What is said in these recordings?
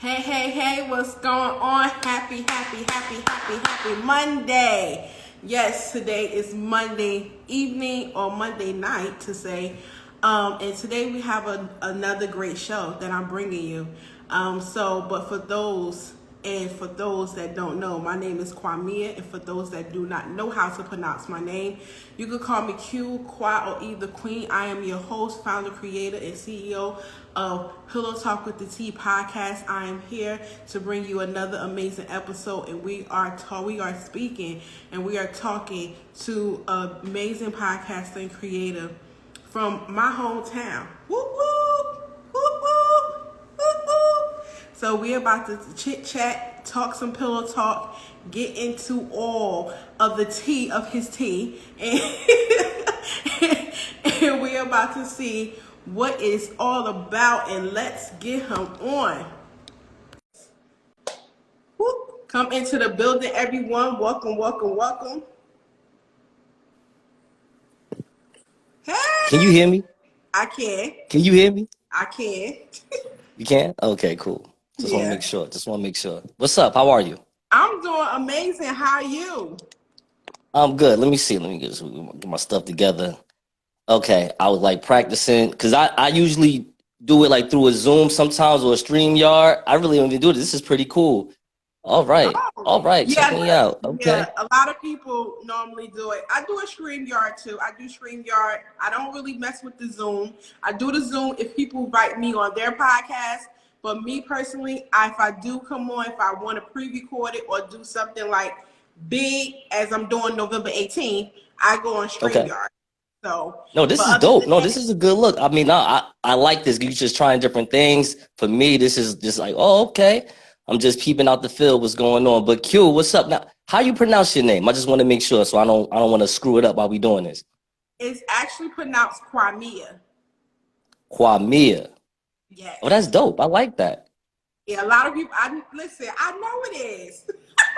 Hey, what's going on? Happy Monday. Yes, today is Monday evening or Monday night to say. And today we have another great show that I'm bringing you. But for those that don't know, my name is Kwamia, and for those that do not know how to pronounce my name, you can call me Q, Kwa, or either Queen. I am your host, founder, creator, and CEO of Pillow Talk with the Tea podcast. I am here to bring you another amazing episode, and we are speaking and we are talking to an amazing podcaster and creator from my hometown. Whoop whoop, whoop whoop, whoop whoop. So we're about to chit chat, talk some pillow talk, get into all of the tea of his tea, and, and we're about to see what it's all about, and let's get him on. Whoop. Come into the building, everyone. Welcome. Hey! Can you hear me? I can. Can you hear me? I can. You can? Okay, cool. Just want Yeah. to make sure. What's up? How are you? I'm doing amazing. How are you? I'm good. Let me see. Let me get my stuff together. Okay, I was like practicing because I usually do it like through a Zoom sometimes or a StreamYard. I really don't even do it. This is pretty cool. All right. Yeah, Check me out. Okay. Yeah, a lot of people normally do it. I do a StreamYard too. I do StreamYard. I don't really mess with the Zoom. I do the Zoom if people invite me on their podcast. But me personally, if I do come on, if I want to pre-record it or do something like big as I'm doing November 18th, I go on StreamYard. Okay. So no, this is dope. No, this is a good look. I mean, I like this. You're just trying different things. For me, this is just like, oh, okay. I'm just peeping out the field what's going on. But Q, what's up now? How you pronounce your name? I just want to make sure so I don't want to screw it up while we doing this. It's actually pronounced Kwamia. Kwamia. Yes. Oh, that's dope. I like that. Yeah, a lot of people. I know it is.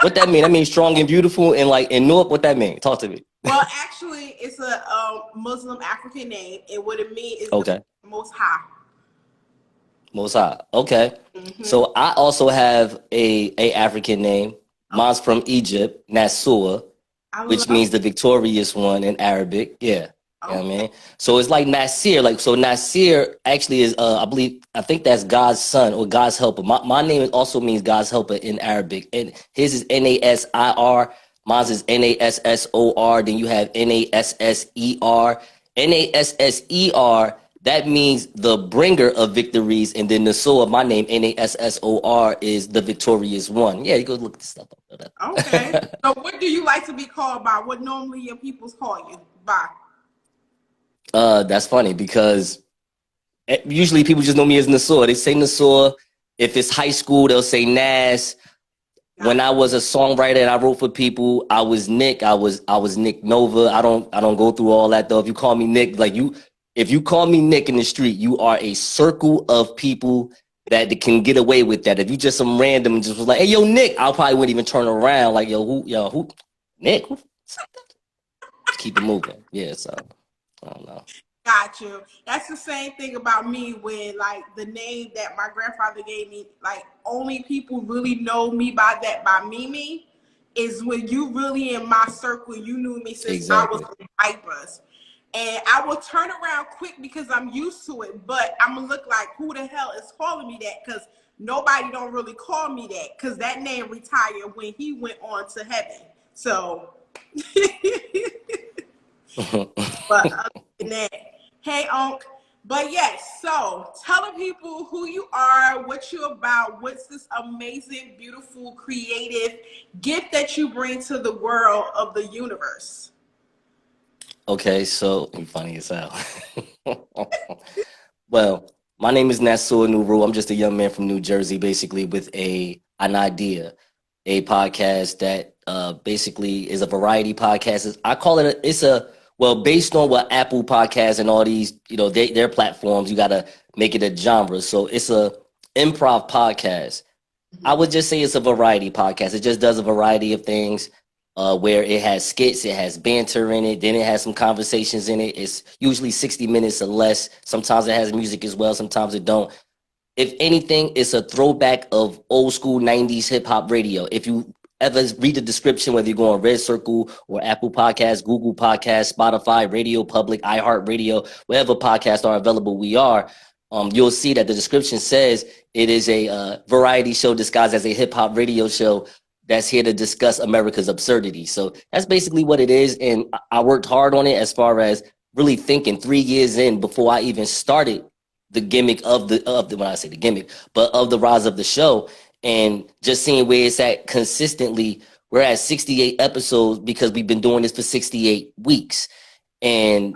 What that mean? That means strong and beautiful and like in North. What that mean? Talk to me. Well, actually, it's a Muslim African name, and what it means is okay. The Most High. Most High. Okay. Mm-hmm. So I also have a African name. Mine's from Egypt, Nassor, which means the victorious one in Arabic. Yeah. You know what I mean? So it's like Nassir. Like, so Nassir actually is, I think that's God's son or God's helper. My name also means God's helper in Arabic. And his is Nassir. Mine is Nassor. Then you have Nasser. Nasser, that means the bringer of victories. And then Nassor, my name, Nassor, is the victorious one. Yeah, you go look this stuff up. Okay. So what do you like to be called by? What normally your peoples call you by? That's funny because usually people just know me as Nassor. They say Nassor. If it's high school, they'll say Nas. When I was a songwriter and I wrote for people, I was Nick. I was Nick Nova. I don't go through all that though. If you call me Nick, if you call me Nick in the street, you are a circle of people that can get away with that. If you just some random just was like, hey yo Nick, I probably wouldn't even turn around like who Nick? Keep it moving. Yeah, so I don't know. Got you. That's the same thing about me when like the name that my grandfather gave me, like only people really know me by Mimi is when you really in my circle. You knew me since I was in diapers. And I will turn around quick because I'm used to it, but I'm gonna look like who the hell is calling me that? Because nobody don't really call me that because that name retired when he went on to heaven. So but other than that, hey Unc. But yes, so tell the people who you are, what you're about, what's this amazing, beautiful, creative gift that you bring to the world of the universe. Okay, so you're funny as hell. Well, my name is nassornuru. I'm just a young man from New Jersey, basically with an idea, a podcast that basically is a variety podcast. I call it based on what Apple Podcasts and all these, their platforms, you got to make it a genre. So it's a improv podcast. I would just say it's a variety podcast. It just does a variety of things where it has skits, it has banter in it, then it has some conversations in it. It's usually 60 minutes or less. Sometimes it has music as well. Sometimes it don't. if anything, it's a throwback of old school 90s hip hop radio. If you ever read the description, whether you go on Red Circle or Apple Podcasts, Google Podcasts, Spotify, Radio Public, iHeartRadio, wherever podcasts are available, we are. You'll see that the description says it is a variety show disguised as a hip hop radio show that's here to discuss America's absurdity. So that's basically what it is. And I worked hard on it as far as really thinking 3 years in before I even started the gimmick of the when I say the gimmick, but of the rise of the show, and just seeing where it's at consistently. We're at 68 episodes because we've been doing this for 68 weeks. And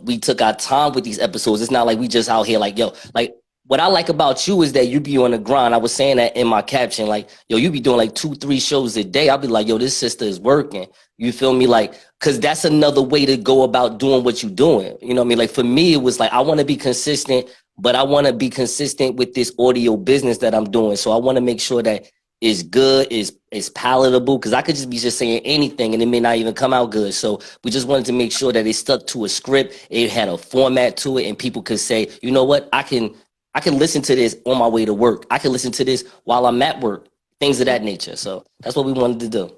we took our time with these episodes. It's not like we just out here like, yo, like what I like about you is that you be on the grind. I was saying that in my caption, like, yo, you be doing like 2-3 shows a day. I'll be like, yo, this sister is working. You feel me? Like, cause that's another way to go about doing what you're doing. You know what I mean? Like for me, it was like, I want to be consistent, but I want to be consistent with this audio business that I'm doing. So I want to make sure that it's good, is palatable, because I could just be just saying anything and it may not even come out good. So we just wanted to make sure that it stuck to a script. It had a format to it, and people could say, you know what, I can listen to this on my way to work. I can listen to this while I'm at work, things of that nature. So that's what we wanted to do.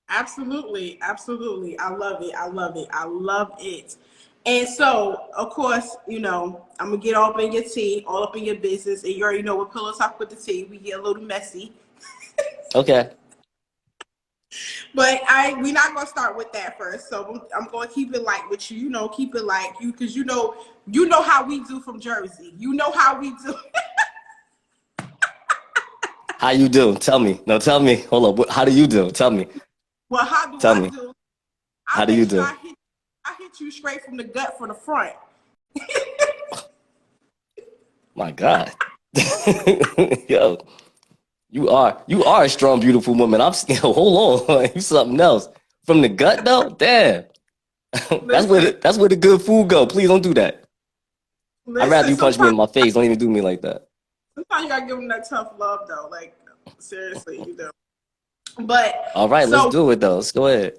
Absolutely. Absolutely. I love it. I love it. I love it. And so, of course, you know, I'm going to get all up in your tea, all up in your business. And you already know with Pillow Talk with the Tea, we get a little messy. Okay. But we're not going to start with that first. So I'm going to keep it light with you, you know, keep it light you, because you know how we do from Jersey. You know how we do. How you do? Tell me. No, tell me. Hold on. How do you do? Tell me. Well, how do tell I me. do? How do you do? I hit you straight from the gut from the front. My God. Yo. You are a strong, beautiful woman. I'm scared. Hold on. You something else. From the gut though? Damn. That's where the good food go. Please don't do that. I'd rather you punch me in my face. Don't even do me like that. Sometimes you gotta give them that tough love though. Like seriously, you know. But all right, let's do it though. Let's go ahead.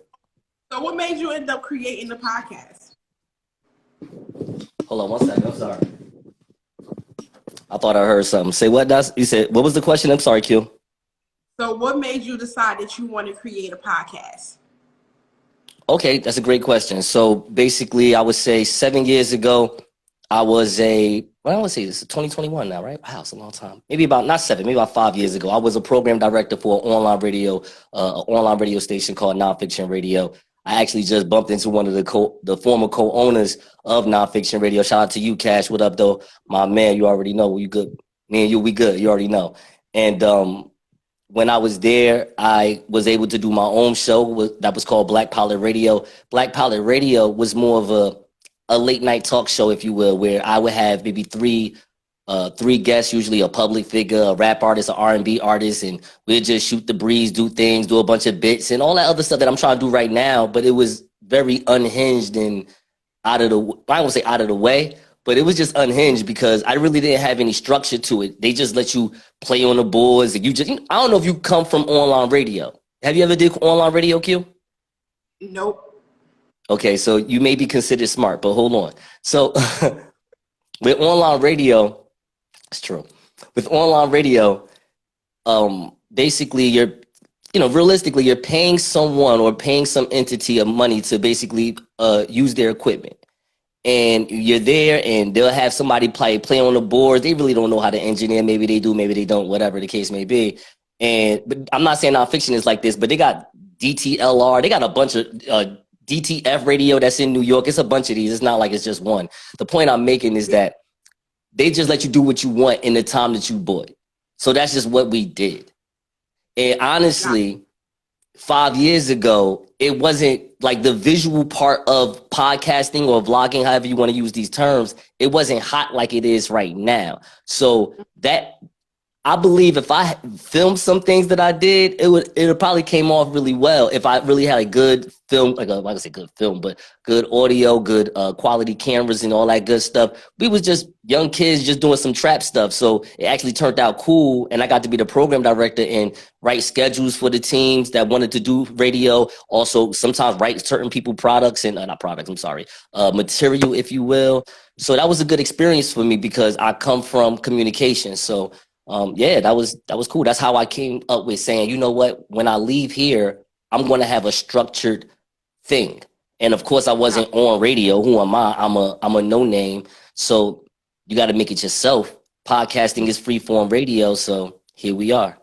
So what made you end up creating the podcast? Hold on 1 second. I'm sorry. I thought I heard something. Say what, Das? You said, what was the question? I'm sorry, Q. So what made you decide that you want to create a podcast? Okay, that's a great question. So basically, I would say 7 years ago, I was I want to say this is 2021 now, right? Wow, it's a long time. Maybe about, not 7, maybe about 5 years ago. I was a program director for an online radio station called Nonfiction Radio. I actually just bumped into one of the former co-owners of Nonfiction Radio. Shout out to you, Cash. What up, though? My man, you already know. You good. Me and you, we good. You already know. And when I was there, I was able to do my own show that was called Black Pilot Radio. Black Pilot Radio was more of a late night talk show, if you will, where I would have maybe three guests, usually a public figure, a rap artist, an R&B artist, and we'd just shoot the breeze, do things, do a bunch of bits and all that other stuff that I'm trying to do right now. But it was very unhinged and I don't want to say out of the way, but it was just unhinged because I really didn't have any structure to it. They just let you play on the boards. And I don't know if you come from online radio. Have you ever did online radio, Q? Nope. Okay, so you may be considered smart, but hold on. So with online radio, it's true. With online radio, basically realistically, you're paying someone or paying some entity of money to basically use their equipment. And you're there and they'll have somebody play on the board. They really don't know how to engineer. Maybe they do, maybe they don't, whatever the case may be. But I'm not saying nonfiction is like this, but they got DTLR. They got a bunch of DTF radio that's in New York. It's a bunch of these. It's not like it's just one. The point I'm making is that they just let you do what you want in the time that you bought. So that's just what we did. And honestly, 5 years ago, it wasn't like the visual part of podcasting or vlogging, however you want to use these terms. It wasn't hot like it is right now. So that, I believe if I filmed some things that I did, it probably came off really well if I really had a good film, like I say good film, but good audio, good quality cameras and all that good stuff. We was just young kids just doing some trap stuff. So it actually turned out cool. And I got to be the program director and write schedules for the teams that wanted to do radio. Also, sometimes write certain people products and not products, I'm sorry, material, if you will. So that was a good experience for me because I come from communication. So yeah, that was cool. That's how I came up with saying, you know what, when I leave here, I'm going to have a structured thing. And of course, I wasn't on radio. Who am I? I'm a no name. So you got to make it yourself. Podcasting is free form radio. So here we are.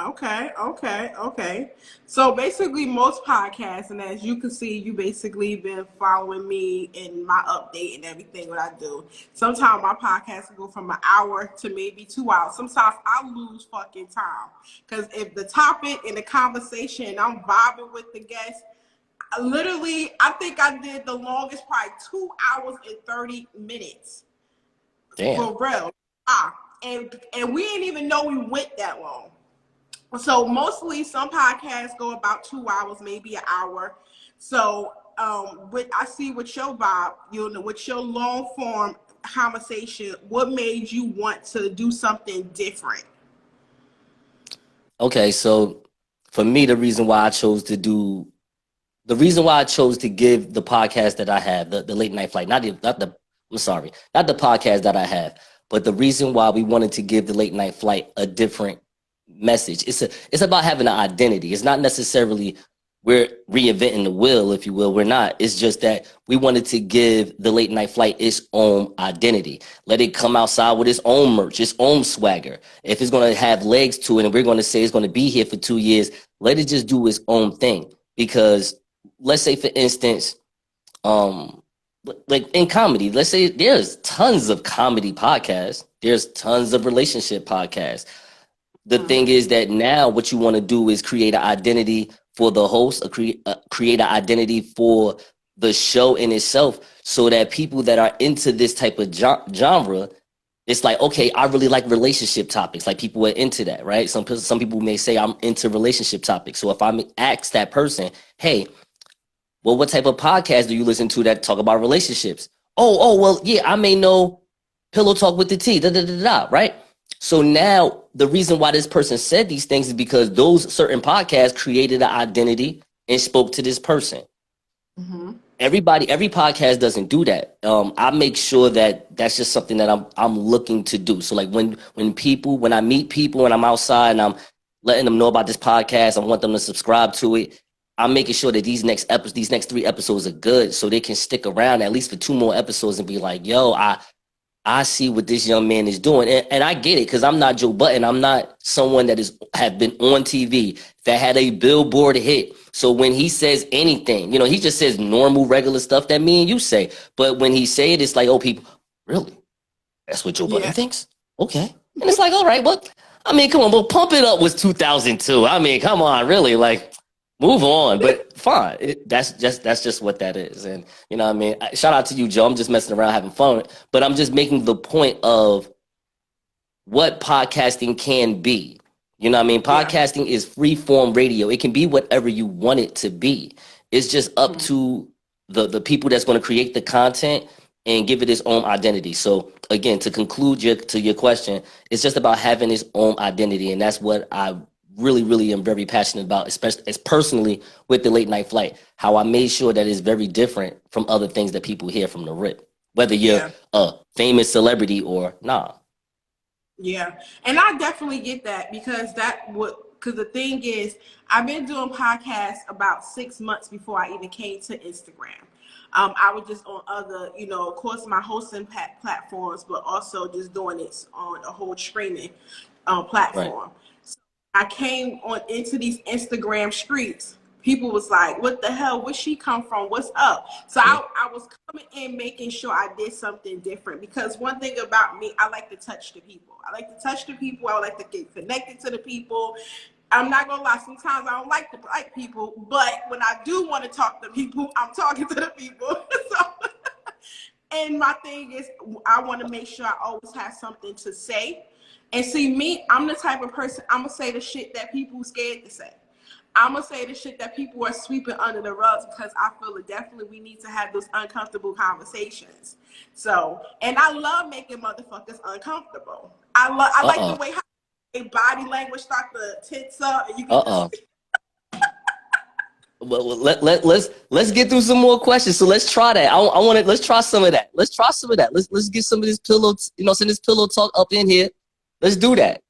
Okay. So basically, most podcasts, and as you can see, you basically been following me in my update and everything what I do. Sometimes my podcast will go from an hour to maybe 2 hours. Sometimes I lose fucking time because if the topic and the conversation, I'm vibing with the guests. Literally, I think I did the longest, probably 2 hours and 30 minutes. Damn. For real. And we didn't even know we went that long. So mostly some podcasts go about 2 hours, maybe an hour. So what I see with your vibe, you know, with your long form conversation, what made you want to do something different? Okay, so for me, the reason why I chose to give the podcast that I have, the late night flight, not the podcast that I have, but the reason why we wanted to give the late night flight a different message. It's about having an identity. It's not necessarily we're reinventing the wheel, if you will. We're not. It's just that we wanted to give the late night flight its own identity. Let it come outside with its own merch, its own swagger. If it's going to have legs to it and we're going to say it's going to be here for 2 years, let it just do its own thing. Because let's say, for instance, like in comedy, let's say there's tons of comedy podcasts. There's tons of relationship podcasts. The thing is that now what you want to do is create an identity for the host, create an identity for the show in itself, so that people that are into this type of genre, it's like, okay, I really like relationship topics. Like people are into that, right? Some people may say I'm into relationship topics. So if I ask that person, hey, well, what type of podcast do you listen to that talk about relationships? Oh, well, yeah, I may know Pillow Talk with the Tea, right? So now the reason why this person said these things is because those certain podcasts created an identity and spoke to this person. Mm-hmm. Every podcast doesn't do that. I make sure that that's just something that I'm looking to do. So like when I meet people and I'm outside and I'm letting them know about this podcast, I want them to subscribe to it. I'm making sure that these next 3 episodes are good, so they can stick around at least for 2 more episodes and be like, yo, I see what this young man is doing. And I get it, because I'm not Joe Budden. I'm not someone that have been on TV, that had a billboard hit. So when he says anything, you know, he just says normal, regular stuff that me and you say. But when he say it, it's like, oh, people, really? That's what Joe Budden thinks? Okay. And it's like, all right, well, I mean, come on, but Pump It Up was 2002. I mean, come on, really, like, move on. But fine, that's just what that is. And you know what I mean? Shout out to you, Joe. I'm just messing around, having fun. But I'm just making the point of what podcasting can be. You know what I mean? Podcasting is free form radio. It can be whatever you want it to be. It's just up to the people that's going to create the content and give it its own identity. So again, to conclude your question, it's just about having its own identity. And that's what I really am very passionate about, especially as personally with the late night flight, how I made sure that it's very different from other things that people hear from the rip, whether you're a famous celebrity or nah. Yeah, and I definitely get that, because the thing is, I've been doing podcasts about 6 months before I even came to Instagram. I was just on other, you know, of course, my hosting platforms, but also just doing it on a whole streaming platform. Right. I came into these Instagram streets. People was like, what the hell? Where she come from? What's up? So I was coming in making sure I did something different, because one thing about me, I like to touch the people. I like to get connected to the people. I'm not going to lie. Sometimes I don't like to like people, but when I do want to talk to people, I'm talking to the people. And my thing is, I want to make sure I always have something to say. And see, me, I'm the type of person, I'm going to say the shit that people scared to say. I'm going to say the shit that people are sweeping under the rugs, because I feel that definitely we need to have those uncomfortable conversations. So, and I love making motherfuckers uncomfortable. I like the way how body language start to tense up. And you can Well, let's get through some more questions. So let's try that. I want to let's try some of that. Let's try some of that. Let's get some of this send this pillow talk up in here. Let's do that.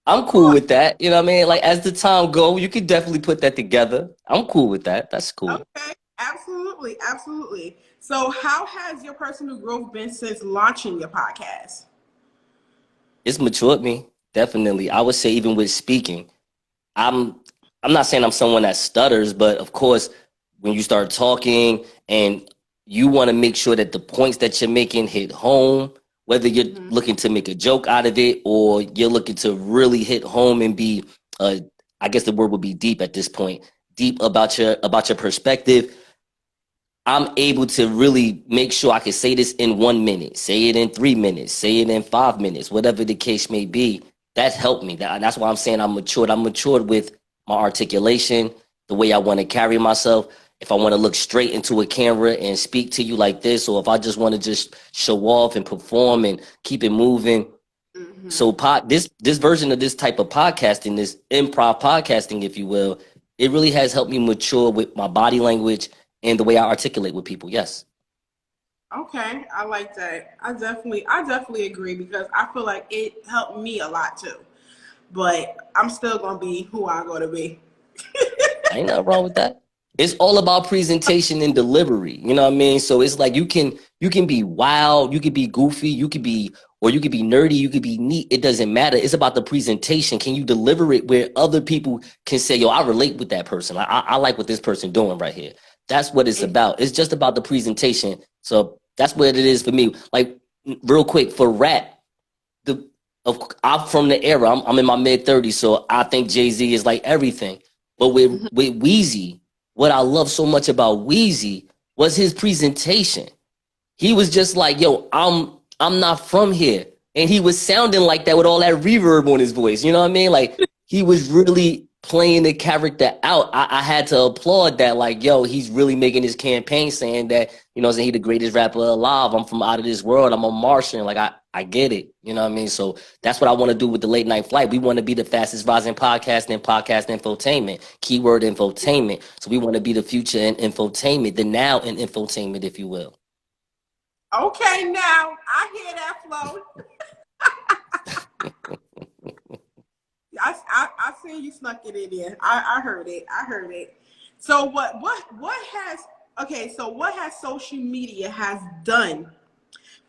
I'm cool with that. You know what I mean? Like as the time go, you could definitely put that together. I'm cool with that. That's cool. Okay, absolutely, absolutely. So, how has your personal growth been since launching your podcast? It's matured me, definitely. I would say even with speaking, I'm I'm not saying I'm someone that stutters, but of course, when you start talking and you want to make sure that the points that you're making hit home, whether you're looking to make a joke out of it or you're looking to really hit home and be, I guess the word would be deep at this point, deep about your perspective. I'm able to really make sure I can say this in 1 minute, say it in 3 minutes, say it in 5 minutes, whatever the case may be. That's helped me. That's why I'm saying I'm matured. I'm matured with my articulation, the way I want to carry myself. If I want to look straight into a camera and speak to you like this, or if I just want to just show off and perform and keep it moving. So this version of this type of podcasting, this improv podcasting, if you will, it really has helped me mature with my body language and the way I articulate with people. Yes. Okay, I like that. I definitely agree because I feel like it helped me a lot too. But I'm still gonna be who I'm gonna be. Ain't nothing wrong with that. It's all about presentation and delivery. You know what I mean? So it's like you can be wild, you could be goofy, you could be nerdy, you could be neat. It doesn't matter. It's about the presentation. Can you deliver it where other people can say, yo, I relate with that person. I like what this person doing right here. That's what it's about. It's just about the presentation. So that's what it is for me. Like real quick for rap, I'm from the era. I'm in my mid-30s, so I think Jay-Z is like everything. But with Weezy, what I love so much about Weezy was his presentation. He was just like, yo, I'm not from here. And he was sounding like that with all that reverb on his voice. You know what I mean? Like he was really playing the character out. I had to applaud that. Like, yo, he's really making his campaign saying that, you know, saying he the greatest rapper alive. I'm from out of this world. I'm a Martian. Like I get it. You know what I mean? So that's what I want to do with the late night flight. We want to be the fastest rising podcast in podcast infotainment. Keyword infotainment. So we want to be the future in infotainment, the now in infotainment, if you will. Okay, now I hear that flow. I see you snuck it in there. I heard it. I heard it. So what has social media has done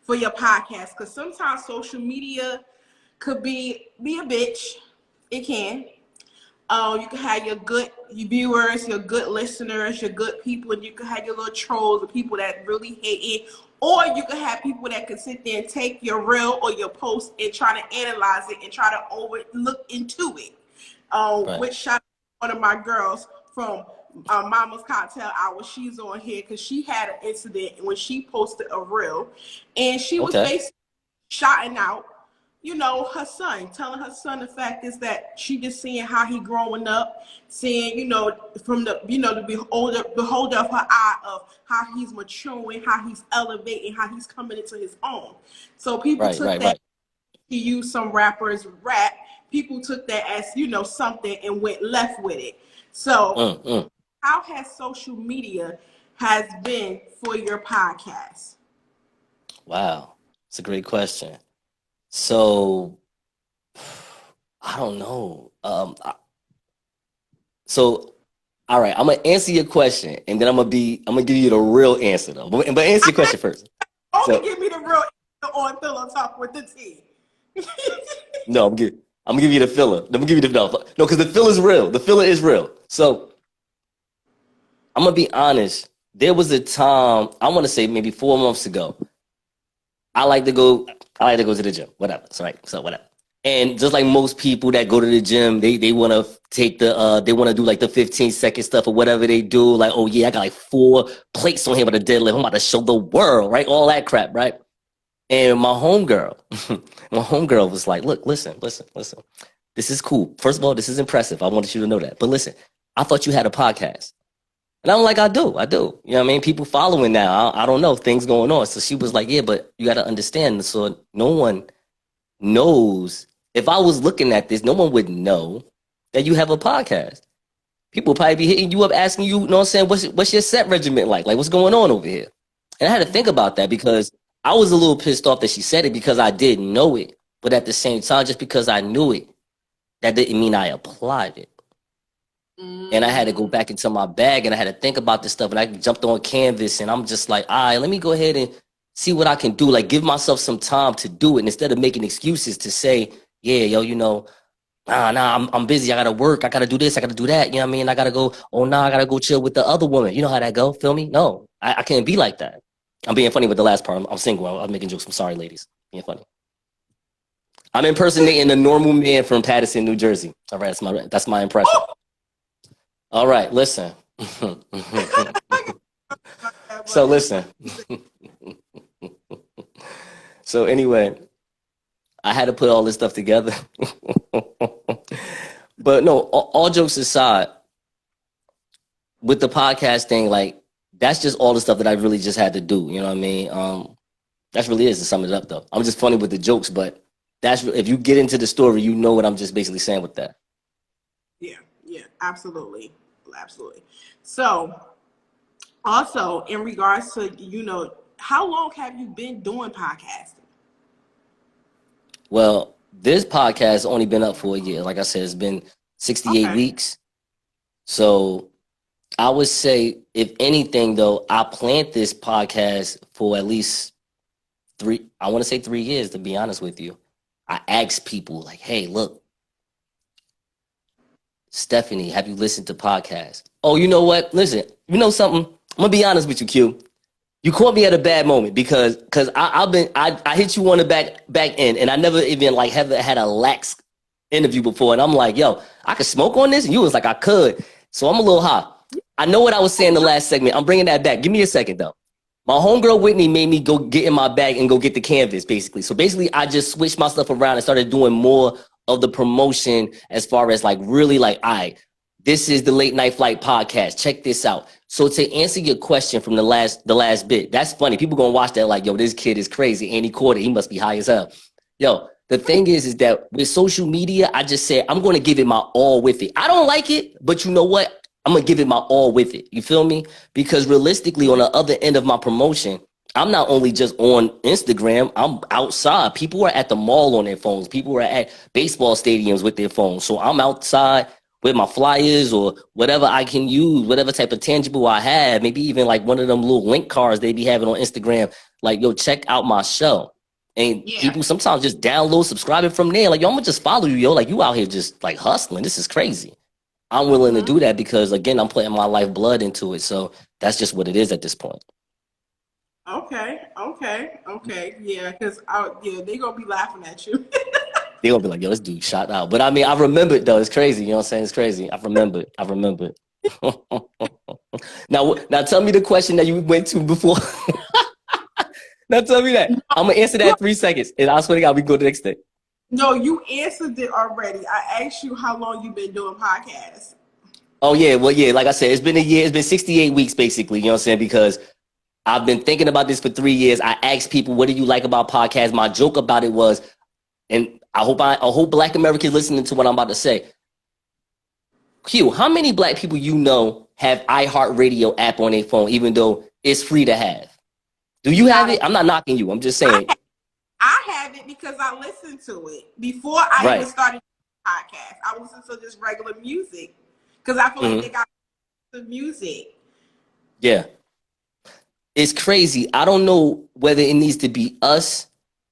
for your podcast? Because sometimes social media could be a bitch. It can. You can have your good viewers, your good listeners, your good people, and you can have your little trolls, the people that really hate it. Or you can have people that can sit there and take your reel or your post and try to analyze it and try to look into it. Right. Which shout out one of my girls from Mama's Cocktail Hour. She's on here because she had an incident when she posted a reel, and she was basically shouting out, you know, her son, telling her son the fact is that she just seeing how he growing up, seeing, you know, from the, you know, the beholder of her eye of how he's maturing, how he's elevating, how he's coming into his own. So people took that. He used some rappers rap. People took that as, you know, something and went left with it. So how has social media has been for your podcast? Wow. It's a great question. So I don't know. So all right, I'm gonna answer your question, and then I'm gonna give you the real answer though. But answer your question first. Give me the real answer on Pillow Talk with the Tea. No, I'm gonna give you the filler. I'm gonna give you the no, because the filler is real. The filler is real. So I'm gonna be honest. There was a time, I want to say maybe 4 months ago. I like to go to the gym. Whatever. It's right. So whatever. And just like most people that go to the gym, they want to take they want to do like the 15-second stuff or whatever they do. Like, oh yeah, I got like 4 plates on here with a deadlift. I'm about to show the world, right? All that crap, right? And my homegirl was like, look, listen. This is cool. First of all, this is impressive. I wanted you to know that. But listen, I thought you had a podcast. And I'm like, I do. You know what I mean? People following now. I don't know. Things going on. So she was like, yeah, but you got to understand. So no one knows. If I was looking at this, no one would know that you have a podcast. people probably be hitting you up asking you, you know what I'm saying, what's your set regimen like? Like, what's going on over here? And I had to think about that because I was a little pissed off that she said it because I didn't know it. But at the same time, just because I knew it, that didn't mean I applied it. And I had to go back into my bag and I had to think about this stuff. And I jumped on Canvas and I'm just like, all right, let me go ahead and see what I can do. Like, give myself some time to do it. And instead of making excuses to say, yeah, yo, you know, I'm busy. I got to work. I got to do this. I got to do that. You know what I mean? I got to go, I got to go chill with the other woman. You know how that go? Feel me? No, I can't be like that. I'm being funny with the last part. I'm single. I'm making jokes. I'm sorry, ladies. Being funny. I'm impersonating a normal man from Paterson, New Jersey. All right, that's my impression. All right, listen. So listen. So anyway, I had to put all this stuff together. But no, all jokes aside, with the podcast thing, like, that's just all the stuff that I really just had to do. You know what I mean? That really is, to sum it up, though. I'm just funny with the jokes, but that's, if you get into the story, you know what I'm just basically saying with that. Yeah, absolutely. So, also, in regards to, you know, how long have you been doing podcasting? Well, this podcast has only been up for a year. Like I said, it's been 68 weeks. So I would say, if anything, though, I planned this podcast for at least 3 years, to be honest with you. I asked people, like, hey, look, Stephanie, have you listened to podcasts? Oh, you know what? Listen, you know something? I'm going to be honest with you, Q. You caught me at a bad moment because I hit you on the back end, and I never even like have had a lax interview before. And I'm like, yo, I could smoke on this? And you was like, I could. So I'm a little high. I know what I was saying in the last segment. I'm bringing that back. Give me a second, though. My homegirl Whitney made me go get in my bag and go get the canvas, basically. So basically, I just switched my stuff around and started doing more of the promotion as far as like really like, all right, this is the Late Night Flight podcast. Check this out. So to answer your question from the last bit, that's funny. People gonna watch that like, yo, this kid is crazy. And he caught it. He must be high as hell. Yo, the thing is that with social media, I just said, I'm going to give it my all with it. I don't like it, but you know what? I'm going to give it my all with it. You feel me? Because realistically, on the other end of my promotion, I'm not only just on Instagram, I'm outside. People are at the mall on their phones. People are at baseball stadiums with their phones. So I'm outside with my flyers or whatever I can use, whatever type of tangible I have, maybe even like one of them little link cards they be having on Instagram. Like, yo, check out my show. And people sometimes just download, subscribing from there. Like, yo, I'm going to just follow you, yo. Like, you out here just like hustling. This is crazy. I'm willing to do that because, again, I'm putting my life blood into it. So that's just what it is at this point. Okay. Yeah, because they're going to be laughing at you. They're going to be like, yo, this dude shot out. But I mean, I remember it, though. It's crazy. You know what I'm saying? It's crazy. I remember it. Now, tell me the question that you went to before. Now, tell me that. I'm going to answer that in 3 seconds. And I swear to God, we can go to the next thing. No, you answered it already. I asked you how long you've been doing podcasts. Oh, yeah. Well, yeah, like I said, it's been a year. It's been 68 weeks, basically. You know what I'm saying? Because I've been thinking about this for 3 years. I asked people, what do you like about podcasts? My joke about it was, and I hope Black Americans listening to what I'm about to say. Q, how many Black people you know have iHeartRadio app on their phone, even though it's free to have? Do you have it? I'm not knocking you. I'm just saying. I have it because I listened to it before I even started the podcast. I listened to just regular music because I feel like they got the music. Yeah. It's crazy. I don't know whether it needs to be us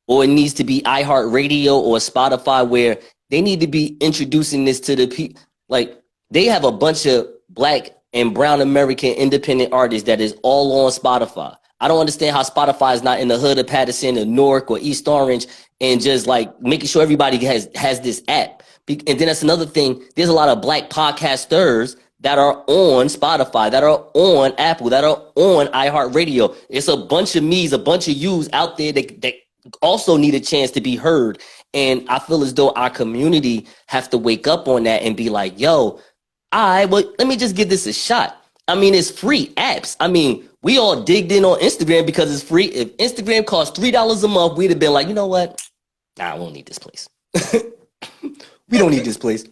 or it needs to be iHeartRadio or Spotify, where they need to be introducing this to the people. Like, they have a bunch of Black and brown American independent artists that is all on Spotify. I don't understand how Spotify is not in the hood of Patterson or Newark or East Orange and just like making sure everybody has this app. And then that's another thing. There's a lot of Black podcasters that are on Spotify, that are on Apple, that are on iHeartRadio. It's a bunch of me's, a bunch of you's out there that also need a chance to be heard. And I feel as though our community have to wake up on that and be like, yo, well, let me just give this a shot. I mean, it's free apps. I mean, we all digged in on Instagram because it's free. If Instagram cost $3 a month, we'd have been like, you know what? Nah, I won't need this place. We don't need this place.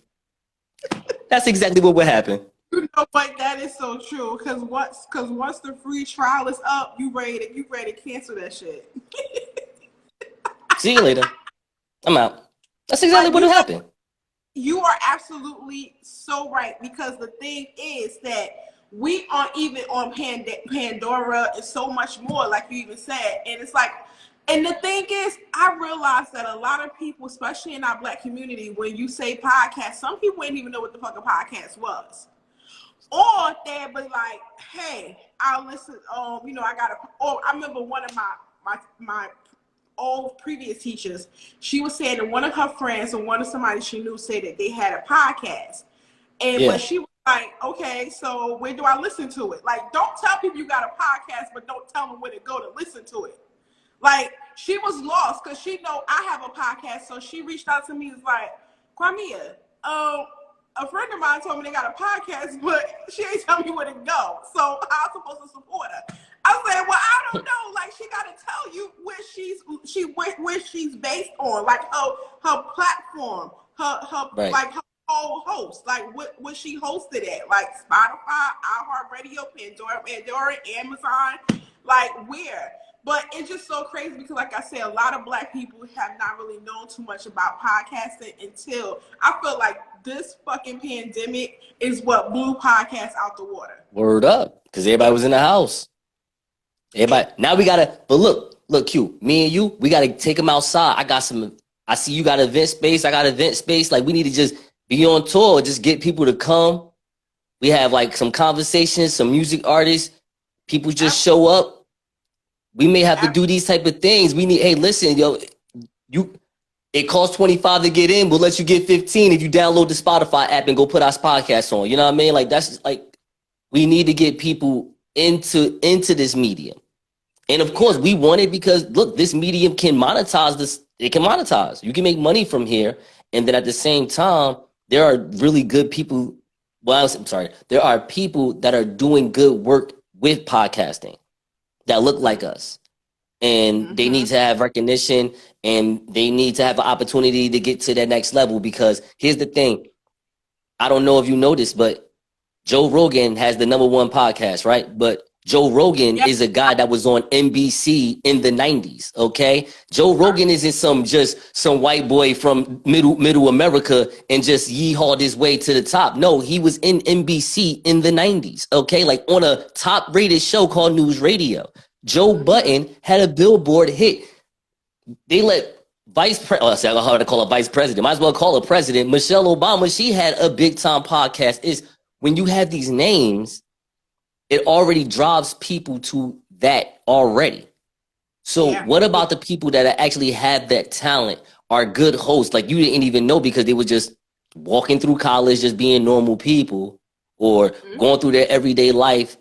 That's exactly what would happen. You know what? That is so true. Cause once the free trial is up, you ready to cancel that shit. See you later. I'm out. That's exactly But what happened. you are absolutely so right, because the thing is that we aren't even on Pandora and so much more, like you even said. And it's like, and the thing is, I realize that a lot of people, especially in our black community, when you say podcast, some people didn't even know what the fuck a podcast was. Or they'd be like, hey, I'll listen, I got a, or I remember one of my old previous teachers, she was saying that one of her friends or one of somebody she knew said that they had a podcast. And Yeah. but she was like, okay, so where do I listen to it? Like, don't tell people you got a podcast, but don't tell them where to go to listen to it. Like, she was lost because she know I have a podcast, so she reached out to me. Was like, Kwamia, a friend of mine told me they got a podcast, but she ain't tell me where to go. So how am I supposed to support her? I said, well, I don't know. Like, she got to tell you where she's based on, like her platform, her Right. like her whole host, like what she hosted at, like Spotify, iHeartRadio, Pandora, Amazon, like where. But it's just so crazy because, like I said, a lot of black people have not really known too much about podcasting until I feel like this fucking pandemic is what blew podcasts out the water. Word up. Because everybody was in the house. Everybody. Now we got to, but look, Q, me and you, we got to take them outside. I see you got event space. I got event space. Like, we need to just be on tour, just get people to come. We have like some conversations, some music artists. People just show up. We may have to do these type of things. We need, hey, listen, yo, it costs $25 to get in. We'll let you get 15 if you download the Spotify app and go put our podcast on. You know what I mean? Like, that's just, like, we need to get people into this medium. And of course, we want it because, look, this medium can monetize this. It can monetize. You can make money from here. And then at the same time, there are really good people. Well, I'm sorry. There are people that are doing good work with podcasting that look like us. And they need to have recognition, and they need to have an opportunity to get to that next level. Because here's the thing. I don't know if you know this, but Joe Rogan has the #1 podcast, right? But Joe Rogan is a guy that was on NBC in the 90s, okay? Joe Rogan isn't some white boy from middle America and just yeehawed his way to the top. No, he was in NBC in the 90s, okay? Like on a top rated show called News Radio. Joe Budden had a Billboard hit. They let I don't know how to call her vice president. Might as well call her president. Michelle Obama, she had a big time podcast. Is when you have these names, it already drives people to that already. So what about the people that actually have that talent, are good hosts? Like, you didn't even know because they were just walking through college, just being normal people, or going through their everyday life,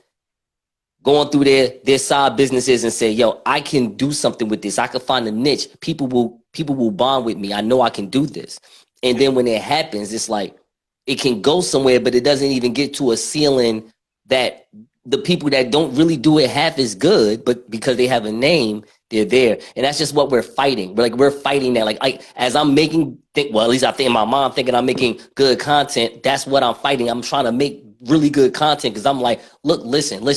going through their side businesses and say, yo, I can do something with this. I can find a niche. People will bond with me. I know I can do this. And then when it happens, it's like, it can go somewhere, but it doesn't even get to a ceiling that the people that don't really do it half as good, but because they have a name, they're there. And that's just what we're fighting. We're fighting that. Like as I'm making, at least I think in my mind thinking I'm making good content. That's what I'm fighting. I'm trying to make really good content because I'm like, look, listen.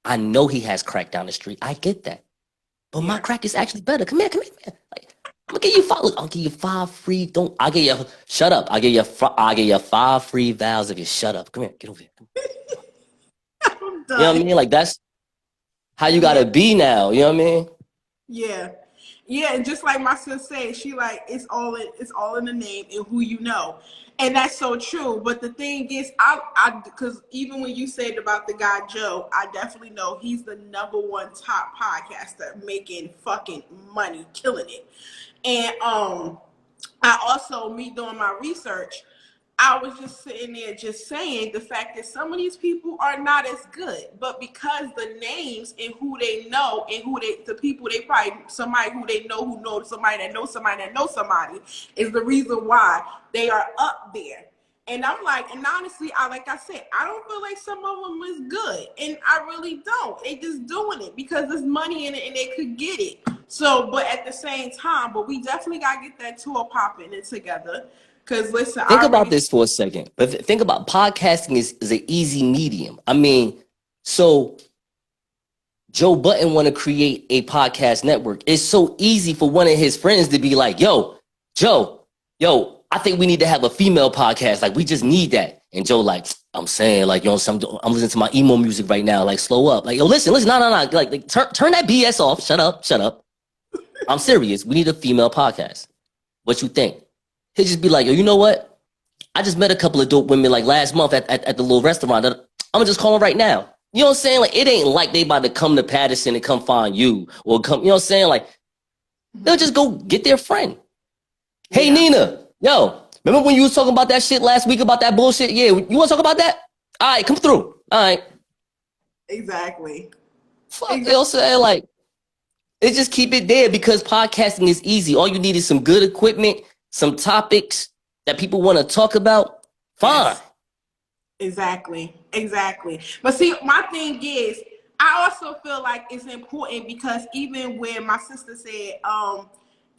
I know he has crack down the street. I get that. But my crack is actually better. Come here, man. Like, I'm gonna give you 5. Look, I'll give you 5 free. Shut up. I'll give you 5 free vows if you shut up. Come here, get over here. You know what I mean? Like, that's how you gotta be now. You know what I mean? Yeah. And just like my sister said, she like, it's all in the name and who you know. And that's so true. But the thing is, I because even when you said about the guy Joe, I definitely know he's the #1 top podcaster, making fucking money, killing it. And I also, me doing my research, I was just sitting there just saying the fact that some of these people are not as good, but because the names and who they know and the people they probably, somebody who they know who knows somebody that knows somebody that knows somebody is the reason why they are up there. And I'm like, and honestly, like I said, I don't feel like some of them is good. And I really don't. They just doing it because there's money in it and they could get it. So, but at the same time, but we definitely got to get that tour popping and together. Because listen, Think I about already this for a second. But think about podcasting is an easy medium. I mean, so Joe Button want to create a podcast network. It's so easy for one of his friends to be like, yo, Joe, I think we need to have a female podcast. Like, we just need that. And Joe, like, I'm saying, like, I'm listening to my emo music right now. Like, slow up. Like, yo, listen, no. Like turn that BS off. Shut up. I'm serious. We need a female podcast. What you think? He'll just be like, yo, you know what? I just met a couple of dope women like last month at the little restaurant. I'm gonna just call them right now. You know what I'm saying? Like, it ain't like they about to come to Patterson and come find you or come, you know what I'm saying? Like, they'll just go get their friend. Hey, Nina, yo, remember when you was talking about that shit last week about that bullshit? Yeah, you want to talk about that? All right, come through. All right. Exactly. Fuck, you know what I'm saying? Like, it just keep it there because podcasting is easy. All you need is some good equipment, some topics that people want to talk about. Fine. Yes. Exactly. But see, my thing is, I also feel like it's important because even when my sister said,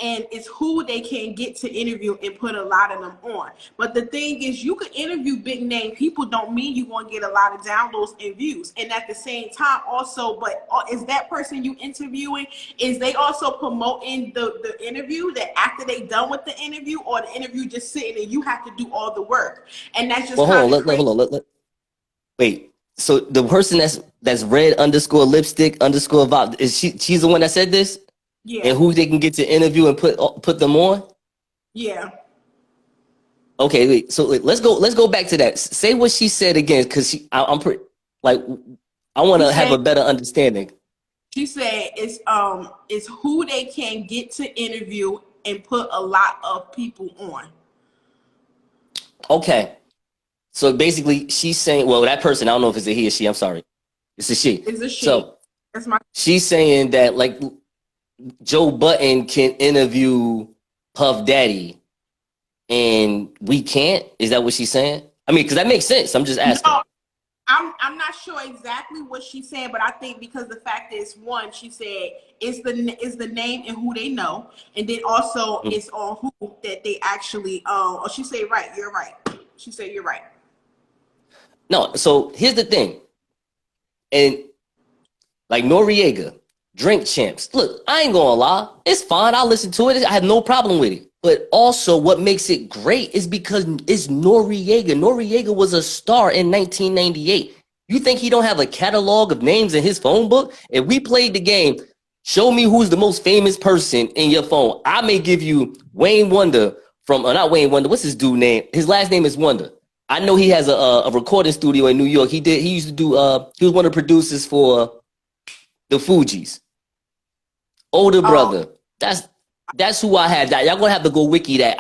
and it's who they can get to interview and put a lot of them on. But the thing is, you can interview big name people, don't mean you're going to get a lot of downloads and views. And at the same time, also, but is that person you interviewing, is they also promoting the interview that after they done with the interview, or the interview just sitting and you have to do all the work? And that's just Well, kind of crazy. hold on. Wait. So the person that's red _ lipstick _ vibe, is she's the one that said this? Yeah. And who they can get to interview and put them on? Yeah. Okay, wait. So let's go back to that. Say what she said again, because I'm pretty like I want to have a better understanding. She said it's who they can get to interview and put a lot of people on. Okay. So basically, she's saying, well, that person, I don't know if it's a he or she. I'm sorry, it's a she. It's a she. So that's my. She's saying that like Joe Button can interview Puff Daddy, and we can't. Is that what she's saying? I mean, because that makes sense. I'm just asking. No, I'm not sure exactly what she said, but I think because the fact is, one, she said is the name and who they know, and then also it's on who that they actually. Or she said right. You're right. She said you're right. No, so here's the thing. And like Noriega, Drink Champs. Look, I ain't gonna lie. It's fine. I'll listen to it. I have no problem with it. But also what makes it great is because it's Noriega. Noriega was a star in 1998. You think he don't have a catalog of names in his phone book? If we played the game, show me who's the most famous person in your phone. I may give you Wayne Wonder from, not Wayne Wonder. What's his dude name? His last name is Wonder. I know he has a recording studio in New York. He used to do, he was one of the producers for the Fugees. Older brother. That's who I have. Y'all gonna have to go wiki that.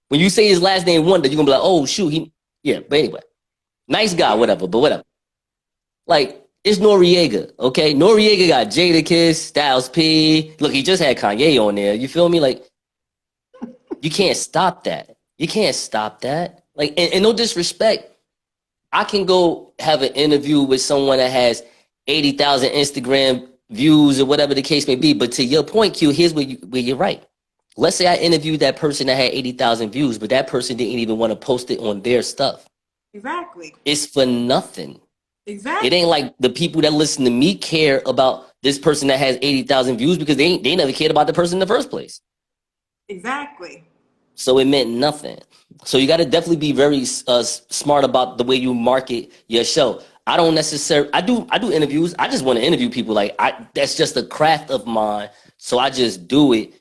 When you say his last name Wonder, you're gonna be like, oh shoot, yeah, but anyway. Nice guy, whatever, but whatever. Like, it's Noriega, okay? Noriega got Jadakiss, Styles P. Look, he just had Kanye on there. You feel me? Like, you can't stop that. You can't stop that. Like, and no disrespect, I can go have an interview with someone that has 80,000 Instagram views or whatever the case may be. But to your point, Q, here's where you're right. Let's say I interviewed that person that had 80,000 views, but that person didn't even want to post it on their stuff. Exactly. It's for nothing. Exactly. It ain't like the people that listen to me care about this person that has 80,000 views because they never cared about the person in the first place. Exactly. So it meant nothing. So you got to definitely be very smart about the way you market your show. I don't necessarily, I do interviews. I just want to interview people. Like, that's just a craft of mine. So I just do it.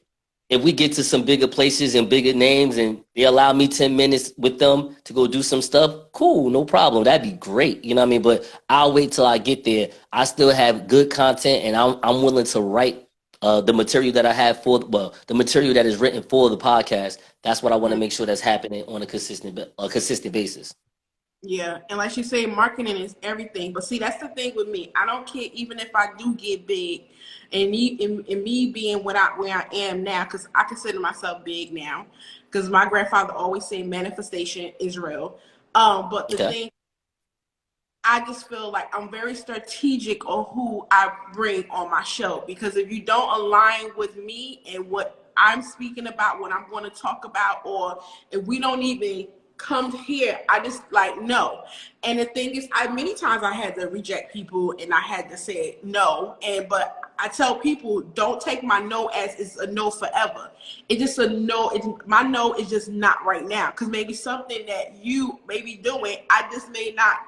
If we get to some bigger places and bigger names and they allow me 10 minutes with them to go do some stuff, cool, no problem. That'd be great. You know what I mean? But I'll wait till I get there. I still have good content and I'm willing to write the material that I have the material that is written for the podcast. That's what I want to make sure that's happening on a consistent basis. Yeah, and like you say, marketing is everything. But see, that's the thing with me. I don't care even if I do get big, and me being where I am now, because I consider myself big now, because my grandfather always said manifestation is real. But the thing, I just feel like I'm very strategic on who I bring on my show, because if you don't align with me and what I'm speaking about, what I'm going to talk about, or if we don't even come here, I just like no. And the thing is, many times I had to reject people and I had to say no. But I tell people, don't take my no as it's a no forever. It's just a no. My no is just not right now, because maybe something that you may be doing, I just may not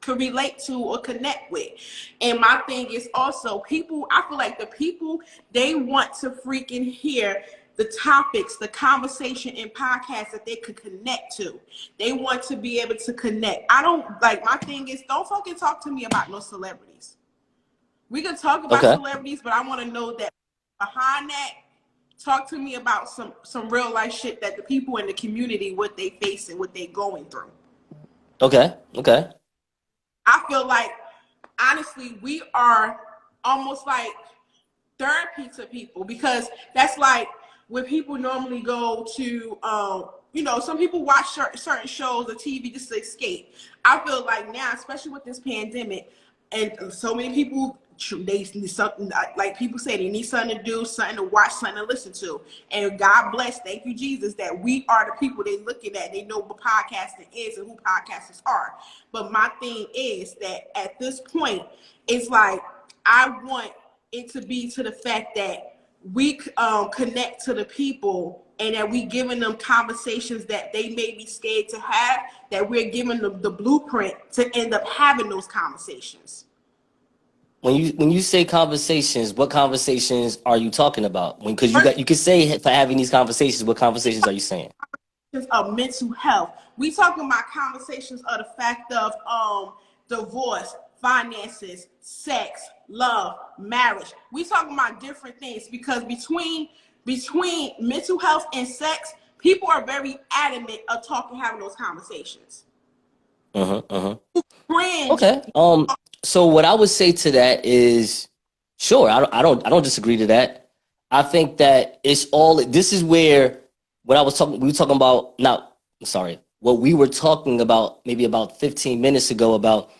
could relate to or connect with. And my thing is also, people, I feel like the people, they want to freaking hear the topics, the conversation in podcasts that they could connect to. They want to be able to connect. I don't like, my thing is, don't fucking talk to me about no celebrities. We can talk about celebrities, but I want to know that behind that, talk to me about some real life shit that the people in the community, what they facing, what they going through. Okay. I feel like, honestly, we are almost like therapy to people, because that's like when people normally go to, some people watch certain shows or TV just to escape. I feel like now, especially with this pandemic, and so many people, they need something, like people say, they need something to do, something to watch, something to listen to. And God bless, thank you, Jesus, that we are the people they're looking at. They know what podcasting is and who podcasters are. But my thing is that at this point, it's like, I want it to be to the fact that we connect to the people, and that we giving them conversations that they may be scared to have, that we're giving them the blueprint to end up having those conversations. When you say conversations, what conversations are you talking about? Because you could say, for having these conversations, what conversations are you saying? Of mental health. We talking about conversations of the fact of divorce, finances, sex, love, marriage. We talking about different things, because between mental health and sex, people are very adamant of having those conversations. Okay. So what I would say to that is, sure, I don't disagree to that. I think that it's all, this is where we were talking about, what we were talking about maybe about 15 minutes ago about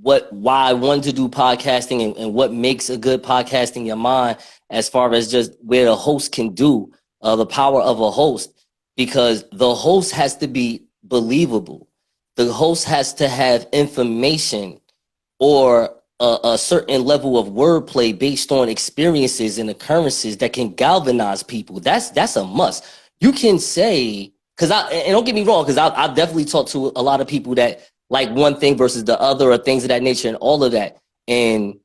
why I wanted to do podcasting and what makes a good podcast in your mind, as far as just where the host can do, the power of a host, because the host has to be believable. The host has to have information or a certain level of wordplay based on experiences and occurrences that can galvanize people. That's a must. You can say, and don't get me wrong, because I've definitely talked to a lot of people that like one thing versus the other, or things of that nature, and all of that. And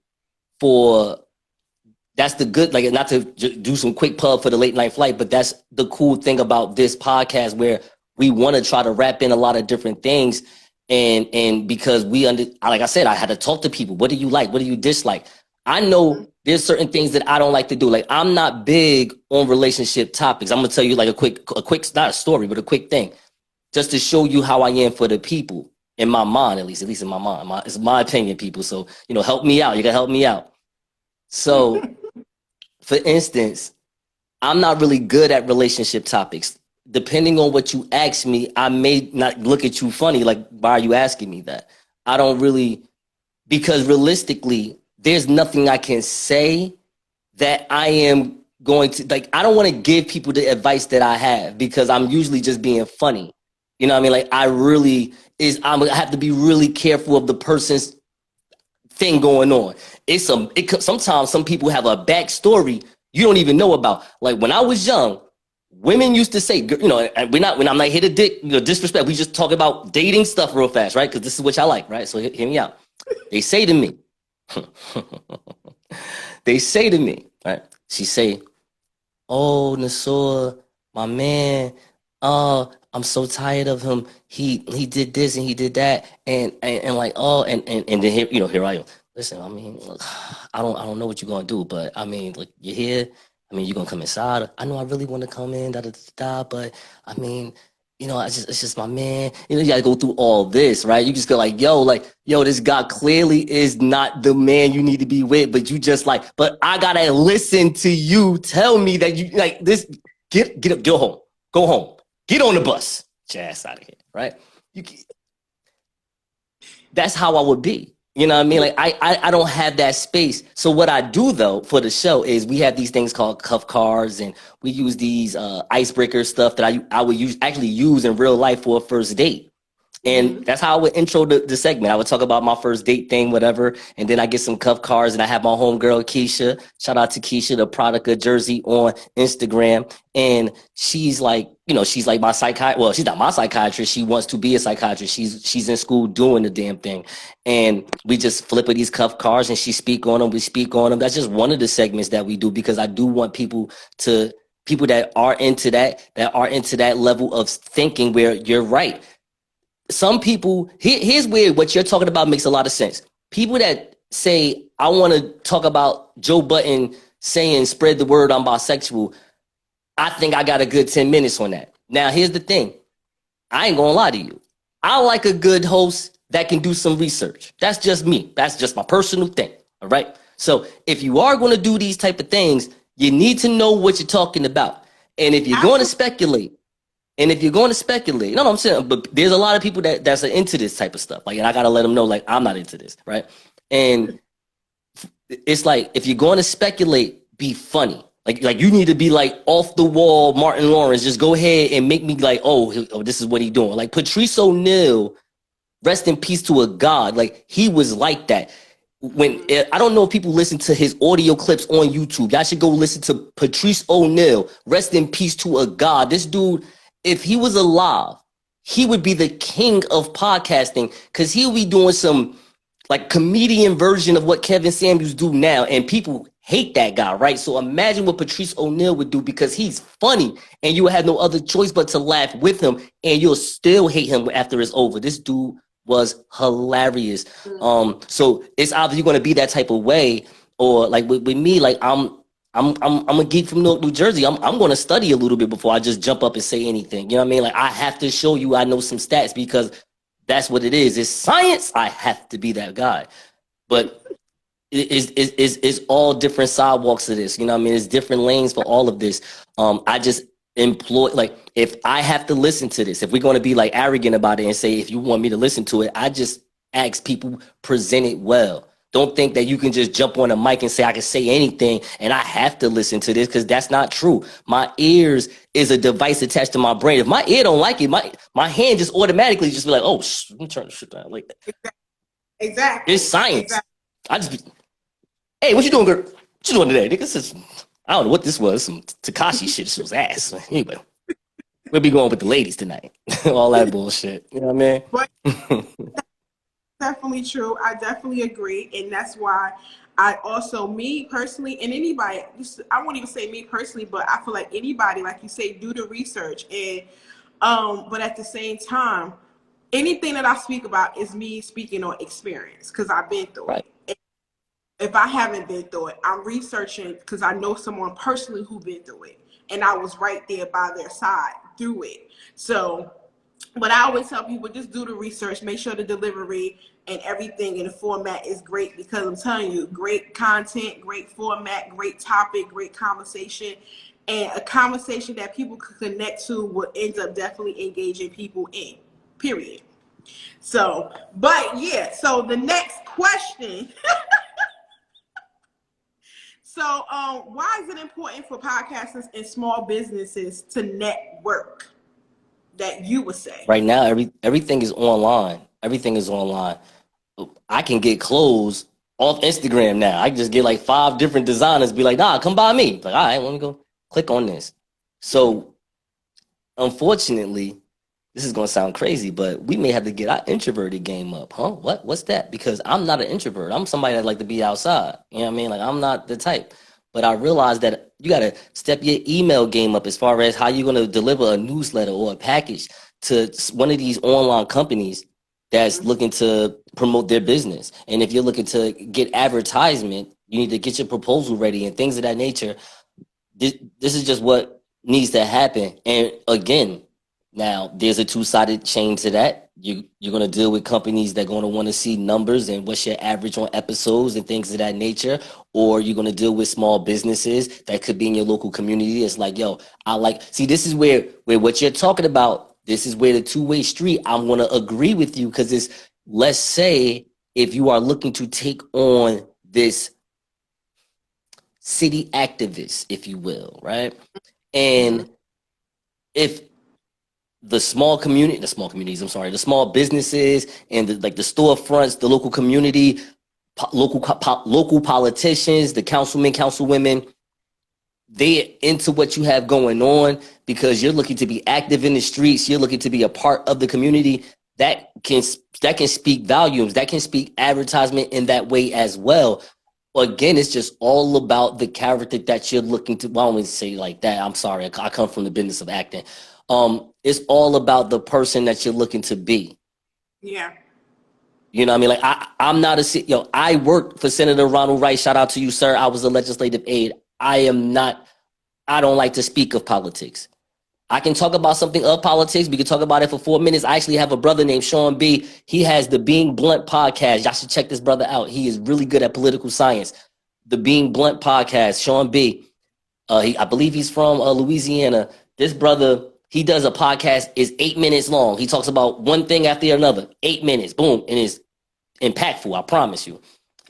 that's the good, like, not to do some quick pub for the late night flight, but that's the cool thing about this podcast, where we want to try to wrap in a lot of different things. And because like I said, I had to talk to people. What do you like? What do you dislike? I know there's certain things that I don't like to do. Like, I'm not big on relationship topics. I'm gonna tell you like a quick, not a story, but a quick thing, just to show you how I am for the people, in my mind, at least in my mind. It's my opinion, people. So, help me out. You gotta help me out. So, for instance, I'm not really good at relationship topics. Depending on what you ask me, I may not look at you funny, like, why are you asking me that? I don't really, because realistically, there's nothing I can say that I am going to, like, I don't want to give people the advice that I have, because I'm usually just being funny. You know what I mean? Like, I have to be really careful of the person's thing going on. Sometimes some people have a backstory you don't even know about. Like, when I was young, women used to say, and when I'm not here to disrespect, we just talk about dating stuff real fast, right? Because this is what y'all like, right? So hear me out. They say to me, right? She say, "Oh, Nassor, my man, I'm so tired of him. He did this and he did that, and like, and then here I am. Listen, I mean, look, I don't know what you're gonna do, but I mean, like, you're here. I mean, you're gonna come inside. I know I really want to come in, but I mean, it's just my man. You gotta go through all this, right? You just go like, yo, this guy clearly is not the man you need to be with, but you just like, but I gotta listen to you tell me that you like this. Get up, go home, get on the bus, get your ass out of here, right? That's how I would be. You know what I mean? Like I don't have that space. So what I do though for the show is we have these things called cuff cards, and we use these icebreaker stuff that I would actually use in real life for a first date. And that's how I would intro the segment. I would talk about my first date thing, whatever. And then I get some cuff cards and I have my homegirl, Keisha. Shout out to Keisha, the product of Jersey on Instagram. And she's like, she's like my psychiatrist. Well, she's not my psychiatrist. She wants to be a psychiatrist. She's in school doing the damn thing. And we just flip her these cuff cards and she speak on them. We speak on them. That's just one of the segments that we do because I do want people that are into that level of thinking where you're right. Some people, here's where what you're talking about makes a lot of sense. People that say, I want to talk about Joe Budden saying, spread the word, I'm bisexual. I think I got a good 10 minutes on that. Now, here's the thing. I ain't going to lie to you. I like a good host that can do some research. That's just me. That's just my personal thing. All right. So if you are going to do these type of things, you need to know what you're talking about. And if you're going to speculate, no, I'm saying, but there's a lot of people that's into this type of stuff. Like, and I gotta let them know, like, I'm not into this, right? And it's like, if you're going to speculate, be funny. Like you need to be like off the wall, Martin Lawrence. Just go ahead and make me like, oh, this is what he doing. Like Patrice O'Neal, rest in peace to a god. Like he was like that. I don't know if people listen to his audio clips on YouTube. Y'all should go listen to Patrice O'Neal, rest in peace to a god. This dude, if he was alive, he would be the king of podcasting because he'll be doing some like comedian version of what Kevin Samuels do now. And people hate that guy, right? So imagine what Patrice O'Neal would do because he's funny and you have no other choice but to laugh with him and you'll still hate him after it's over. This dude was hilarious. So it's either you're going to be that type of way or like with me, like I'm a geek from New Jersey. I'm going to study a little bit before I just jump up and say anything. You know what I mean? Like I have to show you I know some stats because that's what it is. It's science. I have to be that guy. But it's all different sidewalks of this. You know what I mean? It's different lanes for all of this. I just employ, like if I have to listen to this, if we're going to be like arrogant about it and say, if you want me to listen to it, I just ask people present it well. Don't think that you can just jump on a mic and say I can say anything and I have to listen to this because that's not true. My ears is a device attached to my brain. If my ear don't like it, my hand just automatically just be like, oh, let me turn this shit down like that. Exactly. It's science. Exactly. I just be, hey, what you doing, girl? What you doing today? Nigga, I don't know what this was. Some Tekashi shit. This was ass. Anyway, we'll be going with the ladies tonight. All that bullshit. You know what I mean? But definitely true. I definitely agree. And that's why I also, me personally, and anybody, I won't even say me personally, but I feel like anybody, like you say, do the research. And but at the same time, anything that I speak about is me speaking on experience because I've been through it. And if I haven't been through it, I'm researching because I know someone personally who been through it. And I was right there by their side through it. So, but I always tell people, just do the research, make sure the delivery and everything in the format is great because I'm telling you, great content, great format, great topic, great conversation, and a conversation that people could connect to will end up definitely engaging people in, period. So, but yeah, so the next question. So, why is it important for podcasters and small businesses to network? That you would say right now, everything is online. Everything is online. I can get clothes off Instagram now. I can just get like 5 different designers, be like, nah, come by me. Like, all right, let me go click on this. So, unfortunately, this is gonna sound crazy, but we may have to get our introverted game up, huh? What's that? Because I'm not an introvert. I'm somebody that like to be outside. You know what I mean? Like I'm not the type. But I realized that you gotta step your email game up as far as how you're gonna deliver a newsletter or a package to one of these online companies that's looking to promote their business. And if you're looking to get advertisement, you need to get your proposal ready and things of that nature. This is just what needs to happen. And again, now, there's a 2-sided chain to that. You're going to deal with companies that are going to want to see numbers and what's your average on episodes and things of that nature. Or you're going to deal with small businesses that could be in your local community. It's like, yo, see, this is where what you're talking about, this is where the two-way street, I'm going to agree with you because it's, let's say if you are looking to take on this city activist, if you will, right? And if the small businesses and the storefronts, the local community, local politicians, the councilmen, councilwomen, they're into what you have going on because you're looking to be active in the streets. You're looking to be a part of the community. That can speak volumes. That can speak advertisement in that way as well. Again, it's just all about the character that you're looking to. Well, I don't want to say like that. I'm sorry. I come from the business of acting. It's all about the person that you're looking to be. Yeah. You know what I mean? Like I'm not I worked for Senator Ronald Wright. Shout out to you, sir. I was a legislative aide. I don't like to speak of politics. I can talk about something of politics. We can talk about it for 4 minutes. I actually have a brother named Sean B. He has the Being Blunt podcast. Y'all should check this brother out. He is really good at political science. The Being Blunt podcast, Sean B. I believe he's from Louisiana. This brother, he does a podcast, is 8 minutes long. He talks about one thing after another. 8 minutes, boom, and it's impactful, I promise you.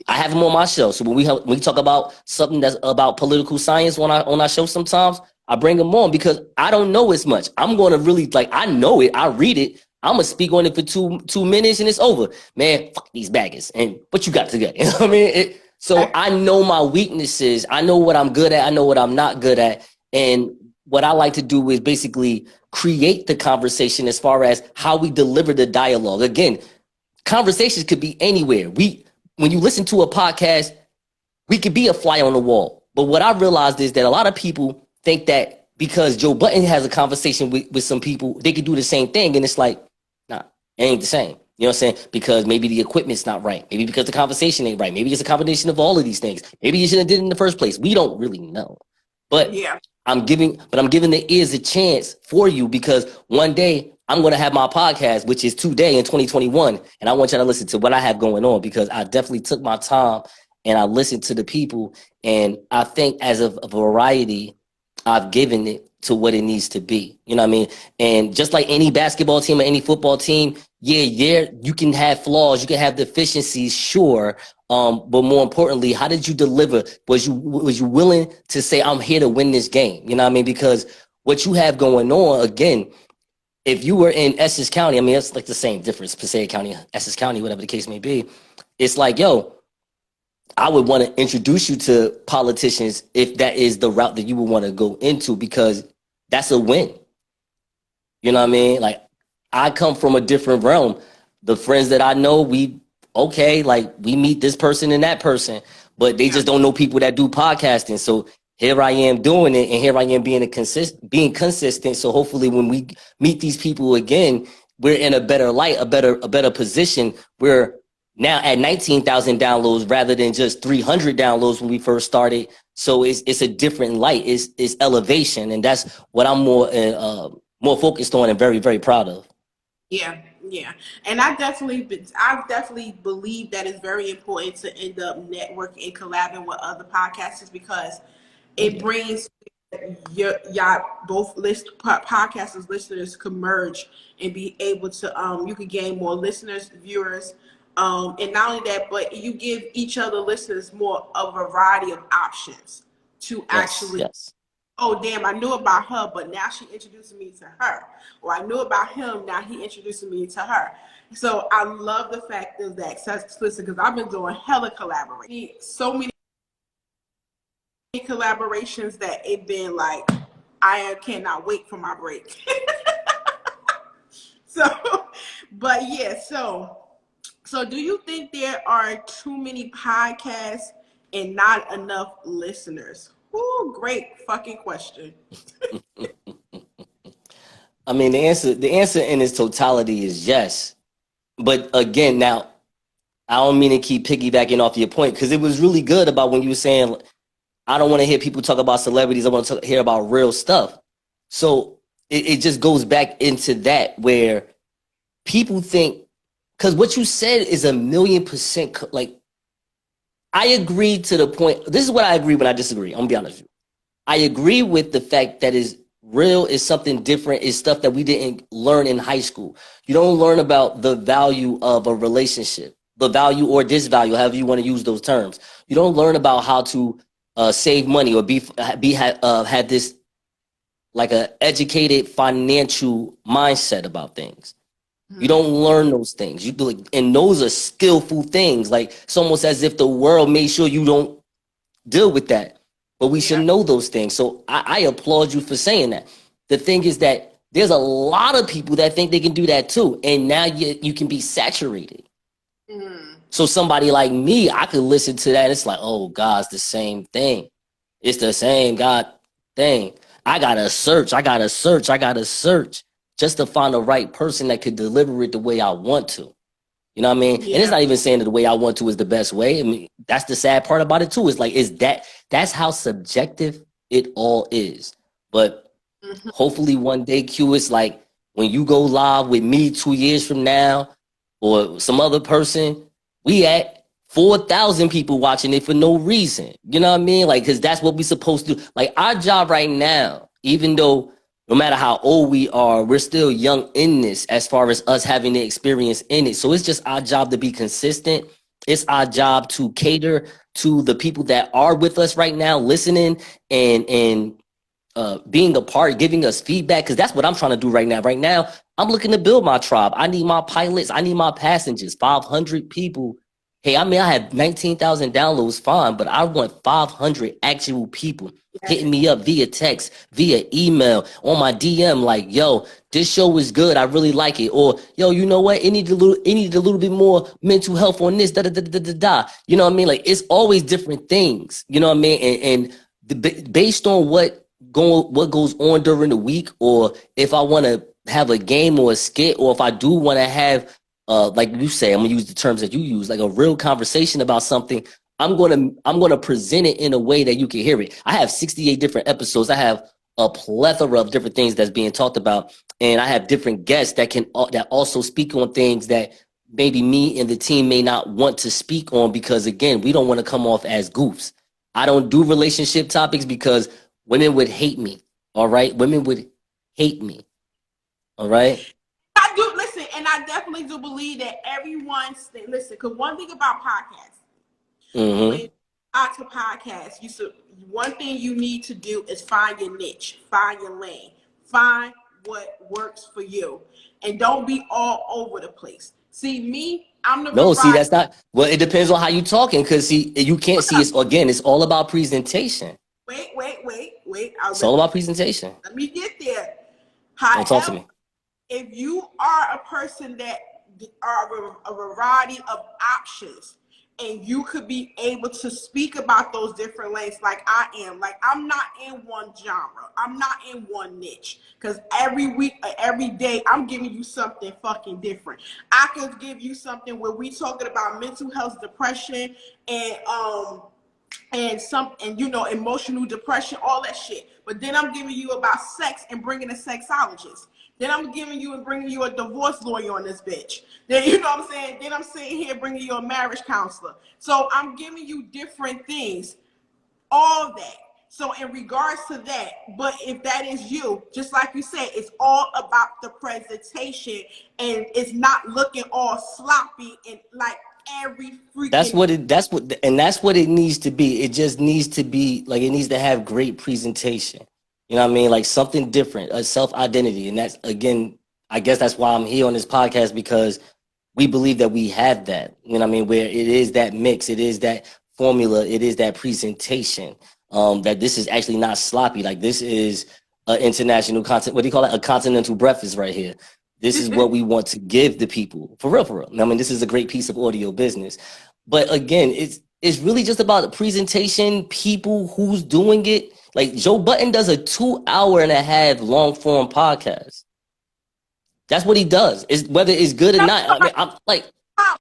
I have him on my show. So when we talk about something that's about political science on our show sometimes, I bring him on because I don't know as much. I'm going to really, I know it. I read it. I'm going to speak on it for two minutes and it's over. Man, fuck these baggers. And what you got to get? You know what I mean? So I know my weaknesses. I know what I'm good at. I know what I'm not good at. And what I like to do is basically create the conversation as far as how we deliver the dialogue. Again, conversations could be anywhere. When you listen to a podcast, we could be a fly on the wall. But what I realized is that a lot of people think that because Joe Budden has a conversation with some people, they could do the same thing. And it's like, nah, it ain't the same. You know what I'm saying? Because maybe the equipment's not right. Maybe because the conversation ain't right. Maybe it's a combination of all of these things. Maybe you should have did it in the first place. We don't really know. But yeah, I'm giving the ears a chance for you because one day I'm going to have my podcast, which is today in 2021. And I want you to listen to what I have going on because I definitely took my time and I listened to the people. And I think as a variety, I've given it to what it needs to be. You know what I mean? And just like any basketball team or any football team, yeah, you can have flaws, you can have deficiencies, sure. But more importantly, how did you deliver? Was you willing to say, I'm here to win this game? You know what I mean? Because what you have going on, again, if you were in Essex County, I mean, it's like the same difference, Passaic County, Essex County, whatever the case may be. It's like, yo, I would want to introduce you to politicians if that is the route that you would want to go into, because that's a win. You know what I mean? Like, I come from a different realm. The friends that I know, we meet this person and that person, but they just don't know people that do podcasting. So here I am doing it, and here I am being consistent. So hopefully when we meet these people again, we're in a better light, a better position. We're now at 19,000 downloads rather than just 300 downloads when we first started. So it's a different light. It's elevation, and that's what I'm more focused on and very, very proud of. Yeah. And I definitely believe that it's very important to end up networking and collabing with other podcasters because it brings y'all both podcasters, listeners can merge and be able to you can gain more listeners, viewers, and not only that, but you give each other listeners more of a variety of options to actually. Oh, damn, I knew about her, but now she introducing me to her. Or I knew about him, now he introducing me to her. So I love the fact of that. Listen, because I've been doing hella collaboration. So many collaborations that it been like, I cannot wait for my break. But yeah, so do you think there are too many podcasts and not enough listeners? Ooh, great fucking question. I mean, the answer in its totality is yes. But again, now, I don't mean to keep piggybacking off your point, because it was really good about when you were saying, I don't want to hear people talk about celebrities. I want to hear about real stuff. So it just goes back into that where people think, because what you said is 1,000,000%, like, I agree to the point. This is what I agree when I disagree. I'm going to be honest with you. I agree with the fact that is real is something different, is stuff that we didn't learn in high school. You don't learn about the value of a relationship. the value or disvalue, however you want to use those terms. You don't learn about how to save money or have this like a educated financial mindset about things. You don't learn those things. You do it, and those are skillful things. Like it's almost as if the world made sure you don't deal with that. But we should know those things. So I applaud you for saying that. The thing is that there's a lot of people that think they can do that too. And now you can be saturated. So somebody like me, I could listen to that. And it's like, oh God, it's the same thing. It's the same God thing. I gotta search just to find the right person that could deliver it the way I want to. You know what I mean? And it's not even saying that the way I want to is the best way. I mean, that's the sad part about it too. Is like, that's how subjective it all is. But hopefully one day, Q, it's like when you go live with me 2 years from now or some other person, we at 4,000 people watching it for no reason. You know what I mean? Like, because that's what we're supposed to do. Like our job right now, even though no matter how old we are, we're still young in this as far as us having the experience in it. So it's just our job to be consistent. It's our job to cater to the people that are with us right now, listening and being a part, giving us feedback, because that's what I'm trying to do right now. Right now, I'm looking to build my tribe. I need my pilots. I need my passengers, 500 people. Hey, I mean, I have 19,000 downloads, fine, but I want 500 actual people hitting me up via text, via email, on my DM, like, yo, this show is good. I really like it. Or, yo, you know what? It needs a little bit more mental health on this, da da da da da da. You know what I mean? Like, it's always different things. You know what I mean? Based on what goes on during the week, or if I want to have a game or a skit, or if I do want to have like you say, I'm gonna use the terms that you use, like a real conversation about something. I'm gonna present it in a way that you can hear it. I have 68 different episodes. I have a plethora of different things that's being talked about, and I have different guests that also speak on things that maybe me and the team may not want to speak on, because again, we don't want to come off as goofs. I don't do relationship topics because women would hate me. All right, women would hate me. All right. I do listen, and I definitely do believe that listen. Because one thing about podcasts, when you talk to podcasts, one thing you need to do is find your niche, find your lane, find what works for you, and don't be all over the place. See me, I'm the no. variety. See, that's not. Well, it depends on how you talking, because see, you can't see. It's all about presentation. Wait. It's all about presentation. Let me get there. Don't talk to me. If you are a person that are a variety of options, and you could be able to speak about those different lanes like I am, like I'm not in one genre, I'm not in one niche, because every week or every day I'm giving you something fucking different. I could give you something where we talking about mental health, depression, and emotional depression, all that shit. But then I'm giving you about sex and bringing a sexologist. Then I'm giving you and bringing you a divorce lawyer on this bitch. Then, you know what I'm saying? Then I'm sitting here bringing you a marriage counselor. So I'm giving you different things, all that. So in regards to that, but if that is you, just like you said, it's all about the presentation, and it's not looking all sloppy and like every freaking. That's what it needs to be. It just needs to be like, it needs to have great presentation. You know what I mean? Like something different, a self-identity. And that's, again, I guess that's why I'm here on this podcast, because we believe that we have that. You know what I mean? Where it is that mix, it is that formula, it is that presentation. That this is actually not sloppy. Like this is international content. What do you call it? A continental breakfast right here. This is what we want to give the people. For real, for real. I mean, this is a great piece of audio business. But again, it's really just about the presentation, people who's doing it. Like Joe Budden does a 2.5-hour long form podcast. That's what he does. Is whether it's good or not. I mean, I'm like I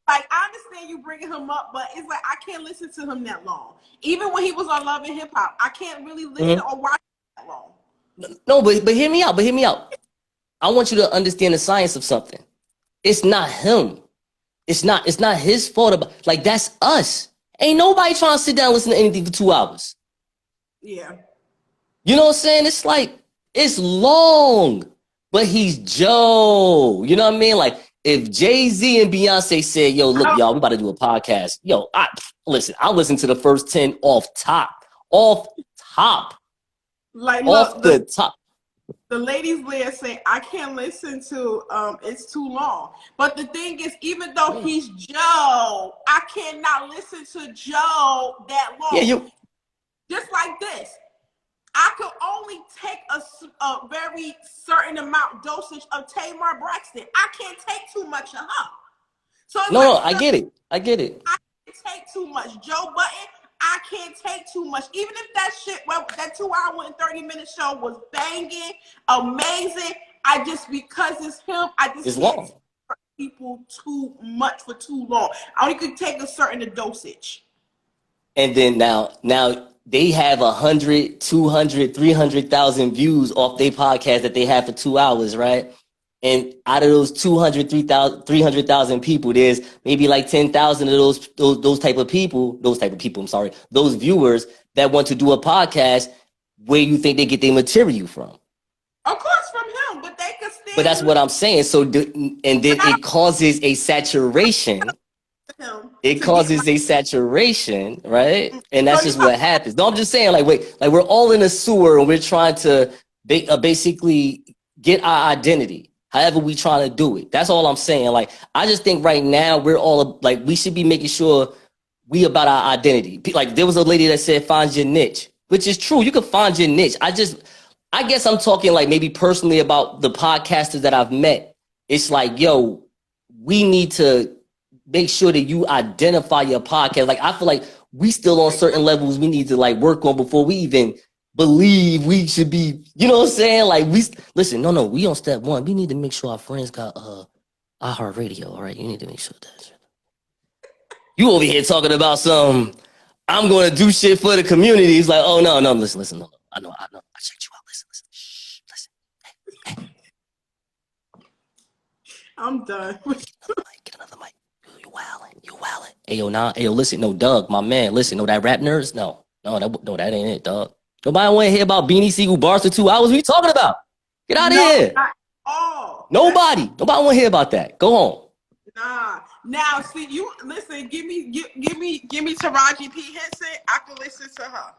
understand you bringing him up, but it's like I can't listen to him that long. Even when he was on Love and Hip Hop, I can't really listen or watch that long. No, but hear me out. I want you to understand the science of something. It's not him. It's not his fault. Like that's us. Ain't nobody trying to sit down and listen to anything for 2 hours. Yeah. You know what I'm saying? It's like, it's long, but he's Joe. You know what I mean? Like, if Jay-Z and Beyonce said, yo, look, y'all, we about to do a podcast. Yo, I listen to the first 10 off top. Like, off look, the top. The ladies there say, I can't listen to it's too long. But the thing is, even though he's Joe, I cannot listen to Joe that long. Yeah, just like this. I could only take a very certain amount dosage of Tamar Braxton. I can't take too much of her. So no, I get it. I can't take too much. Joe Budden, I can't take too much. Even if that shit, well, that 2 hour and 30-minute show was banging, amazing, because it's him, I just it's can't long. take people too much for too long. I only could take a certain dosage. And then now they have 100, 200, 300,000 views off their podcast that they have for 2 hours, right? And out of those 200, 300,000 people, there's maybe like 10,000 of those type of people, those viewers that want to do a podcast. Where you think they get their material from? Of course, from him, but they could still. But that's what I'm saying. So, and then it causes a saturation. It causes a saturation, right? And that's just what happens. No, I'm just saying, like we're all in a sewer and we're trying to basically get our identity. However we trying to do it. That's all I'm saying. Like, I just think right now we're all like, we should be making sure we about our identity. Like, there was a lady that said, find your niche, which is true. You can find your niche. I guess I'm talking like maybe personally about the podcasters that I've met. It's like, yo, we need to make sure that you identify your podcast. Like, I feel like we still on certain levels we need to like work on before we even believe we should be, you know what I'm saying? Like, we on step one. We need to make sure our friends got iHeartRadio. All right, you need to make sure that. You over here talking about some, I'm going to do shit for the community. It's like, oh no, listen, no, I know, I checked you out. Listen, shh, listen. Hey. I'm done. Get another mic. You wildin'. Hey, yo, listen, no, Doug, my man, listen, no, that rap nerds, no, that ain't it, dog. Nobody want to hear about Beanie Siegel bars for 2 hours. What are you talking about? Get out of here. Nobody want to hear about that. Go home. Nah. Now, see, you listen. Give me Taraji P. Henson. I can listen to her.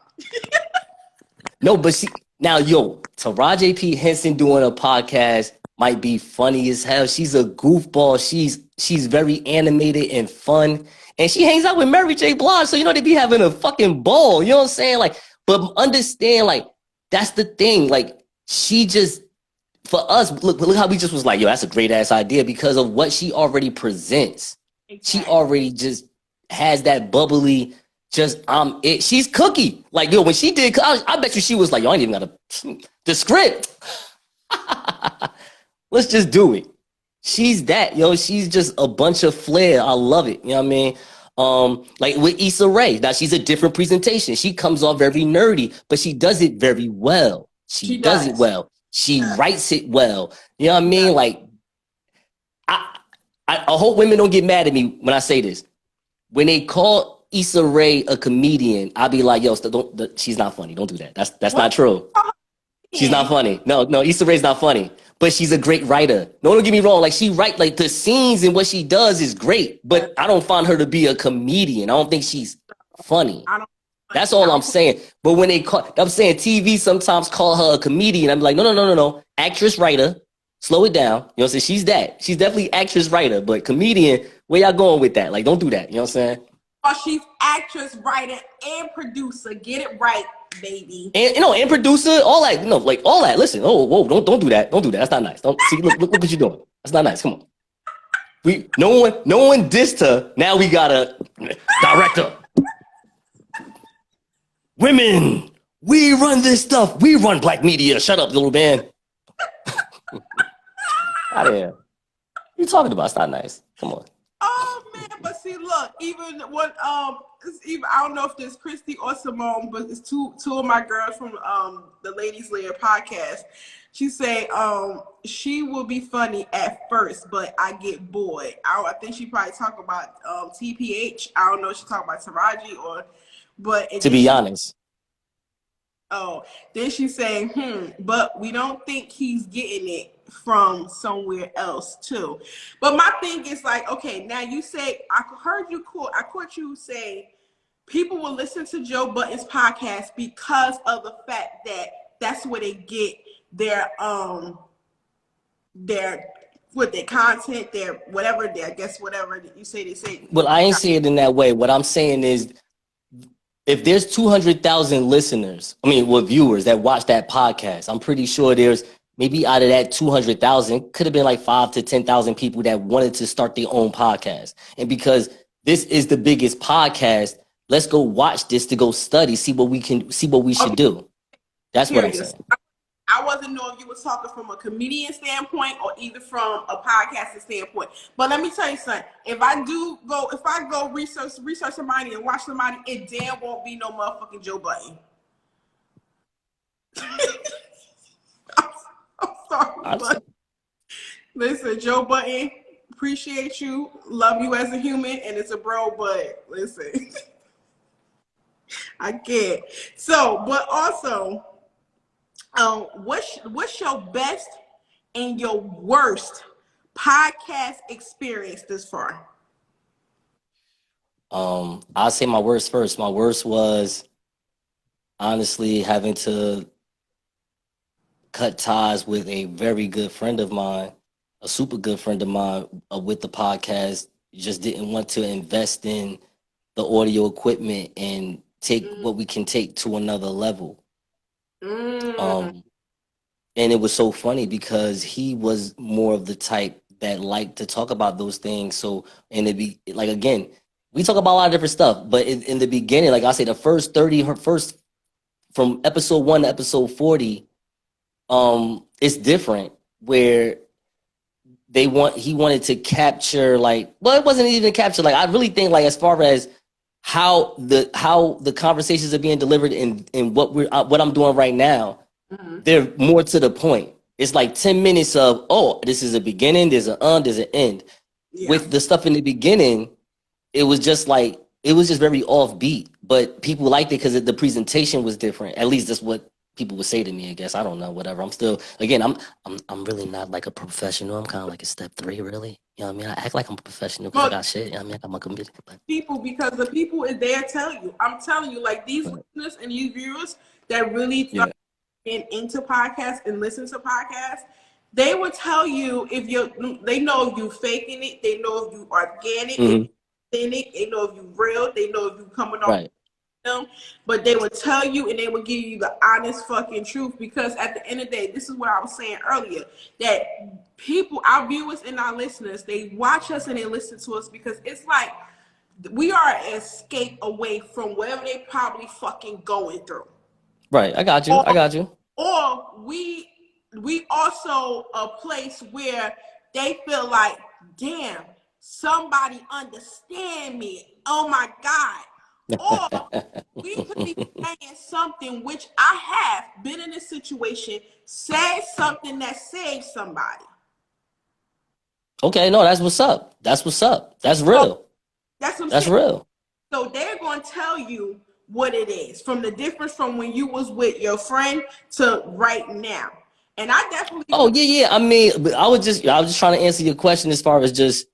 No, but see, now, Taraji P. Henson doing a podcast might be funny as hell. She's a goofball. She's very animated and fun, and she hangs out with Mary J. Blige. So they be having a fucking ball. You know what I'm saying? Like. But understand, like, that's the thing. Like, she just, for us, look how we just was like, yo, that's a great ass idea because of what she already presents. Exactly. She already just has that bubbly, she's cookie. Like, when she did, I bet you she was like, yo, I ain't even got the script. Let's just do it. She's that, she's just a bunch of flair. I love it. You know what I mean? Like with Issa Rae, now she's a different presentation. She comes off very nerdy, but she does it very well. She does it well. She writes it well. You know what I mean? Like, I hope women don't get mad at me when I say this. When they call Issa Rae a comedian, I'll be like, yo, she's not funny. Don't do that. That's not true. She's not funny. No, Issa Rae's not funny. But she's a great writer. No, don't get me wrong. Like, she writes, like, the scenes and what she does is great. But I don't find her to be a comedian. I don't think she's funny. That's all I'm saying. But when I'm saying TV sometimes call her a comedian. I'm like, no. Actress, writer. Slow it down. You know what I'm saying? She's that. She's definitely actress, writer. But comedian, where y'all going with that? Like, don't do that. You know what I'm saying? Oh, she's actress, writer, and producer. Get it right, baby. And producer, all that, like all that. Listen, whoa, don't do that. Don't do that. That's not nice. Don't see. Look what you're doing. That's not nice. Come on. No one dissed her. Now we got a director. Women, we run this stuff. We run black media. Shut up, little man. Out of here. What are you talking about? It's not nice. Come on. Oh man, but see, look, even when I don't know if there's Christy or Simone, but it's two of my girls from the Ladies Layer podcast. She say she will be funny at first, but I get bored. I think she probably talk about TPH. I don't know if she talk about Taraji but to be honest. Oh, then she say, but we don't think he's getting it. from somewhere else too. But my thing is like, okay, now you say I caught you say people will listen to Joe Budden's podcast because of the fact that that's where they get their with their content, their whatever, I guess whatever you say they say. Well, I ain't say it in that way. What I'm saying is, if there's 200,000 viewers that watch that podcast, I'm pretty sure there's maybe out of that 200,000 could have been like 5 to 10,000 people that wanted to start their own podcast. And because this is the biggest podcast, let's go watch this to go study, see what we should do. That's what I'm saying. I wasn't knowing if you were talking from a comedian standpoint or either from a podcasting standpoint. But let me tell you something. If I go research somebody and watch somebody, it damn won't be no motherfucking Joe Budden. I'm sorry, but listen, Joe Budden, appreciate you, love you as a human, and it's a bro, but listen, I can't. So, but also, what's your best and your worst podcast experience this far? I'll say my worst first. My worst was honestly having to cut ties with a very good friend of mine, a super good friend of mine with the podcast. Just didn't want to invest in the audio equipment and take what we can take to another level. And it was so funny because he was more of the type that liked to talk about those things. So, and it'd be like, again, we talk about a lot of different stuff, but in the beginning, like I say, the first from episode 1 to episode 40, it's different where he wanted to capture, like, well, it wasn't even capture. Like, I really think, like, as far as how the conversations are being delivered in what I'm doing right now, they're more to the point. It's like 10 minutes of, oh, this is a beginning, there's an end. Yeah. With the stuff in the beginning, it was just very offbeat, but people liked it because the presentation was different. At least that's what people would say to me, I guess. I don't know, whatever. I'm still, again, I'm really not like a professional. I'm kind of like a step 3, really. You know what I mean? I act like I'm a professional because I got shit. You know what I mean? I'm a comedian. Because the people is there telling you. I'm telling you, like, these listeners and these viewers that really into podcasts and listen to podcasts, they will tell you they know if you faking it, they know if you organic, they know if you real, they know if you coming off them, but they will tell you and they will give you the honest fucking truth, because at the end of the day, this is what I was saying earlier, that people, our viewers and our listeners, they watch us and they listen to us because it's like we are an escape away from whatever they probably fucking going through. Right, I got you. Or we also a place where they feel like, damn, somebody understand me. Oh my God. Or we could be saying something, which I have been in a situation, said something that saved somebody. Okay, no, that's what's up. That's real. That's real. So they're going to tell you what it is, from the difference from when you was with your friend to right now. And I definitely. Oh yeah. I mean, I was just trying to answer your question as far as just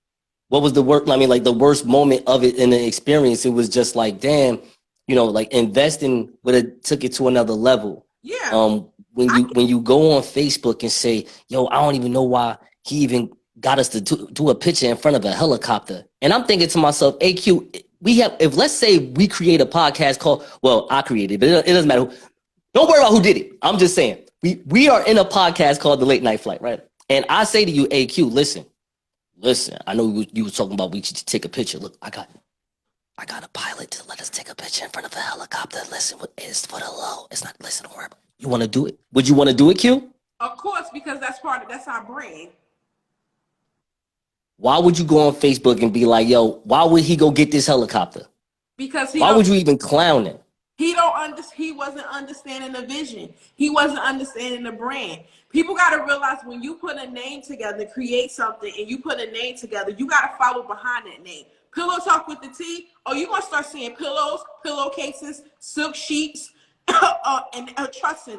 what was the work. I mean, like the worst moment of it in the experience. It was just like, damn, like investing would have took it to another level. Yeah. When you go on Facebook and say, yo, I don't even know why he even got us to do a picture in front of a helicopter, and I'm thinking to myself, AQ. If let's say we create a podcast called, well, I created it, but it doesn't matter. Don't worry about who did it. I'm just saying, we are in a podcast called The Late Night Flight, right? And I say to you, AQ, listen, I know you were talking about we should take a picture. Look, I got a pilot to let us take a picture in front of a helicopter. Listen, it's for the low. It's not, listen, don't worry about it. You want to do it? Would you want to do it, Q? Of course, because that's our brand. Why would you go on Facebook and be like, yo, why would he go get this helicopter? Because why would you even clown it? He wasn't understanding the vision. He wasn't understanding the brand. People got to realize when you put a name together, create something, and you put a name together, you got to follow behind that name. Pillow Talk with the Tea. Oh, you're going to start seeing pillows, pillowcases, silk sheets, and trust me,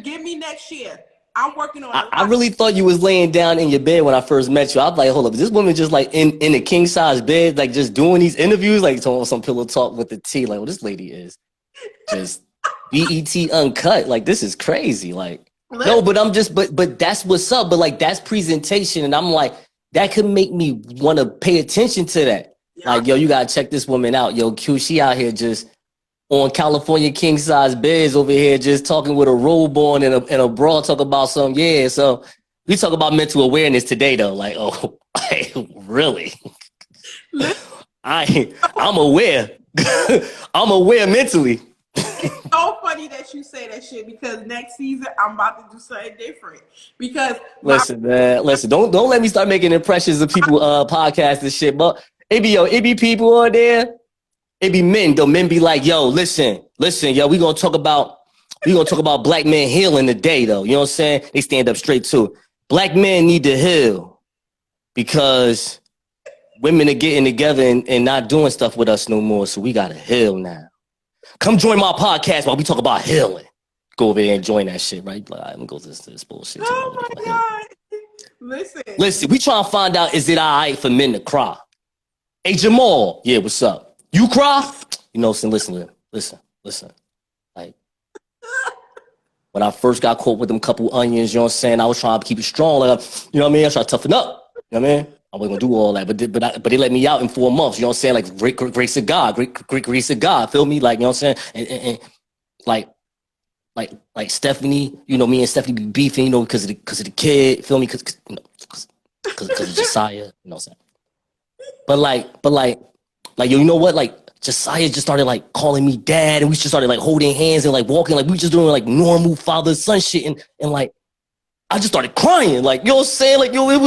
give me next year. I'm working on a lot. I really thought you was laying down in your bed when I first met you. I was like, hold up, is this woman just like in a king size bed, like just doing these interviews, like some pillow talk with the tea? Like, well, this lady is just BET uncut. Like, this is crazy. Like, no, but I'm just, but that's what's up. But like, that's presentation, and I'm like, that could make me want to pay attention to that. Yeah. Like, yo, you gotta check this woman out. Yo, Q, she out here just on California king size beds over here, just talking with a robe on and a bra, talk about something. Yeah, so we talk about mental awareness today, though. Like, oh, really? I'm aware. I'm aware mentally. It's so funny that you say that shit because next season I'm about to do something different. Because listen, don't let me start making impressions of people podcasts and shit. But it be people on there. It be men, though. Men be like, yo, listen, yo, we gonna talk about black men healing today, though. You know what I'm saying? They stand up straight too. Black men need to heal because women are getting together and not doing stuff with us no more. So we gotta heal now. Come join my podcast while we talk about healing. Go over there and join that shit, right? Like, I'm gonna go to this bullshit. Oh my God. Listen, we trying to find out, is it all right for men to cry? Hey, Jamal. Yeah, what's up? You cry? You know, listen. Like, when I first got caught with them couple onions, you know what I'm saying? I was trying to keep it strong. Like, you know what I mean? I tried to toughen up. You know what I mean? I wasn't gonna do all that, but they let me out in 4 months. You know what I'm saying? Like, great grace of God, great grace of God. Feel me? Like, you know what I'm saying? And like Stephanie, you know, me and Stephanie be beefing, you know, because of the kid. Feel me? Because of Josiah. You know what I'm saying? But like, yo, you know what? Like, Josiah just started like calling me dad, and we just started like holding hands and like walking, like we just doing like normal father-son shit, and like I just started crying, like, you know what I'm saying? Like, yo, it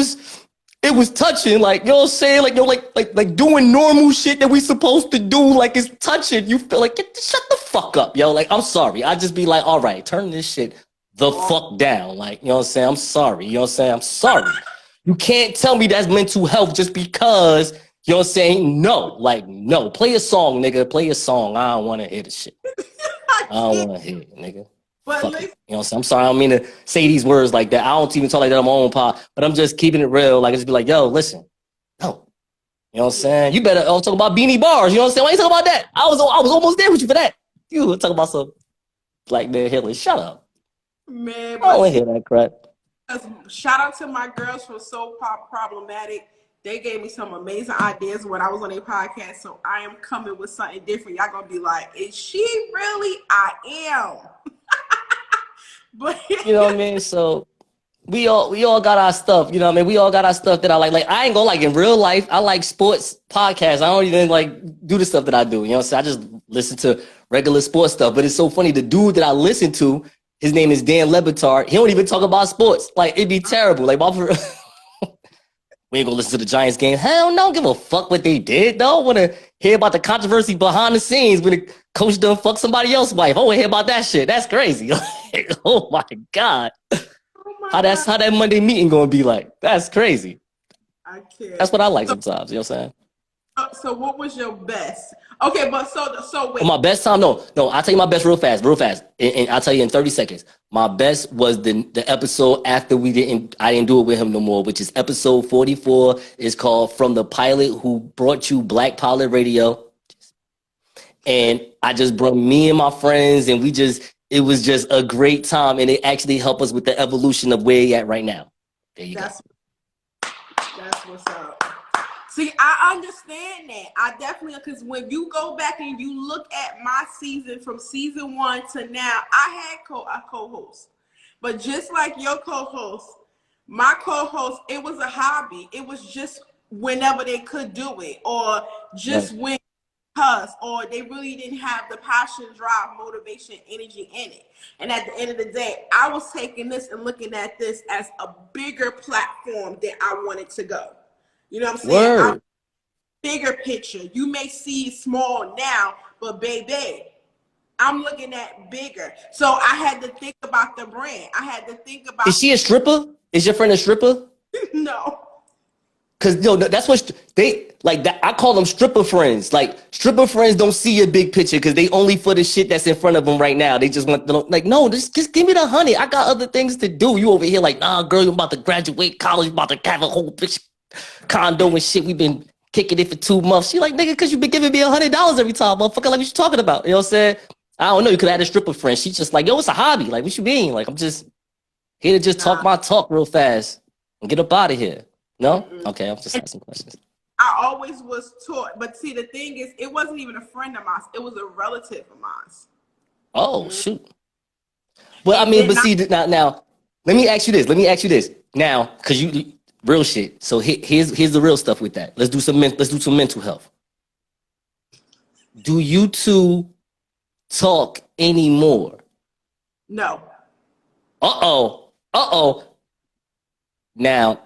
was touching, like, you know what I'm saying? Like, yo, like doing normal shit that we supposed to do, like, it's touching. You feel like, shut the fuck up, yo. Like, I'm sorry. I just be like, all right, turn this shit the fuck down. Like, you know what I'm saying? I'm sorry. You know what I'm saying? I'm sorry. You can't tell me that's mental health just because, you know what I'm saying? No, like, no. Play a song, nigga. Play a song. I don't want to hear the shit. I don't want to hear it, nigga. Fuck it. You know what I'm saying? I'm sorry. I don't mean to say these words like that. I don't even talk like that on my own pod, but I'm just keeping it real. Like, I just be like, yo, listen. No. You know what I'm saying? You better talk about Beanie Bars. You know what I'm saying? Why you talking about that? I was almost there with you for that. You were talking about some black man Hitler. Shut up. Man, I don't want to hear that crap. Shout out to my girls from So Pop Problematic. They gave me some amazing ideas when I was on their podcast. So I am coming with something different. Y'all gonna be like, is she really? I am. But you know what I mean? So we all got our stuff, you know what I mean? We all got our stuff that I like. Like, I ain't gonna like in real life, I like sports podcasts. I don't even like do the stuff that I do. You know what I'm saying? I just listen to regular sports stuff. But it's so funny, the dude that I listen to, his name is Dan Lebitard. He don't even talk about sports. Like, it'd be terrible. Like, we ain't gonna listen to the Giants game. Hell no, give a fuck what they did, though. I want to hear about the controversy behind the scenes when the coach done fuck somebody else's wife. I want to hear about that shit. That's crazy. Like, oh my God. How that Monday meeting gonna be like? That's crazy. I can't. That's what I like sometimes. You know what I'm saying? So what was your best? Okay, but so wait. Oh, my best time? No. I'll tell you my best real fast. And I'll tell you in 30 seconds. My best was the episode after I didn't do it with him no more, which is episode 44. It's called From the Pilot Who Brought You Black Pilot Radio. And I just brought me and my friends, and it was just a great time, and it actually helped us with the evolution of where you're at right now. There you go. That's what's up. See, I understand that. I definitely, because when you go back and you look at my season from season 1 to now, I had a co-host. But just like your co-host, my co-host, it was a hobby. It was just whenever they could do it, or just when, or they really didn't have the passion, drive, motivation, energy in it. And at the end of the day, I was taking this and looking at this as a bigger platform that I wanted to go. You know what I'm saying? Bigger picture. You may see small now, but baby, I'm looking at bigger. So I had to think about the brand. I had to think about. Is she a stripper? Is your friend a stripper? No. Because that's what like that. I call them stripper friends. Like stripper friends don't see your big picture because they only for the shit that's in front of them right now. They just want to like, no, just give me the honey. I got other things to do. You over here like, nah, girl, you about to graduate college, you about to have a whole bitch condo and shit. We've been kicking it for 2 months. She like, nigga, because you been giving me $100 every time, motherfucker. Like, what you talking about? You know what I'm saying? I don't know. You could have had a stripper friend. She's just like, yo, it's a hobby. Like, what you mean? Like, I'm just here to just talk my talk real fast and get up out of here. No? Okay, I'm just asking questions. I always was taught, but see, the thing is, it wasn't even a friend of mine. It was a relative of mine. Oh, shoot. Well, I mean, but see, now, let me ask you this. Now, because you real shit. So here's the real stuff with that. Let's do some mental health. Do you two talk anymore? No. Now,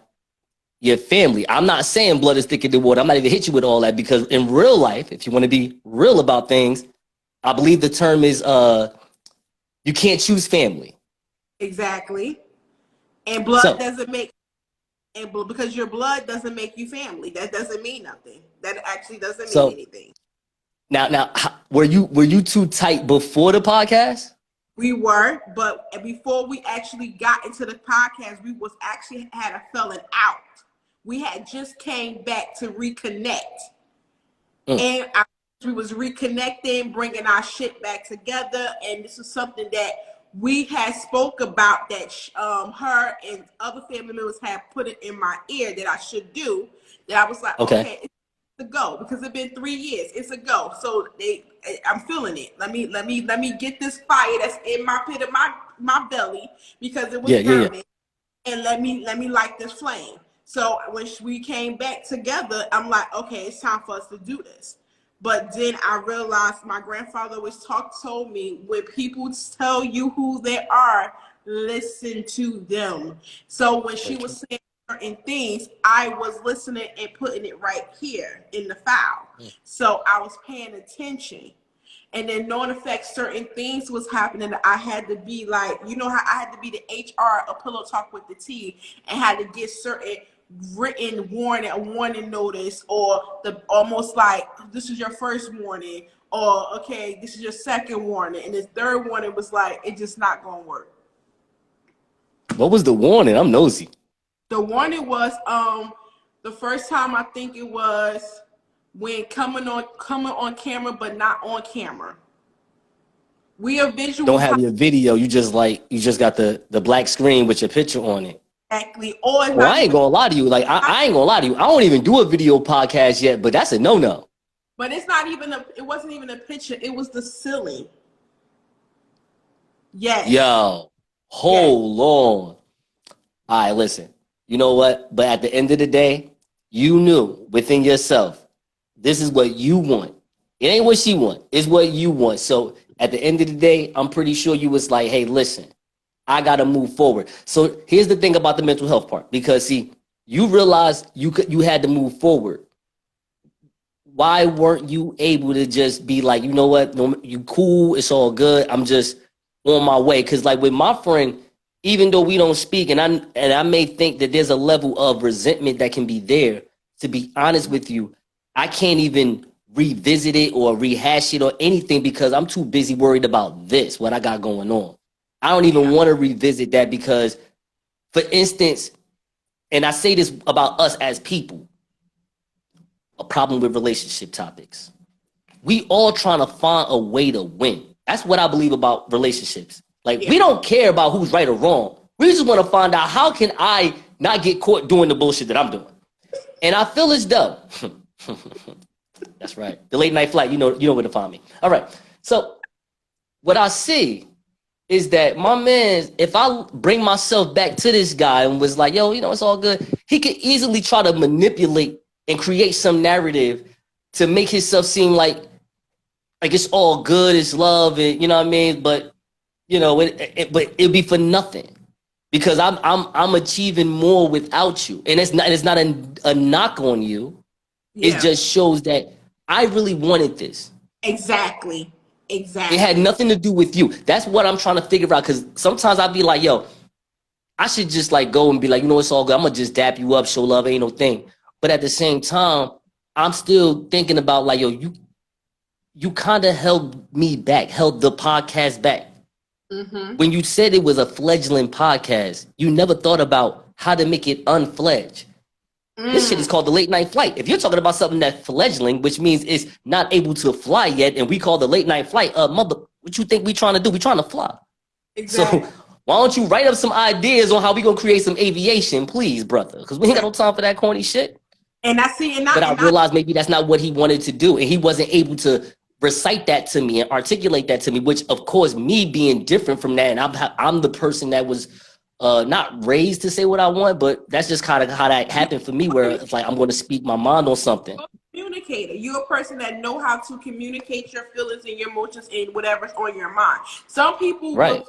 your family. I'm not saying blood is thicker than water. I'm not even hit you with all that because in real life, if you want to be real about things, I believe the term is you can't choose family. Exactly. And blood doesn't make, because your blood doesn't make you family. That doesn't mean nothing. That actually doesn't mean anything. Now, were you too tight before the podcast? We were, but before we actually got into the podcast, we was actually had a falling out. We had just came back to reconnect, and we was reconnecting, bringing our shit back together. And this is something that we had spoke about that her and other family members had put it in my ear that I should do. That I was like, okay, it's a go because it's been 3 years. It's a go. So I'm feeling it. Let me get this fire that's in my pit of my belly because it was burning, and let me light this flame. So when we came back together, I'm like, okay, it's time for us to do this. But then I realized my grandfather always told me, when people tell you who they are, listen to them. So when she was saying certain things, I was listening and putting it right here in the file. So I was paying attention. And then knowing the fact certain things was happening, I had to be like, you know how I had to be the HR of Pillow Talk with the Tea and had to get certain written warning notice, or the almost like this is your first warning, or okay, this is your second warning, and this third warning was like it's just not gonna work. What was the warning? I'm nosy. The warning was the first time I think it was when coming on camera but not on camera. We are visual. Don't have your video. You just got the black screen with your picture on it. Exactly. Well, I ain't gonna lie to you. Like I ain't gonna lie to you. I don't even do a video podcast yet, but that's a no-no. But it's not even it wasn't even a picture. It was the ceiling. Yes. Yo, hold on. All right, listen. You know what? But at the end of the day, you knew within yourself, this is what you want. It ain't what she want. It's what you want. So at the end of the day, I'm pretty sure you was like, hey, listen, I got to move forward. So here's the thing about the mental health part, because see, you realized you had to move forward. Why weren't you able to just be like, you know what? No, you cool. It's all good. I'm just on my way. Because like with my friend, even though we don't speak, and I may think that there's a level of resentment that can be there, to be honest with you, I can't even revisit it or rehash it or anything because I'm too busy worried about this, what I got going on. I don't even want to revisit that because, for instance, and I say this about us as people, a problem with relationship topics. We all trying to find a way to win. That's what I believe about relationships. Like, we don't care about who's right or wrong. We just want to find out how can I not get caught doing the bullshit that I'm doing. And I feel as though, that's right, the late night flight, you know where to find me. All right, so what I see is that my man, if I bring myself back to this guy and was like, yo, it's all good, he could easily try to manipulate and create some narrative to make himself seem like it's all good, it's love, and you know what I mean? But but it'll be for nothing because I'm achieving more without you, and it's not a knock on you. Yeah. It just shows that I really wanted this. Exactly. It had nothing to do with you. That's what I'm trying to figure out. Because sometimes I'll be like, yo, I should just like go and be like, it's all good. I'm gonna just dap you up, show love, ain't no thing. But at the same time, I'm still thinking about like, yo, you kind of held me back, held the podcast back. Mm-hmm. When you said it was a fledgling podcast, you never thought about how to make it unfledged. This shit is called the late night flight. If you're talking about something that's fledgling, which means it's not able to fly yet, and we call the late night flight, mother, what you think we trying to do? We trying to fly. Exactly. So why don't you write up some ideas on how we gonna create some aviation, please, brother? Because we ain't got no time for that corny shit. And I see, but I realized maybe that's not what he wanted to do, and he wasn't able to recite that to me and articulate that to me. Which, of course, me being different from that, and I'm the person that was not raised to say what I want, but that's just kind of how that happened for me. Where it's like I'm going to speak my mind on something. Communicator, you're a person that know how to communicate your feelings and your emotions and whatever's on your mind. Some people, right.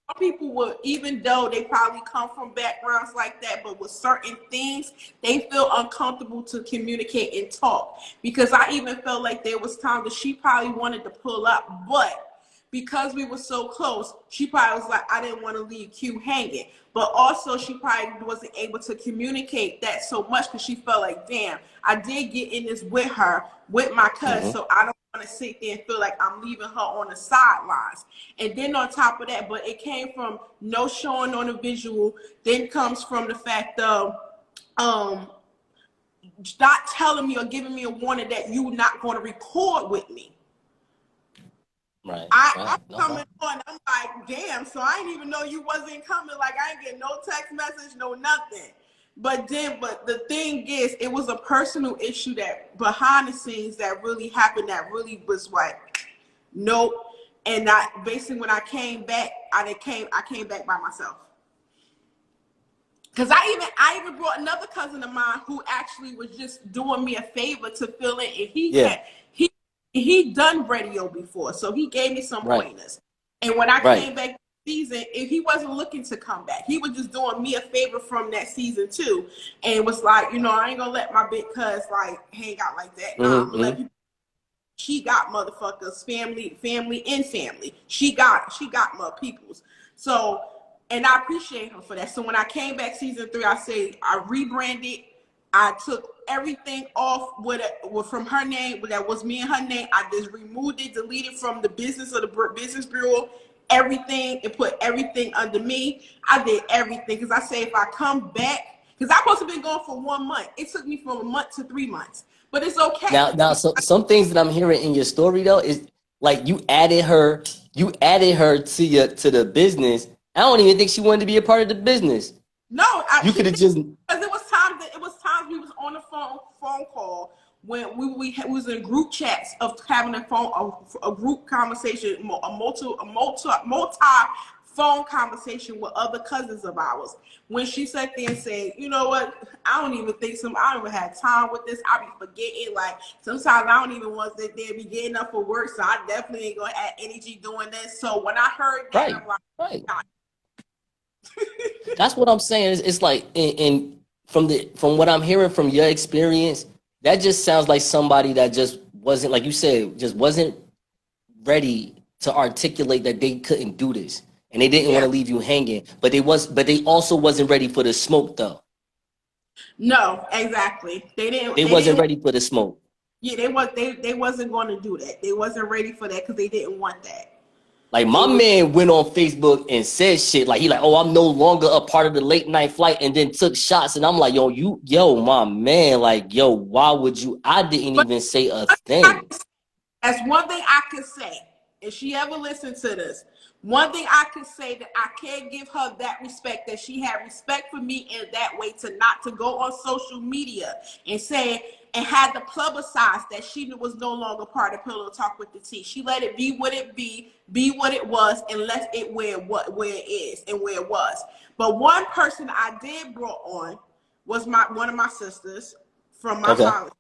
Some people will, even though they probably come from backgrounds like that, but with certain things, they feel uncomfortable to communicate and talk. Because I even felt like there was times that she probably wanted to pull up, but because we were so close, she probably was like, I didn't want to leave Q hanging. But also, she probably wasn't able to communicate that so much because she felt like, damn, I did get in this with her, with my cousin, so I don't want to sit there and feel like I'm leaving her on the sidelines. And then on top of that, but it came from no showing on the visual, then comes from the fact of not telling me or giving me a warning that you're not going to record with me. Right. I'm coming on. I'm like, damn. So I didn't even know you wasn't coming. Like I ain't get no text message, no nothing. But the thing is, it was a personal issue that behind the scenes that really happened. That really was like, nope. And basically when I came back, I came back by myself. Because I even brought another cousin of mine who actually was just doing me a favor to fill in, and he done radio before, so he gave me some pointers. And when I came back season, if he wasn't looking to come back, he was just doing me a favor from that season too, and was like, I ain't gonna let my big cuz like hang out like that. I'm gonna let people. She got motherfuckers, family, and family. She got my peoples. So, and I appreciate her for that. So when I came back season 3, I rebranded. I took everything off from her name, that was me and her name. I just removed it, deleted from the business of the business bureau, everything, and put everything under me. I did everything because I say if I come back, because I'm supposed to be gone for 1 month. It took me from a month to 3 months, but it's okay. Now, so some things that I'm hearing in your story though is like you added her to the business. I don't even think she wanted to be a part of the business. No, you could have just. Because it was times we was on the phone call when we was in group chats of having a group conversation, a multi phone conversation with other cousins of ours. When she sat there and said, you know what, I don't even have time with this. I be forgetting. Like sometimes I don't even want to sit there and be getting up for work, so I definitely ain't gonna add energy doing this. So when I heard that, I'm like, God. That's what I'm saying. It's like from what I'm hearing from your experience, that just sounds like somebody that just wasn't, like you said, just wasn't ready to articulate that they couldn't do this, and they didn't want to leave you hanging. But they also wasn't ready for the smoke, though. No, exactly. They wasn't ready for the smoke. Yeah, they wasn't going to do that. They wasn't ready for that because they didn't want that. Like my man went on Facebook and said shit like oh, I'm no longer a part of the late night flight, and then took shots, and I'm like, my man, like, yo, why would you? I didn't even say a thing. That's one thing I can say. If she ever listens to this, one thing I can say that I can give her that respect, that she had respect for me in that way, to not to go on social media and say and had to publicize that she was no longer part of Pillow Talk with the Tea. She let it be what it be what it was, and left it where it is and where it was. But one person I did brought on was one of my sisters from my college.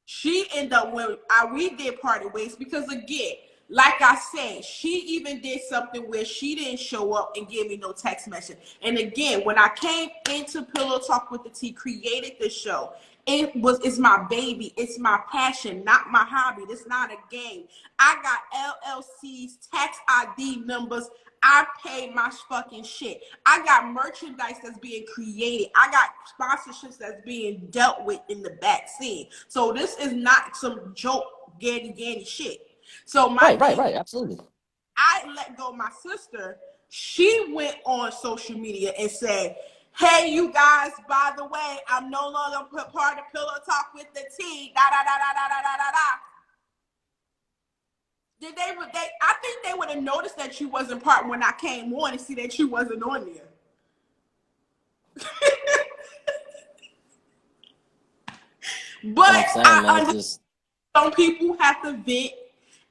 She ended up when we did party ways because, again, like I said, she even did something where she didn't show up and give me no text message. And again, when I came into Pillow Talk with the Tea, created the show, It's my baby. It's my passion, not my hobby. This not a game. I got LLCs, tax ID numbers. I pay my fucking shit. I got merchandise that's being created. I got sponsorships that's being dealt with in the back scene. So this is not some joke, ganny shit. So right, absolutely. I let go my sister. She went on social media and said, "Hey, you guys, by the way, I'm no longer part of Pillow Talk with the Tea. Da da da da da da da da da." Did they? I think they would have noticed that you wasn't part when I came on and see that you wasn't on there. But I'm saying, man, just some people have to vent,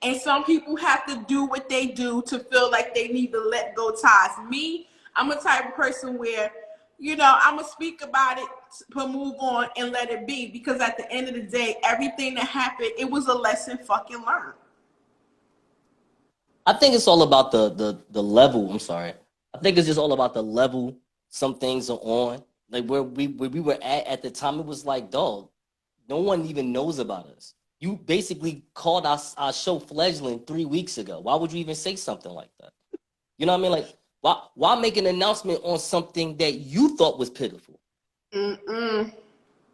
and some people have to do what they do to feel like they need to let go ties. Me, I'm a type of person where, I'm going to speak about it, but move on and let it be. Because at the end of the day, everything that happened, it was a lesson fucking learned. I think it's all about the level. I'm sorry. I think it's just all about the level some things are on. Like where we were at the time, it was like, dog, no one even knows about us. You basically called our show fledgling 3 weeks ago. Why would you even say something like that? You know what I mean? Like, why make an announcement on something that you thought was pitiful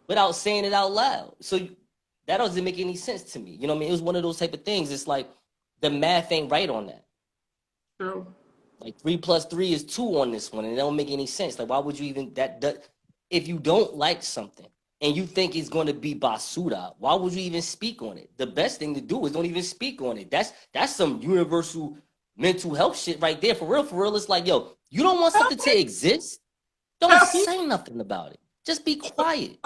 without saying it out loud? So that doesn't make any sense to me. You know what I mean? It was one of those type of things. It's like the math ain't right on that. True. Like 3 + 3 is 2 on this one, and it don't make any sense. Like, why would you even if you don't like something and you think it's going to be basura, why would you even speak on it? The best thing to do is don't even speak on it. That's some universal mental health shit right there. For real, it's like, yo, you don't want something to exist? Don't say nothing about it. Just be quiet.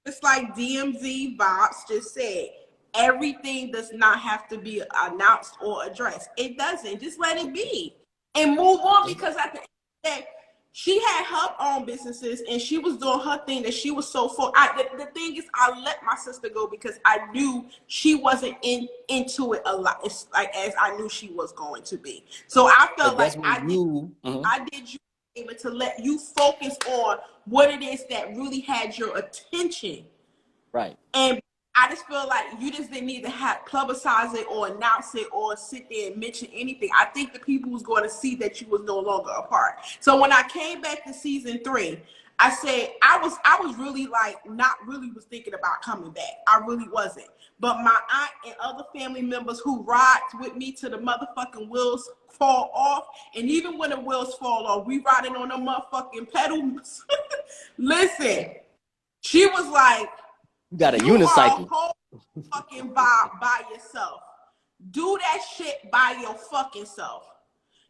It's like DMZ Vops just said. Everything does not have to be announced or addressed. It doesn't. Just let it be and move on, because at the end of the day, she had her own businesses and she was doing her thing that she was so full. The thing is, I let my sister go because I knew she wasn't into it a lot. It's like as I knew she was going to be. So I felt like I did you able to let you focus on what it is that really had your attention. Right. And I just feel like you just didn't need to publicize it or announce it or sit there and mention anything. I think the people was going to see that you was no longer a part. So when I came back to season 3, I said I was really like not really was thinking about coming back. I really wasn't. But my aunt and other family members who ride with me to the motherfucking wheels fall off, and even when the wheels fall off, we riding on the motherfucking pedals. Listen, she was like, you got a unicycle. Whole fucking vibe by yourself. Do that shit by your fucking self.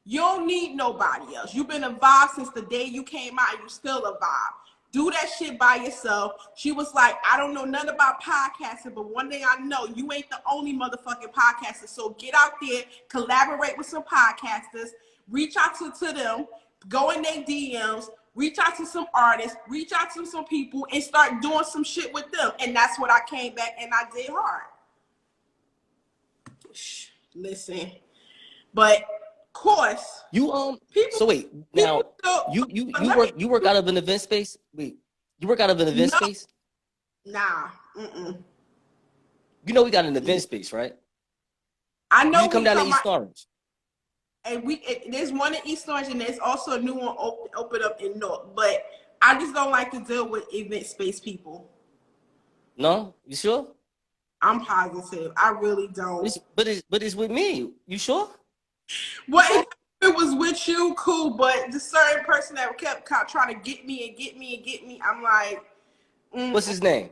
You don't need nobody else. You've been a vibe since the day you came out, and you still a vibe. Do that shit by yourself. She was like, I don't know nothing about podcasting, but one thing I know, you ain't the only motherfucking podcaster. So get out there, collaborate with some podcasters, reach out to them, go in their DMs, reach out to some artists, reach out to some people, and start doing some shit with them. And that's what I came back and I did hard. Listen, but of course, you people. So wait, now you work out of an event space. Wait, you work out of an event space? Nah. You know we got an event space, right? I know. You come down to East Orange. And there's one in East Orange, and there's also a new one open up in North. But I just don't like to deal with event space people. No, you sure? I'm positive. I really don't. But it's with me. You sure? Well, if it was with you, cool. But the certain person that kept trying to get me, I'm like, What's his name?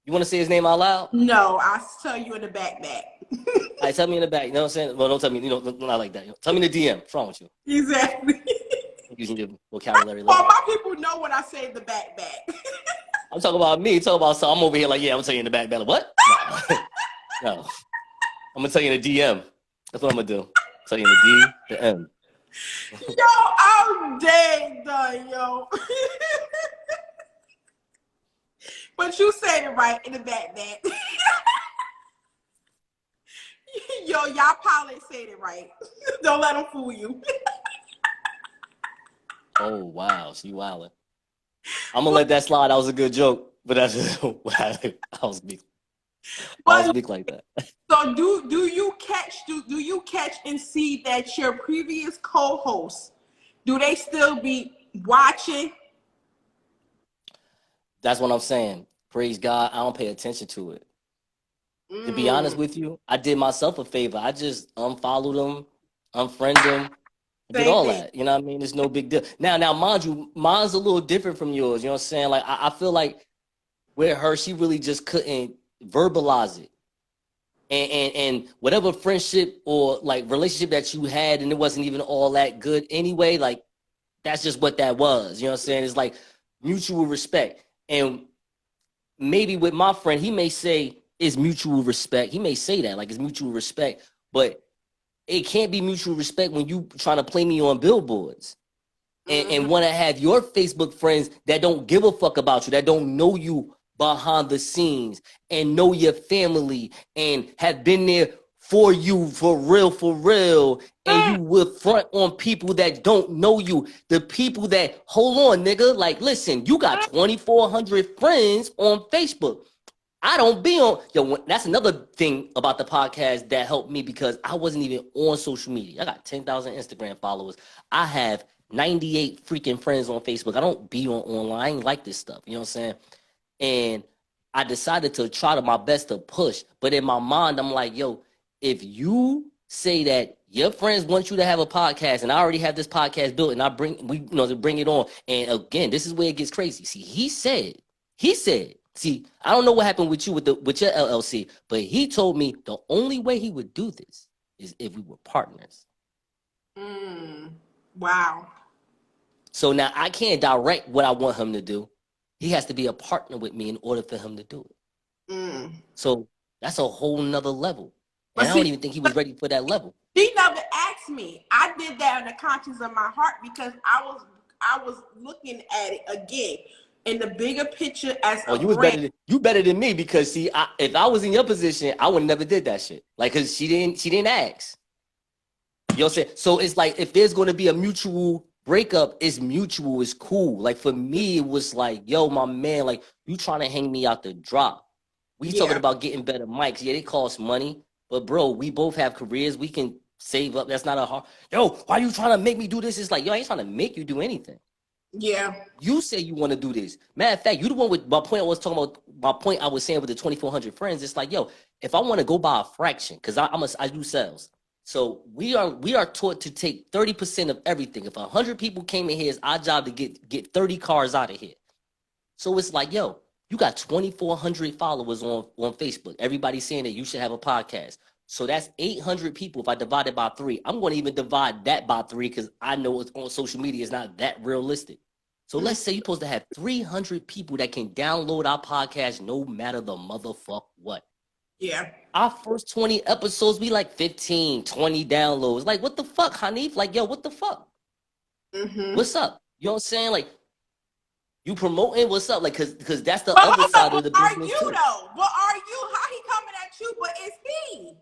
You want to say his name out loud? No, I'll tell you in the back. All right, tell me in the back. You know what I'm saying? Well, don't tell me. Not like that. Tell me in the DM. What's wrong with you? Exactly. Using your vocabulary. Well, my people know when I say the back. I'm talking about me. So I'm over here like, yeah, I'm gonna tell you in the back. Like, what? No. I'm gonna tell you in the DM. That's what I'm gonna do. Tell you in the D, the M. Yo, I'm dead done, yo. But you said it right in the back. Yo, y'all pilot said it right. Don't let them fool you. Oh, wow. So you wildin'. I'm gonna let that slide. That was a good joke, but that's what I was speak. I was But speak like that. so do you catch and see that your previous co-hosts, do they still be watching? That's what I'm saying. Praise God, I don't pay attention to it. To be honest with you, I did myself a favor. I just unfollowed them, unfriend them, did Same all thing. that. You know what I mean? It's no big deal. Now, mind you, mine's a little different from yours. You know what I'm saying? Like, I feel like with her, she really just couldn't verbalize it. And whatever friendship or like relationship that you had, and it wasn't even all that good anyway, like that's just what that was. You know what I'm saying? It's like mutual respect. And maybe with my friend, he may say it's mutual respect. He may say that, like it's mutual respect, but it can't be mutual respect when you trying to play me on billboards and want to have your Facebook friends that don't give a fuck about you, that don't know you behind the scenes and know your family and have been there for you for real, and you will front on people that don't know you. The people that, hold on, nigga, like, listen, you got 2,400 friends on Facebook. I don't be on, yo, that's another thing about the podcast that helped me because I wasn't even on social media. I got 10,000 Instagram followers. I have 98 freaking friends on Facebook. I don't be on online. I ain't like this stuff. You know what I'm saying? And I decided to try to my best to push. But in my mind, I'm like, yo, if you say that your friends want you to have a podcast and I already have this podcast built and to bring it on. And again, this is where it gets crazy. See, he said, see, I don't know what happened with you with your LLC, but he told me the only way he would do this is if we were partners. Wow. So now I can't direct what I want him to do. He has to be a partner with me in order for him to do it. So that's a whole nother level. And I don't even think he was ready for that level. He never asked me. I did that in the conscience of my heart because I was looking at it again in the bigger picture as a brand. You better than me because see, if I was in your position, I would never did that shit. Like, cause she didn't ask. You know what I'm saying? So it's like if there's gonna be a mutual breakup, it's mutual, it's cool. Like for me, it was like, yo, my man, like you trying to hang me out the drop. We talking about getting better mics. Yeah, they cost money. But bro, we both have careers. We can save up. That's not a hard. Yo, why are you trying to make me do this? It's like, yo, I ain't trying to make you do anything. Yeah. You say you want to do this. Matter of fact, you the one with my point I was talking about. My point I was saying with the 2,400 friends. It's like, yo, if I want to go by a fraction, because I do sales. So we are taught to take 30% of everything. If 100 people came in here, it's our job to get 30 cars out of here. So it's like, yo, you got 2,400 followers on Facebook. Everybody's saying that you should have a podcast. So that's 800 people. If I divide it by 3, I'm going to even divide that by 3 because I know it's on social media is not that realistic. So let's say you're supposed to have 300 people that can download our podcast no matter the motherfuck what. Yeah. Our first 20 episodes be like 15, 20 downloads. Like, what the fuck, Hanif? Like, yo, what the fuck? What's up? You know what I'm saying? Like, you promoting what's up? Like, cause that's the other side of the business too. What are you? How he coming at you? But it's me.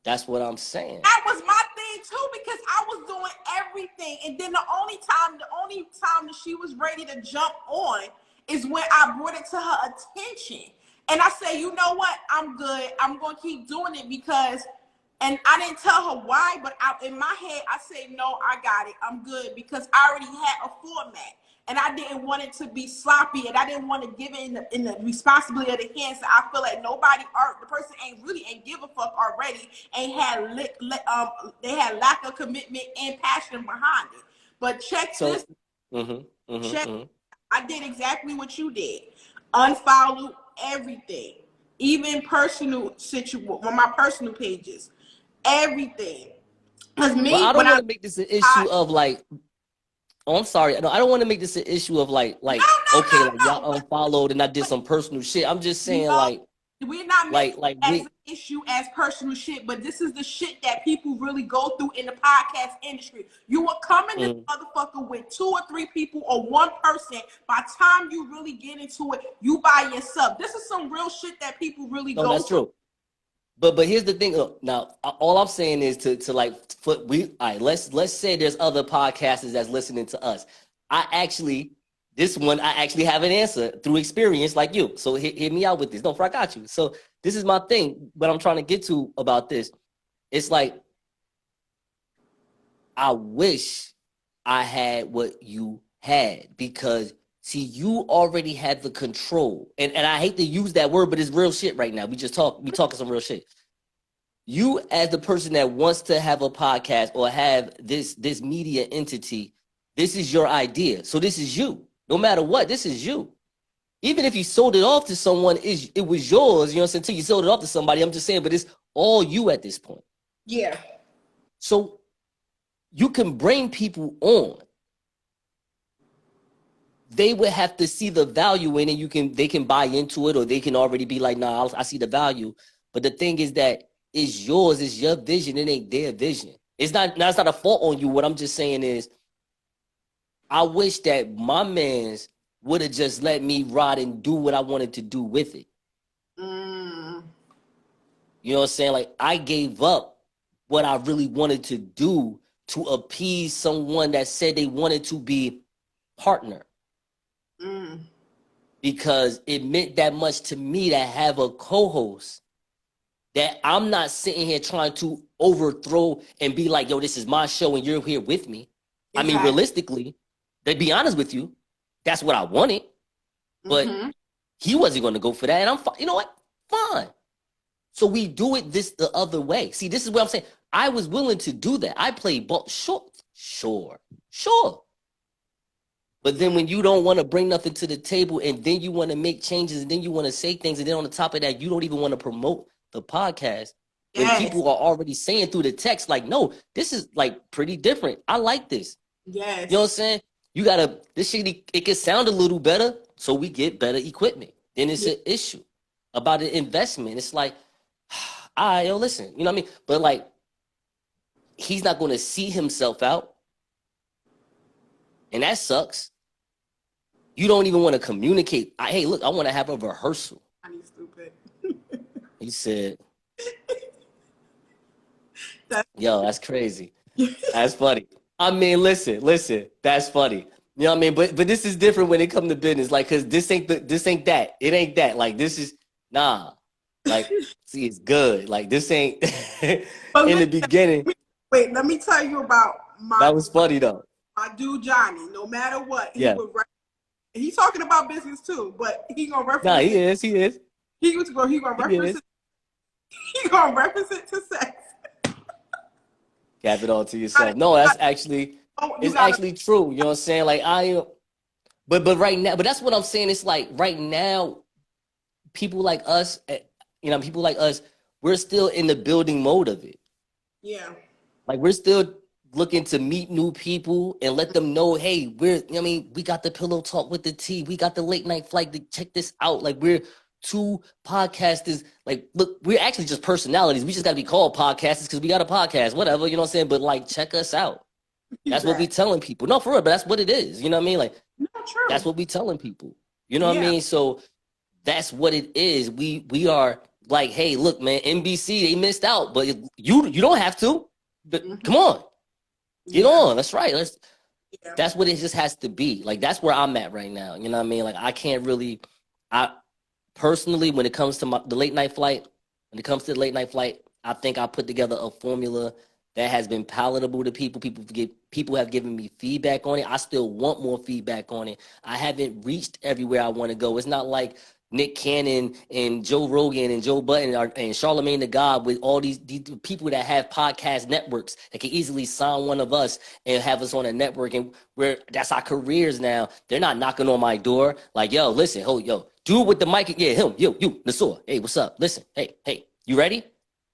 That's what I'm saying. That was my thing too because I was doing everything, and then the only time that she was ready to jump on is when I brought it to her attention, and I said, you know what? I'm good. I'm gonna keep doing it because. And I didn't tell her why, but in my head, I said, no, I got it. I'm good because I already had a format. And I didn't want it to be sloppy, and I didn't want to give it in the responsibility of the hands. So I feel like the person ain't give a fuck already, they had lack of commitment and passion behind it. But this. I did exactly what you did. Unfollowed everything, even personal on my personal pages, everything. Because me, I don't want to make this an issue of like. Oh, I'm sorry. No, I don't want to make this an issue of like y'all unfollowed and I did some personal shit. I'm just saying we're not making it as an issue as personal shit, but this is the shit that people really go through in the podcast industry. You were coming this motherfucker with 2 or 3 people or one person. By the time you really get into it, you by yourself. This is some real shit that people really go through. That's true. But here's the thing. Now, all I'm saying is to like let's say there's other podcasters that's listening to us. I actually This one, I actually have an answer through experience like you. So hear me out with this. No, I got you. So this is my thing. What I'm trying to get to about this. It's like, I wish I had what you had, because see, you already had the control. And I hate to use that word, but it's real shit right now. We talking some real shit. You, as the person that wants to have a podcast or have this media entity, this is your idea. So this is you. No matter what, this is you. Even if you sold it off to someone, it was yours, you know what I'm saying? Until you sold it off to somebody, I'm just saying, but it's all you at this point. Yeah. So you can bring people on. They would have to see the value in it. They can buy into it, or they can already be like, nah, I see the value. But the thing is that it's yours, it's your vision, it ain't their vision. It's not a fault on you. What I'm just saying is, I wish that my mans would have just let me ride and do what I wanted to do with it. You know what I'm saying? Like, I gave up what I really wanted to do to appease someone that said they wanted to be partner. Because it meant that much to me to have a co-host that I'm not sitting here trying to overthrow and be like, yo, this is my show and you're here with me. Exactly. I mean, realistically, to be honest with you, that's what I wanted. But he wasn't going to go for that. And I'm fine. You know what? Fine. So we do it the other way. See, this is what I'm saying. I was willing to do that. I played ball. Sure. But then when you don't want to bring nothing to the table, and then you want to make changes, and then you want to say things, and then on the top of that, you don't even want to promote the podcast. When people are already saying through the text, like, no, this is like pretty different. I like this. Yes. You know what I'm saying? You gotta, this shit, it can sound a little better, so we get better equipment. Then it's an issue about an investment. It's like, all right, yo, listen, you know what I mean? But like, he's not going to see himself out. And that sucks. You don't even want to communicate. Hey, look, I want to have a rehearsal. I'm stupid. He said, yo, that's crazy. That's funny. I mean, listen, that's funny. You know what I mean? But this is different when it comes to business. Like, cause this ain't that. It ain't that. Like, this is nah. Like, see, it's good. Like, this ain't in the beginning. Wait, let me tell you about that was funny though. My dude Johnny, no matter what, he's talking about business too, but he gonna reference. Nah, he is. He gonna reference it. He gonna reference it to sex. Cap it all to yourself. No, that's actually actually true. You know what I'm saying? Like, but right now, but that's what I'm saying. It's like right now, people like us, we're still in the building mode of it. Yeah. Like, we're still looking to meet new people and let them know, hey, we got the Pillow Talk with the Tea. We got the late night flight to check this out. Like, we're two podcasters. Like, look, we're actually just personalities. We just got to be called podcasters because we got a podcast, whatever, you know what I'm saying? But like, check us out. That's what we telling people. No, for real, but that's what it is. You know what I mean? Like, that's what we telling people. You know what I mean? So that's what it is. We are like, hey, look, man, NBC, they missed out, but you don't have to. But come on. Get on. That's right. That's what it just has to be. Like, that's where I'm at right now. You know what I mean? Like, I can't really, personally, when it comes to the late night flight, I think I put together a formula that has been palatable to people. People have given me feedback on it. I still want more feedback on it. I haven't reached everywhere I want to go. It's not like Nick Cannon and Joe Rogan and Joe Budden and Charlemagne the God with all these people that have podcast networks that can easily sign one of us and have us on a network, and that's our careers now. They're not knocking on my door like, yo, listen, dude with the mic, him, you, Nassor, hey, what's up? Listen, hey, you ready?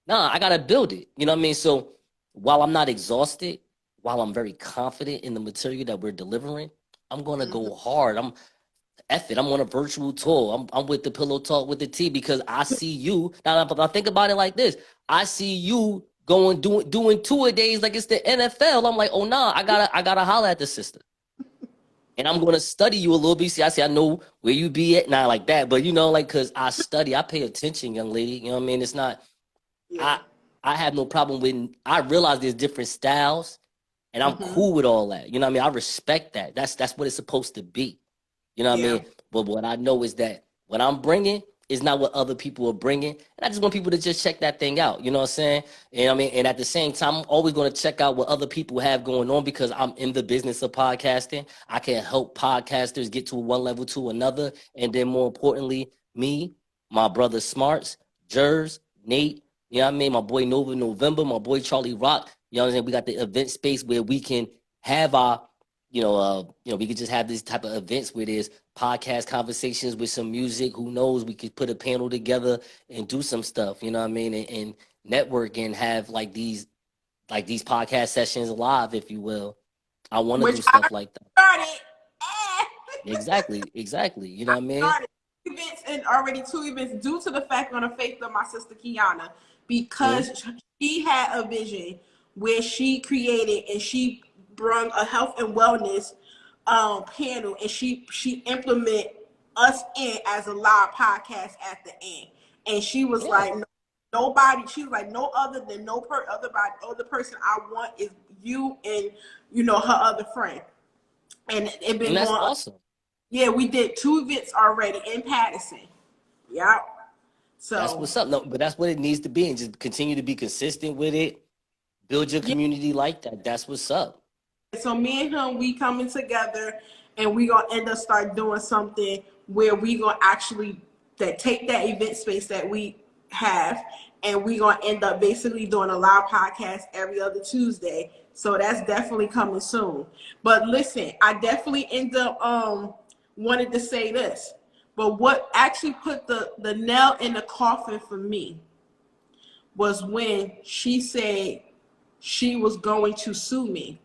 Nah, I gotta build it. You know what I mean? So while I'm not exhausted, while I'm very confident in the material that we're delivering, I'm gonna go hard. I'm on a virtual tour. I'm with the Pillow Talk with the Tea because I see you. Now, I think about it like this. I see you doing tour days like it's the NFL. I'm like, oh, nah, I gotta holler at the sister. And I'm going to study you a little bit. See, I know where you be at. Not like that, but, because I study. I pay attention, young lady. You know what I mean? It's not, I have no problem with, I realize there's different styles, and I'm cool with all that. You know what I mean? I respect that. That's what it's supposed to be. You know what I Yeah. mean? But what I know is that what I'm bringing is not what other people are bringing. And I just want people to just check that thing out. You know what I'm saying? And I mean, and at the same time, I'm always going to check out what other people have going on because I'm in the business of podcasting. I can help podcasters get to one level to another. And then more importantly, me, my brother Smarts, Jers, Nate, you know what I mean? My boy Nova November, my boy Charlie Rock. You know what I'm saying? We got the event space where we can have our we could just have these type of events where there's podcast conversations with some music. Who knows? We could put a panel together and do some stuff. You know what I mean? And network and have these podcast sessions live, if you will. I want to Which do I stuff like that. started. Exactly. You know what I mean? Started events and already 2 events due to the fact on the faith of my sister Kiana, because she had a vision where she created and she brought a health and wellness panel, and she implement us in as a live podcast at the end. And she was Yeah. like, nobody, she was like, no other than other person I want is you and her other friend. And it been And that's going. awesome. Yeah, we did 2 events already in Patterson. Yeah. So That's what's up. No, but that's what it needs to be, and just continue to be consistent with it. Build your community like that. That's what's up. So me and him, we coming together, and we gonna end up start doing something where we gonna actually take that event space that we have, and we gonna end up basically doing a live podcast every other Tuesday. So that's definitely coming soon. But listen, I definitely end up wanted to say this, but what actually put the nail in the coffin for me was when she said she was going to sue me.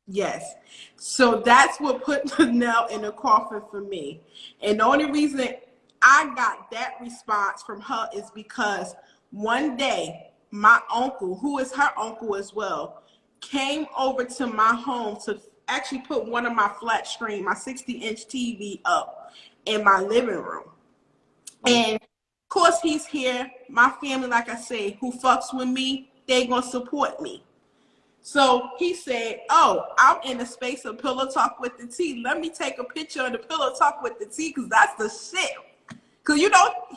Yes. So that's what put the nail in the coffin for me. And the only reason I got that response from her is because one day my uncle, who is her uncle as well, came over to my home to actually put one of my flat screen, my 60-inch TV up in my living room. And of course he's here. My family, like I say, who fucks with me, they gonna support me. So he said, oh, I'm in the space of Pillow Talk with the Tea. Let me take a picture of the Pillow Talk with the Tea, because that's the shit. Because,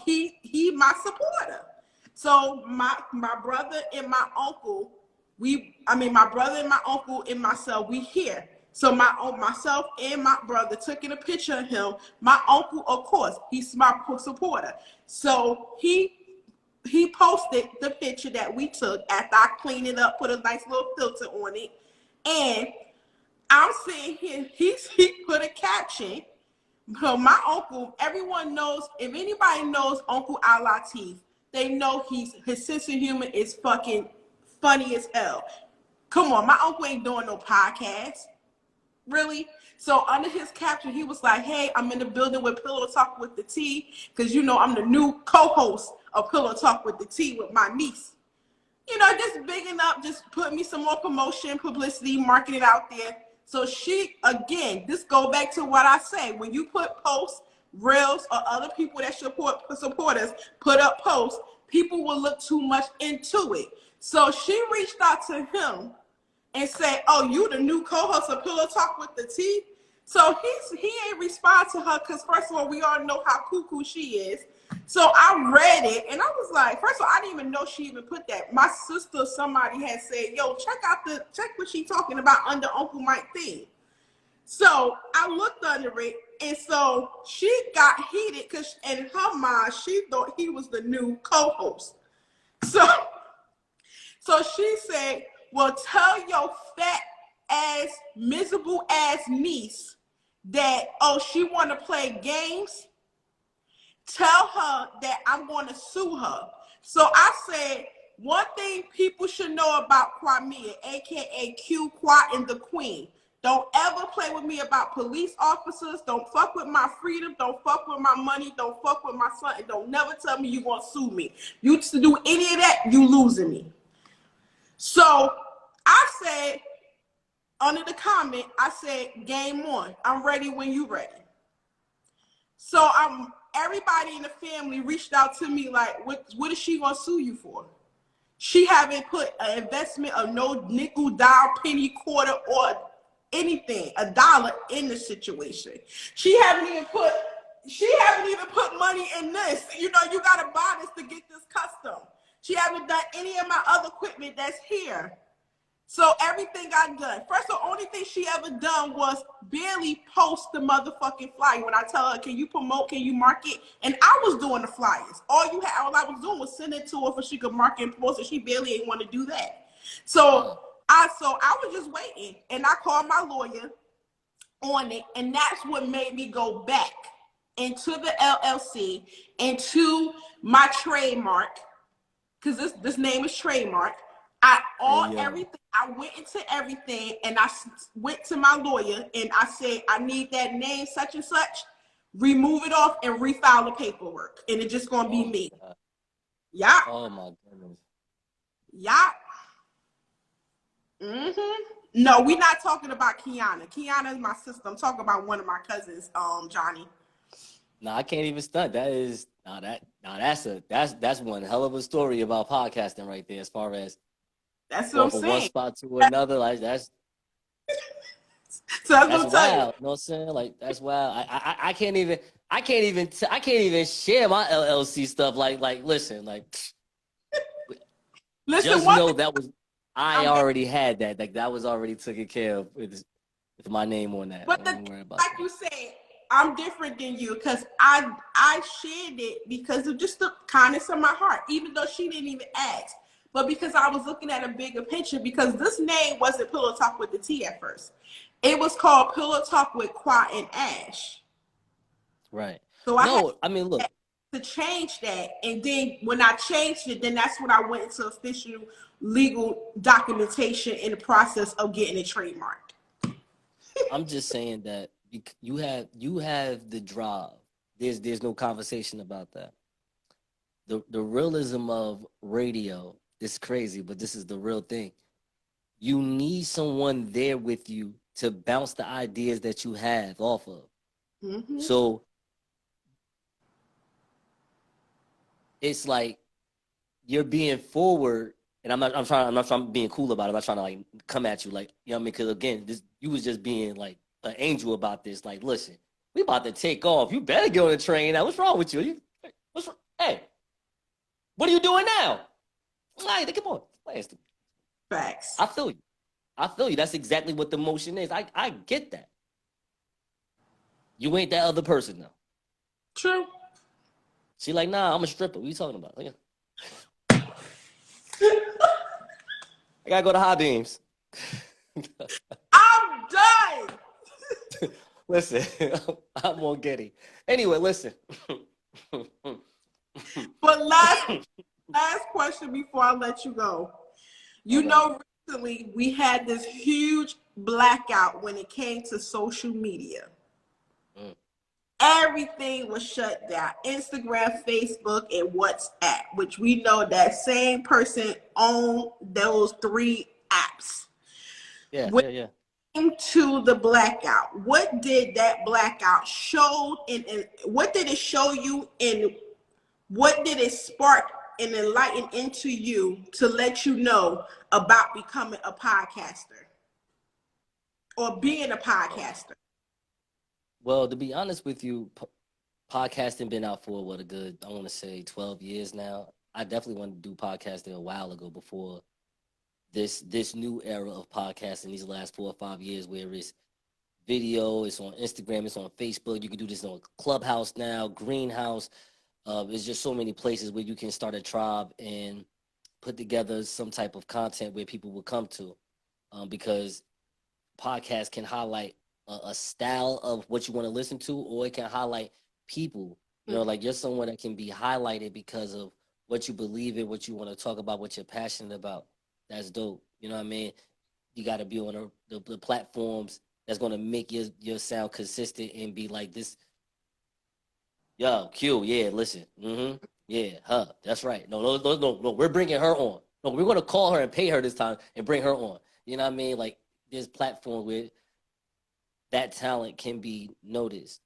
he my supporter. So my brother and my uncle, my brother and my uncle and myself, we here. So myself and my brother took in a picture of him. My uncle, of course, he's my supporter. So he posted the picture that we took after I cleaned it up, put a nice little filter on it. And I'm sitting here, he put a caption. So my uncle, everyone knows, if anybody knows Uncle Al-Latif, they know his sense of humor is fucking funny as hell. Come on, my uncle ain't doing no podcast. Really? So under his caption, he was like, hey, I'm in the building with Pillow Talk with the Tea, because I'm the new co-host of Pillow Talk with the Tea with my niece. Just bigging up, just put me some more promotion, publicity, marketing out there. So this go back to what I say. When you put posts, reels, or other people that support us, put up posts, people will look too much into it. So she reached out to him and say, oh, you the new co-host of Pillow Talk with the Tea? So he ain't respond to her, because first of all, we all know how cuckoo she is. So I read it, and I was like, first of all, I didn't even know she even put that. My sister, somebody had said, yo, check what she talking about under Uncle Mike thing. So I looked under it, and so she got heated, because in her mind, she thought he was the new co-host. So she said, well, tell your fat ass, miserable ass niece that, she want to play games. Tell her that I'm going to sue her. So I said, one thing people should know about Kwame, aka Q, Kwa, and the Queen. Don't ever play with me about police officers. Don't fuck with my freedom. Don't fuck with my money. Don't fuck with my son. And don't never tell me you going to sue me. You to do any of that, you losing me. So I said, under the comment, I said, game on. I'm ready when you ready. So everybody in the family reached out to me like, what is she gonna sue you for? She haven't put an investment of no nickel, dime, penny, quarter, or anything, a dollar in the situation. She haven't even put money in this. You know, you gotta buy this to get this custom. She haven't done any of my other equipment that's here. So everything got done. First, the only thing she ever done was barely post the motherfucking flyer. When I tell her, can you promote, can you market? And I was doing the flyers. All I was doing was send it to her so she could market and post, and she barely ain't want to do that. So I was just waiting, and I called my lawyer on it, and that's what made me go back into the LLC, into my trademark, because this name is trademark. Everything. I went into everything, and I went to my lawyer, and I said, I need that name such and such. Remove it off and refile the paperwork, and it's just gonna be me. Yeah. Oh my goodness. Yeah. Mm-hmm. No, we're not talking about Kiana. Kiana is my sister. I'm talking about one of my cousins, Johnny. No, I can't even stunt. That's one hell of a story about podcasting right there. As far as that's what I'm saying. From one spot to another, like that's so that's wild. You know what I'm saying? Like that's wild. I can't even share my LLC stuff. Like listen, just know that was I already had that. Like that was already taken care of with my name on that. But you say, I'm different than you because I shared it because of just the kindness of my heart, even though she didn't even ask. But because I was looking at a bigger picture, because this name wasn't Pillow Talk with the Tea at first. It was called Pillow Talk with Qua and Ash. Right. So I mean, look. To change that, and then when I changed it, then that's when I went into official legal documentation in the process of getting it trademarked. I'm just saying that you have the drive. There's no conversation about that. The realism of radio is crazy, but this is the real thing. You need someone there with you to bounce the ideas that you have off of. Mm-hmm. So it's like you're being forward, and I'm not trying being cool about it. I'm not trying to like come at you like, you know what I mean? Because again, you was just being like an angel about this. Like, listen, we about to take off. You better get on the train now. What's wrong with you? What's wrong? Hey, what are you doing now? Like, come on. Facts. I feel you. That's exactly what the motion is. I get that. You ain't that other person now. True. She like, nah, I'm a stripper. What are you talking about? Like, I gotta go to High Beams. I'm done. Listen, I'm on Getty. Anyway, listen. But last question before I let you go. You know, recently we had this huge blackout when it came to social media. Everything was shut down. Instagram, Facebook, and WhatsApp, which we know that same person owned those 3 apps. Yeah. To the blackout, what did that blackout show, and what did it show you, and what did it spark and enlighten into you to let you know about becoming a podcaster or being a podcaster? Well, to be honest with you, podcasting been out for a good, I want to say 12 years now. I definitely wanted to do podcasting a while ago before this new era of podcasting, these last 4 or 5 years, where it's video, it's on Instagram, it's on Facebook. You can do this on Clubhouse now, Greenhouse. There's just so many places where you can start a tribe and put together some type of content where people will come to, because podcasts can highlight a style of what you want to listen to, or it can highlight people. You know, like you're someone that can be highlighted because of what you believe in, what you want to talk about, what you're passionate about. That's dope. You know what I mean? You got to be on the platforms that's going to make your sound consistent and be like this. Yo, Q, yeah, listen. Mm-hmm. Yeah, her. That's right. No, we're bringing her on. No, we're going to call her and pay her this time and bring her on. You know what I mean? Like, there's platforms where that talent can be noticed.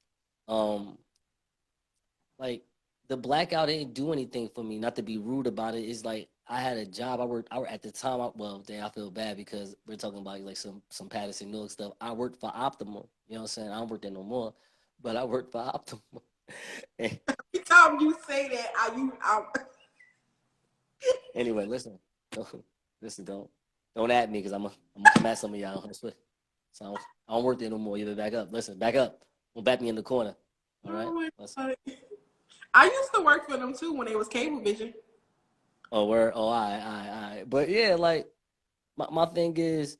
Like the blackout didn't do anything for me. Not to be rude about it, it's like I had a job. I worked at the time. I feel bad because we're talking about like some Patterson Milk stuff. I worked for Optimal. You know what I'm saying? I don't work there no more, but I worked for Optimal. Every time you say that, Anyway, listen, don't at me because I'm gonna come at some of y'all. So I don't work there no more. You better back up. Listen, back up. Don't back me in the corner. All right. I used to work for them too when it was Cablevision. Oh, word. Oh, I. But yeah, like my thing is,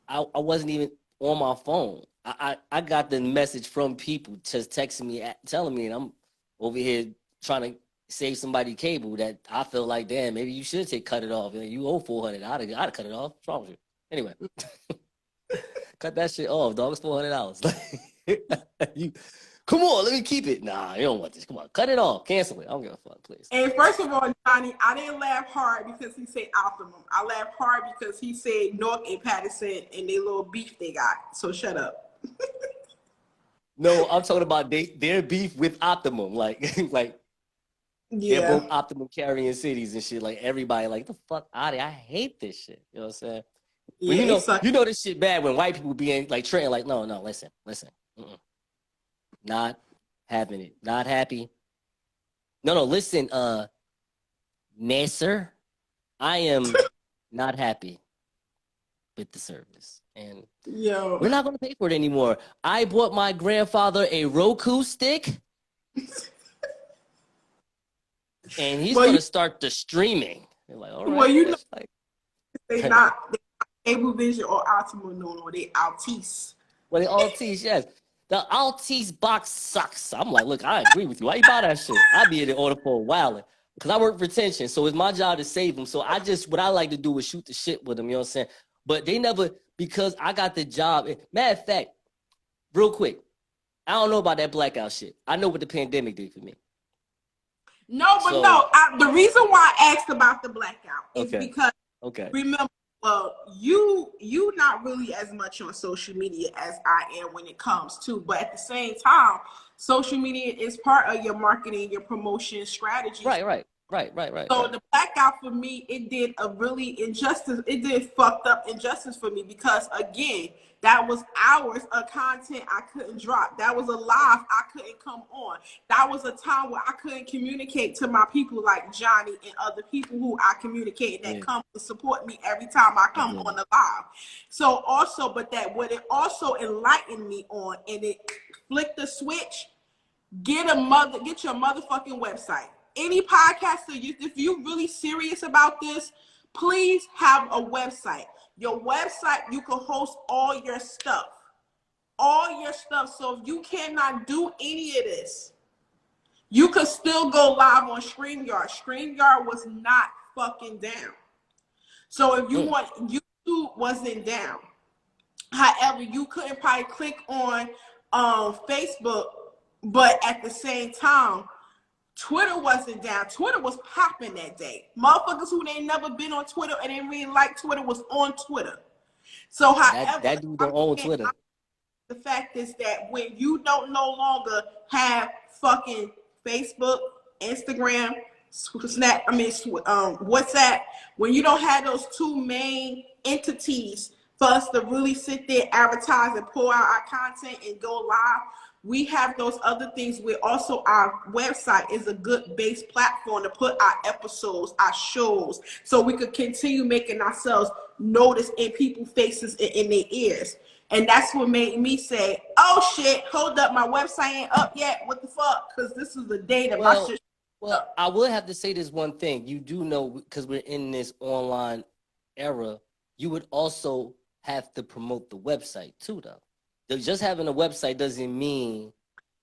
I wasn't even on my phone. I got the message from people just texting me, telling me, and I'm over here trying to save somebody cable that I feel like, damn, maybe you should cut it off. You owe $400. I'd cut it off. What's wrong with you? Anyway, cut that shit off, dog. It's $400. You, come on, let me keep it. Nah, you don't want this. Come on, cut it off. Cancel it. I don't give a fuck, please. And first of all, Johnny, I didn't laugh hard because he said Optimum. I laughed hard because he said North and Patterson and their little beef they got. So shut up. No, I'm talking about their beef with Optimum, like yeah, they're both Optimum carrying cities and shit. Like everybody, like the fuck out of here. I hate this shit. You know what I'm saying? Yeah, well, you know this shit bad when white people being like trending. Like no, listen, not having it, not happy. No, listen, Nassor, I am not happy with the service. And we're not going to pay for it anymore. I bought my grandfather a Roku stick. And he's going to start the streaming. They're like, all right. Well, you know, like, they're not Cablevision or Optimal, no, they Altice. Well, they Altice, yes. The Altice box sucks. I'm like, look, I agree with you. Why you buy that shit? I'd be in the order for a while. Because I work retention, so it's my job to save them. So what I like to do is shoot the shit with them, you know what I'm saying? But they never, because I got the job. Matter of fact, real quick, I don't know about that blackout shit. I know what the pandemic did for me. No, but the reason why I asked about the blackout is because remember, well, you not really as much on social media as I am when it comes to, but at the same time, social media is part of your marketing, your promotion strategy. Right. So the blackout for me, it did a really injustice. It did fucked up injustice for me because again, that was hours of content I couldn't drop. That was a live I couldn't come on. That was a time where I couldn't communicate to my people like Johnny and other people who I communicate that come to support me every time I come on the live. So also, but that what it also enlightened me on, and it flicked the switch. Get your motherfucking website. Any podcaster, if you're really serious about this, please have a website. Your website, you can host all your stuff. So if you cannot do any of this, you could still go live on StreamYard. StreamYard was not fucking down. So if you want, YouTube wasn't down. However, you couldn't probably click on Facebook, but at the same time, Twitter wasn't down. Twitter was popping that day. Motherfuckers who ain't never been on Twitter and didn't really like Twitter was on Twitter. So, however, that dude don't own Twitter. The fact is that when you don't no longer have fucking Facebook, Instagram, WhatsApp, when you don't have those two main entities for us to really sit there, advertise, and pull out our content and go live, we have those other things where also our website is a good base platform to put our episodes, our shows, so we could continue making ourselves noticed in people's faces and in their ears. And that's what made me say, oh shit, hold up, my website ain't up yet. What the fuck? Because this is the day that my shit. Well, I will have to say this one thing. You do know, because we're in this online era, you would also have to promote the website too, though. Just having a website doesn't mean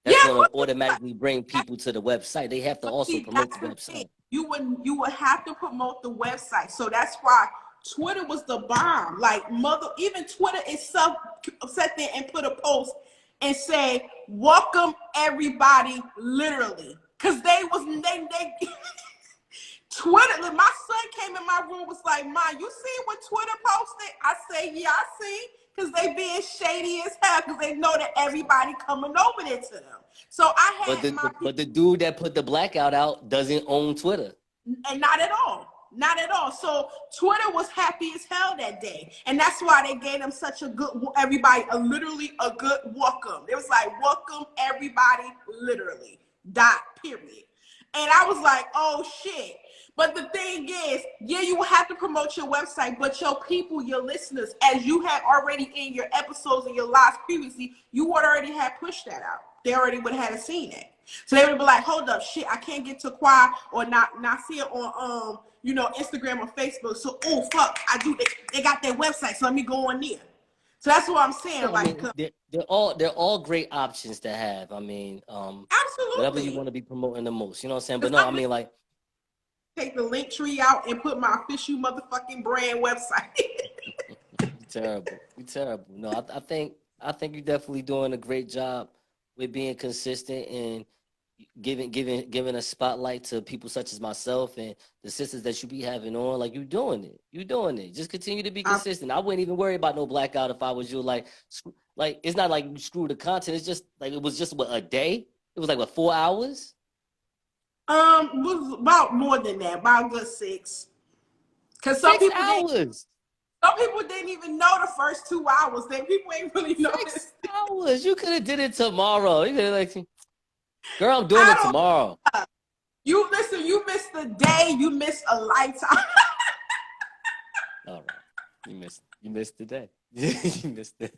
that's going to automatically bring people to the website. They have to also promote the website. You would have to promote the website. So that's why Twitter was the bomb. Like even Twitter itself sat there and put a post and say, welcome everybody, literally. Cause they Twitter, my son came in my room, was like, Ma, you see what Twitter posted? I say, yeah, I see. because they being shady as hell because they know that everybody coming over there to them. So I had but the dude that put the blackout out doesn't own Twitter. And not at all. Not at all. So Twitter was happy as hell that day. And that's why they gave them such a good, everybody, literally a good welcome. It was like, welcome everybody, literally, dot, period. And I was like, oh shit. But the thing is, yeah, you will have to promote your website, but your people, your listeners, as you had already in your episodes and your lives previously, you would already have pushed that out. They already would have seen it. So they would be like, hold up, shit, I can't get to Quad or not see it on Instagram or Facebook. So oh fuck, they got their website, so let me go on there. So that's what I'm saying. Yeah, like they're all great options to have. I mean, absolutely, whatever you want to be promoting the most, you know what I'm saying? But no, I mean like take the link tree out and put my official motherfucking brand website. You're terrible. No, I think you're definitely doing a great job with being consistent and giving a spotlight to people such as myself and the sisters that you be having on. Like you're doing it. Just continue to be consistent. I wouldn't even worry about no blackout if I was you. Like it's not like you screw the content. It's just like it was just a day. It was like 4 hours. Was about more than that, about a good 6. Because some people didn't even know the first 2 hours. People ain't really noticed. 6 hours. You could have did it tomorrow. You could have girl, I'm doing it tomorrow. You missed the day. You missed a lifetime. All right, you missed the day. You missed it.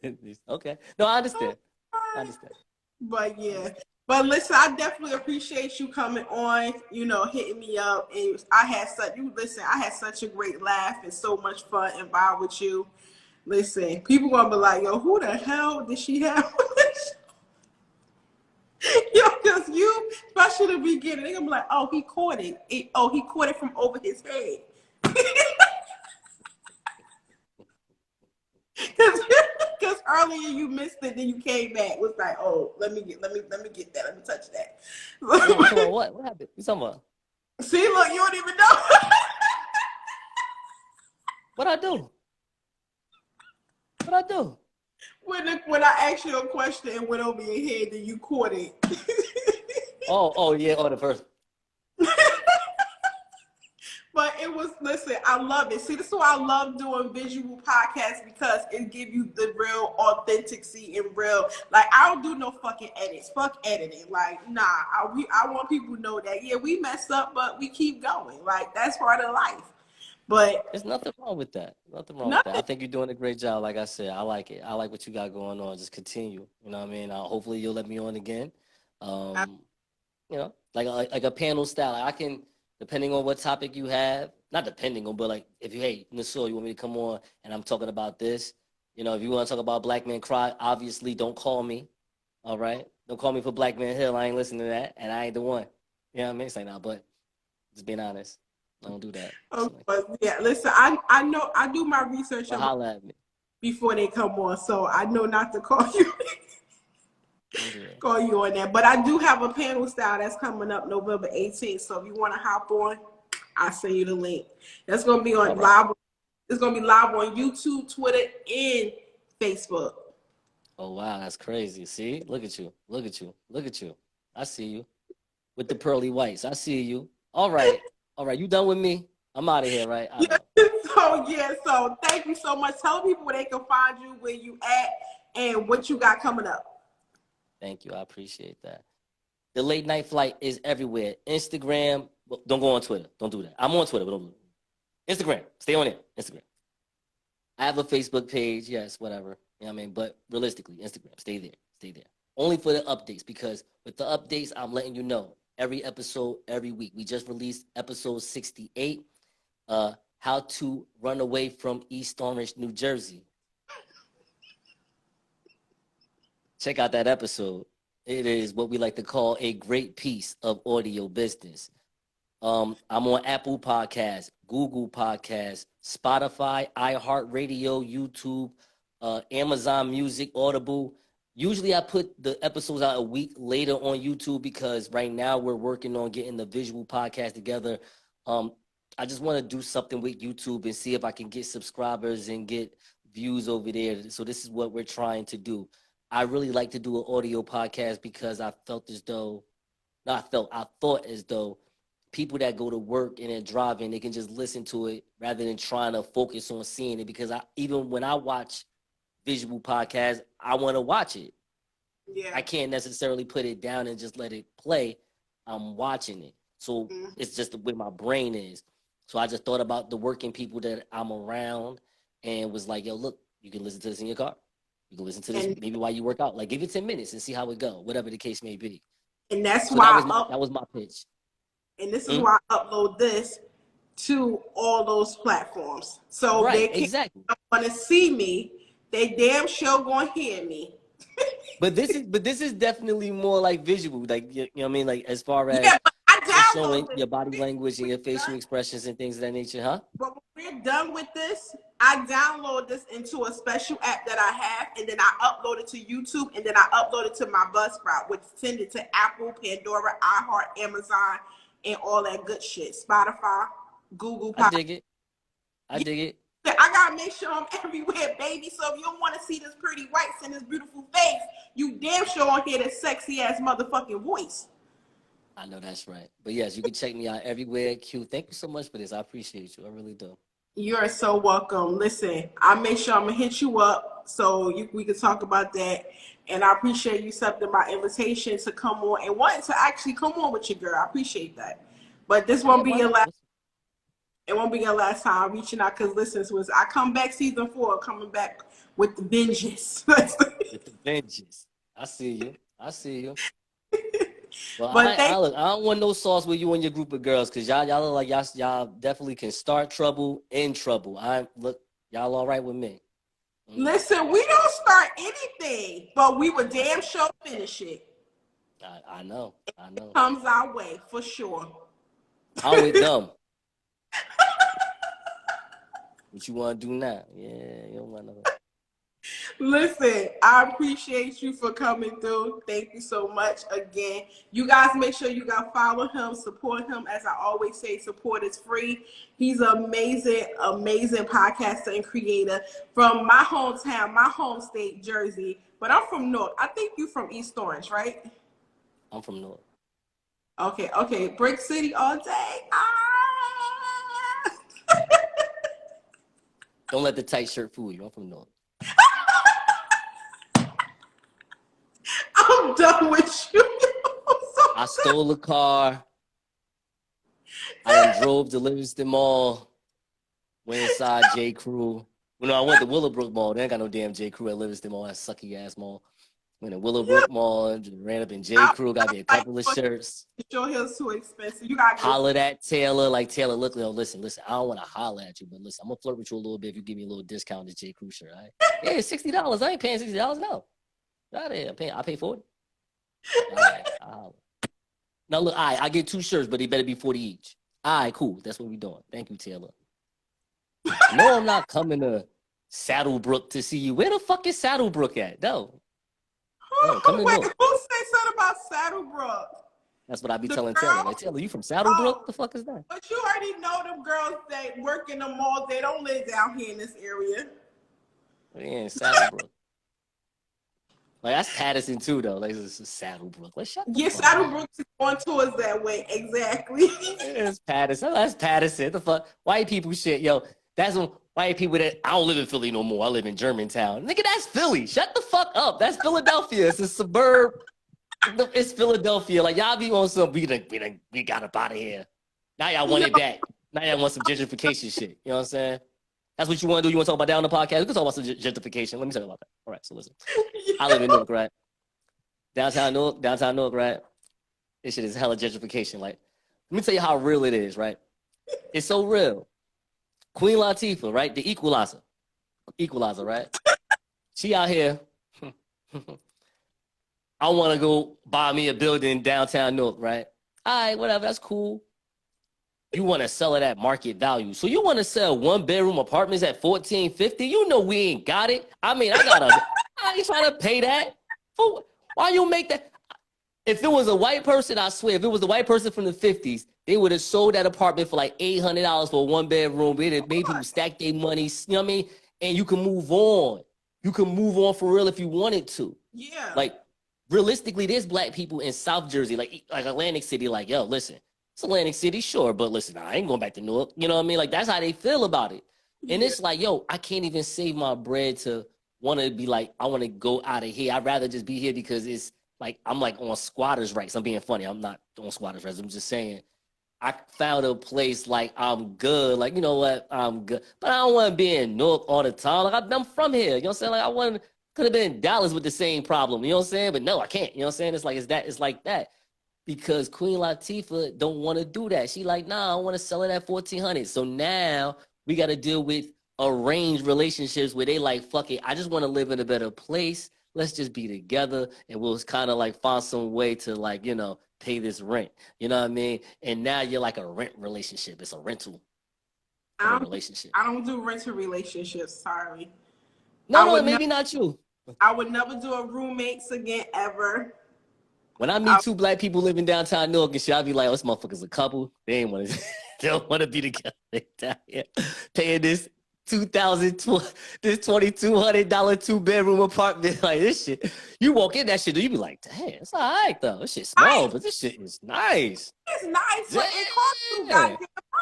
Okay. No, I understand. But yeah. But listen, I definitely appreciate you coming on, hitting me up. And I had such a great laugh and so much fun and vibe with you. Listen, people gonna be like, yo, who the hell did she have? Yo, because you, especially the beginning, they're gonna be like, oh, he caught it. He caught it from over his head. Because earlier you missed it, then you came back. It was like, oh, let me get that. Let me touch that. What happened? You talking about? See, look, you don't even know. What I do? When I asked you a question and went over your head, then you caught it. oh yeah, the first. But it was, listen, I love it. See, this is why I love doing visual podcasts, because it gives you the real authenticity and real, like, I don't do no fucking edits. Fuck editing. Like, nah, I want people to know that, yeah, we messed up, but we keep going. Like, that's part of life. But there's nothing wrong with that. With that. I think you're doing a great job. Like I said, I like it. I like what you got going on. Just continue. You know what I mean? Hopefully you'll let me on again. Like a panel style. I can, depending on what topic you have, not depending on, but like if you, hey, Nassor, you want me to come on and I'm talking about this, if you want to talk about Black Men Cry, obviously don't call me. All right? Don't call me for Black Man Hill. I ain't listening to that, and I ain't the one. You know what I mean? It's like, nah, but just being honest. I don't do that. But yeah, listen, I know I do my research holla at me before they come on, so I know not to call you. Call you on that. But I do have a panel style that's coming up November 18th. So if you want to hop on, I'll send you the link. That's gonna be on live. It's gonna be live on YouTube, Twitter, and Facebook. Oh wow, that's crazy. See? Look at you. I see you. With the pearly whites. I see you. All right. You done with me? I'm out of here, right? So thank you so much. Tell people where they can find you, where you at, and what you got coming up. Thank you. I appreciate that. The Late Night Flight is everywhere. Instagram. Well, don't go on Twitter. Don't do that. I'm on Twitter, but don't do it. Instagram. Stay on it. Instagram. I have a Facebook page. Yes, whatever. You know what I mean? But realistically, Instagram. Stay there. Only for the updates, because with the updates, I'm letting you know. Every episode, every week. We just released episode 68, How to Run Away from East Orange, New Jersey. Check out that episode. It is what we like to call a great piece of audio business. I'm on Apple Podcasts, Google Podcasts, Spotify, iHeartRadio, YouTube, Amazon Music, Audible. Usually I put the episodes out a week later on YouTube, because right now we're working on getting the visual podcast together. I just want to do something with YouTube and see if I can get subscribers and get views over there. So this is what we're trying to do. I really like to do an audio podcast because I thought as though people that go to work and they're driving, they can just listen to it rather than trying to focus on seeing it. Because even when I watch visual podcasts, I want to watch it. Yeah. I can't necessarily put it down and just let it play. I'm watching it. So it's just the way my brain is. So I just thought about the working people that I'm around and was like, yo, look, you can listen to this in your car. You can listen to this maybe while you work out. Like, give it 10 minutes and see how it go, whatever the case may be. And that's so why that was my pitch. And this is why I upload this to all those platforms. So they can want to see me. They damn sure gonna hear me. But this is definitely more like visual, like you know what I mean, like as far as showing your body language and your facial expressions and things of that nature, huh? But when we're done with this, I download this into a special app that I have, and then I upload it to YouTube, and then I upload it to my Buzzsprout, which send it to Apple, Pandora, iHeart, Amazon, and all that good shit. Spotify, Google. I dig it. I gotta make sure I'm everywhere, baby. So if you don't want to see this pretty whites and this beautiful face, you damn sure won't hear this sexy ass motherfucking voice. I know that's right. But yes, you can check me out everywhere. Q, thank you so much for this. I appreciate you. I really do. You're so welcome. Listen, I'll make sure I'm gonna hit you up so we can talk about that. And I appreciate you accepting my invitation to come on and wanting to actually come on with your girl. I appreciate that. But this won't be your last. It won't be your last time reaching out because listen, I come back season 4, coming back with the vengeance. With the vengeance. I see you. Well, I don't want no sauce with you and your group of girls because y'all look like y'all definitely can start trouble, end trouble. Y'all all right with me. Listen, we don't start anything, but we would damn sure finish it. I know. It comes our way for sure. I'm with them. What you want to do now? Yeah, you don't want to. Listen, I appreciate you for coming through. Thank you so much again. You guys make sure you guys follow him, support him. As I always say, support is free. He's an amazing podcaster and creator from my hometown, my home state, Jersey. But I'm from North. I think you're from East Orange, right? I'm from North. Okay. Brick City all day. Don't let the tight shirt fool you. I'm from North. I'm done with you. I stole a car. I drove to Livingston Mall. Went inside J. Crew. I went to Willowbrook Mall. They ain't got no damn J. Crew at Livingston Mall. That sucky ass mall. Went to Willowbrook Mall. Ran up in J. Crew. Got me a couple of shirts. Your heels too expensive. You got hollered at Taylor. Like Taylor, look, listen. I don't want to holler at you, but listen, I'm gonna flirt with you a little bit if you give me a little discount to J. Crew shirt. All right? Yeah, $60. I ain't paying $60 no. Right there. I pay $40. Now look, I get 2 shirts, but they better be $40 each. All right, cool. That's what we doing. Thank you, Taylor. No, I'm not coming to Saddlebrook to see you. Where the fuck is Saddlebrook at? No. Come Wait, who said something about Saddlebrook? That's what I be telling Taylor. Like, Taylor, you from Saddlebrook? The fuck is that? But you already know them girls that work in the mall. They don't live down here in this area. Yeah, in Saddlebrook. Like, that's Patterson too, though. Like, this is Saddlebrook. Let's shut the fuck Saddlebrook is going towards that way. Exactly. It's Patterson. That's Patterson. The fuck? White people shit. Yo, that's when white people that I don't live in Philly no more. I live in Germantown. Nigga, that's Philly. Shut the fuck up. That's Philadelphia. It's a suburb. It's Philadelphia. Like, y'all be on some, we got up out of here. Now y'all want it back. Now y'all want some gentrification shit. You know what I'm saying? That's what you want to do. You want to talk about that on the podcast? We can talk about some gentrification. Let me talk about that. All right, so listen. I live in Newark, right? Downtown Newark, right? This shit is hella gentrification. Like, let me tell you how real it is, right? It's so real. Queen Latifah, right? The equalizer, right? She out here. I want to go buy me a building in downtown Newark, right? All right, whatever. That's cool. You want to sell it at market value. So you want to sell 1-bedroom apartments at $1,450? You know we ain't got it. I mean, I ain't trying to pay that. Why you make that? If it was a white person, I swear, if it was a white person from the 50s, they would have sold that apartment for like $800 for a 1-bedroom. They'd have made people stack their money. You know what I mean? and you can move on. You can move on for real if you wanted to. Yeah. Like, realistically, there's black people in South Jersey, like Atlantic City, like, yo, listen, it's Atlantic City, sure, but listen, I ain't going back to Newark. You know what I mean? Like, that's how they feel about it. And it's like, yo, I can't even save my bread to want to be like, I want to go out of here. I'd rather just be here because it's like, I'm like on squatters' rights. I'm being funny. I'm not on squatters' rights. I'm just saying, I found a place like I'm good. Like, you know what? I'm good. But I don't want to be in Newark all the time. Like, I'm from here. You know what I'm saying? Like, I could have been in Dallas with the same problem. You know what I'm saying? But no, I can't. You know what I'm saying? It's like that. Because Queen Latifah don't want to do that. She like, nah, I want to sell it at 1,400. So now we got to deal with arranged relationships where they like, fuck it, I just want to live in a better place. Let's just be together and we'll kind of like find some way to like, you know, pay this rent. You know what I mean? And now you're like a rent relationship. It's a rental relationship. I don't do rental relationships. Sorry. No, maybe not you. I would never do a roommates again ever. When I meet two black people living downtown Newark and shit, I'll be like, oh, this motherfucker's a couple. They ain't want to. They don't want to be together. Paying this $2,200 2-bedroom apartment like this shit. You walk in that shit, you be like, damn, it's all right though. This shit's small, but this shit is nice. It's nice, but it costs too goddamn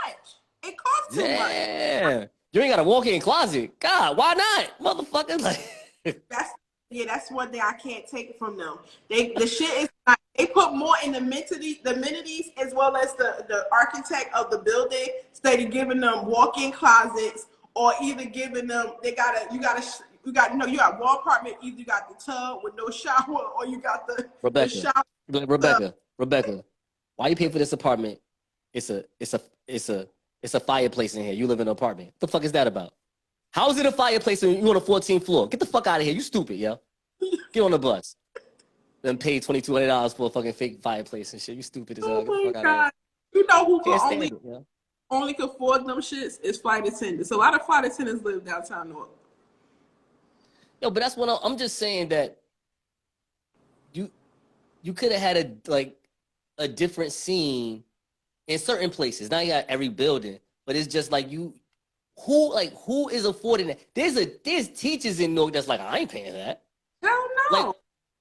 much. It costs too much. You ain't got a walk-in closet. God, why not, motherfucker? Like that's one thing I can't take from them. The shit is like, they put more in the amenities as well as the architect of the building instead of giving them walk-in closets or either giving them you got one apartment, either you got the tub with no shower or you got the shower. Rebecca, why you pay for this apartment? It's a fireplace in here. You live in an apartment. What the fuck is that about? How is it a fireplace when you on the 14th floor? Get the fuck out of here. You stupid, yo. Get on the bus. Then pay $2,200 for a fucking fake fireplace and shit. You stupid as hell. Oh my God. You know who only can afford them shits is flight attendants. A lot of flight attendants live downtown Newark. Yo, but that's what I'm just saying that you could have had a different scene in certain places. Not at every building, but it's just like who is affording that? There's teachers in Newark that's like, I ain't paying that. Hell no. Like,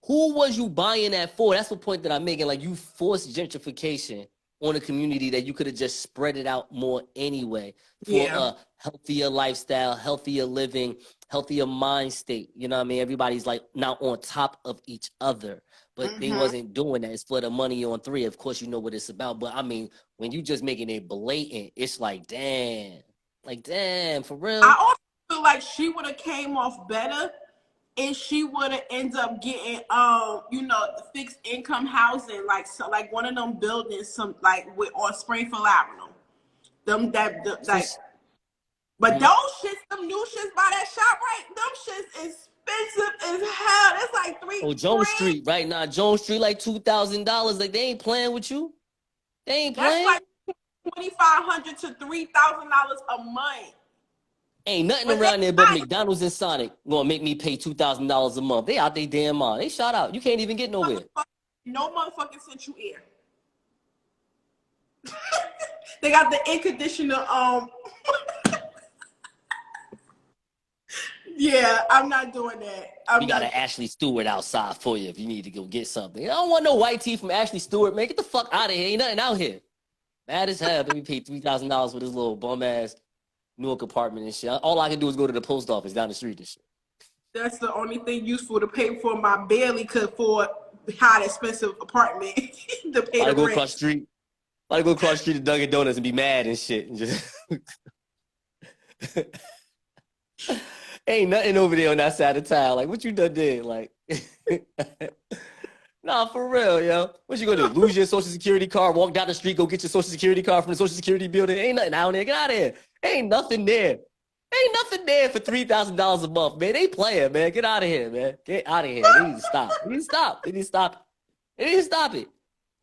who was you buying that for? That's the point that I'm making. Like, you forced gentrification on a community that you could have just spread it out more anyway for a healthier lifestyle, healthier living, healthier mind state. You know what I mean? Everybody's like now on top of each other, but they wasn't doing that. It's for the money on three. Of course, you know what it's about. But I mean, when you just making it blatant, it's like, damn, for real. I also feel like she would have came off better if she would have ended up getting, fixed income housing, like one of them buildings, on Springfield Avenue. But those shits, them new shits by that shop, right? Them shits expensive as hell. It's like $3,000. Jones Street, right now. Jones Street, like $2,000. Like, they ain't playing with you. They ain't playing. That's like $2,500 to $3,000 a month. Ain't nothing around there but McDonald's and Sonic gonna make me pay $2,000 a month. They out they damn mind. They shot out. You can't even get nowhere. No motherfucking Central Air. They got the air conditioner. Yeah, I'm not doing that. We got an Ashley Stewart outside for you if you need to go get something. I don't want no white tea from Ashley Stewart, man. Get the fuck out of here. Ain't nothing out here. Mad as hell. Let me pay $3,000 for this little bum ass Newark apartment and shit. All I can do is go to the post office down the street and shit. That's the only thing useful to pay for. My barely could afford high expensive apartment to pay the rent. Across the street. I go across the street to Dunkin' Donuts and be mad and shit. And just ain't nothing over there on that side of town. Like, what you done did? Like, nah, for real, yo. What you gonna do? Lose your social security card, walk down the street, go get your social security card from the social security building? Ain't nothing out there. Get out of here. Ain't nothing there. Ain't nothing there for $3,000 a month, man. They playing, man. Get out of here, man. Get out of here. They need to stop. They need to stop. They need to stop it. They need to stop it.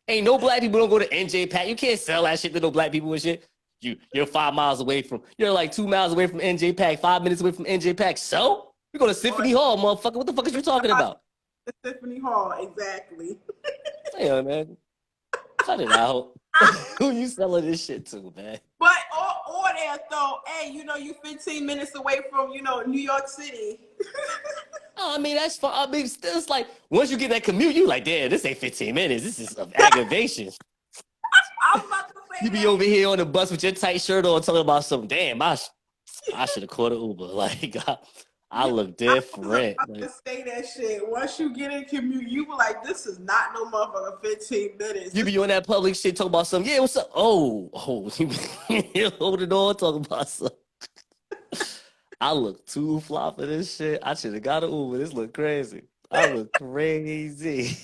Ain't no black people don't go to NJ Pack. You can't sell that shit to no black people and shit. You're 5 miles away from, you're like 2 miles away from NJ Pack, 5 minutes away from NJ Pack. So? We go to Symphony Hall, motherfucker. What the fuck is you talking about? Symphony Hall, exactly. Yeah, man. Cut it out. Who you selling this shit to, man? But or air though, hey, you know, you 15 minutes away from, you know, New York City. I mean, that's fine. I mean, still, it's like, once you get that commute, you like, damn, this ain't 15 minutes. This is some aggravation. I was about to say You be over here on the bus with your tight shirt on talking about something. Damn, I should have caught an Uber. Like, I look different. I was about to say that shit. Once you get in commute, you were like, this is not no motherfucker 15 minutes. You be on that public shit talking about something. Yeah, what's up? Oh, you holding on talking about something. I look too fly for this shit. I should have got an Uber. This look crazy. I look crazy.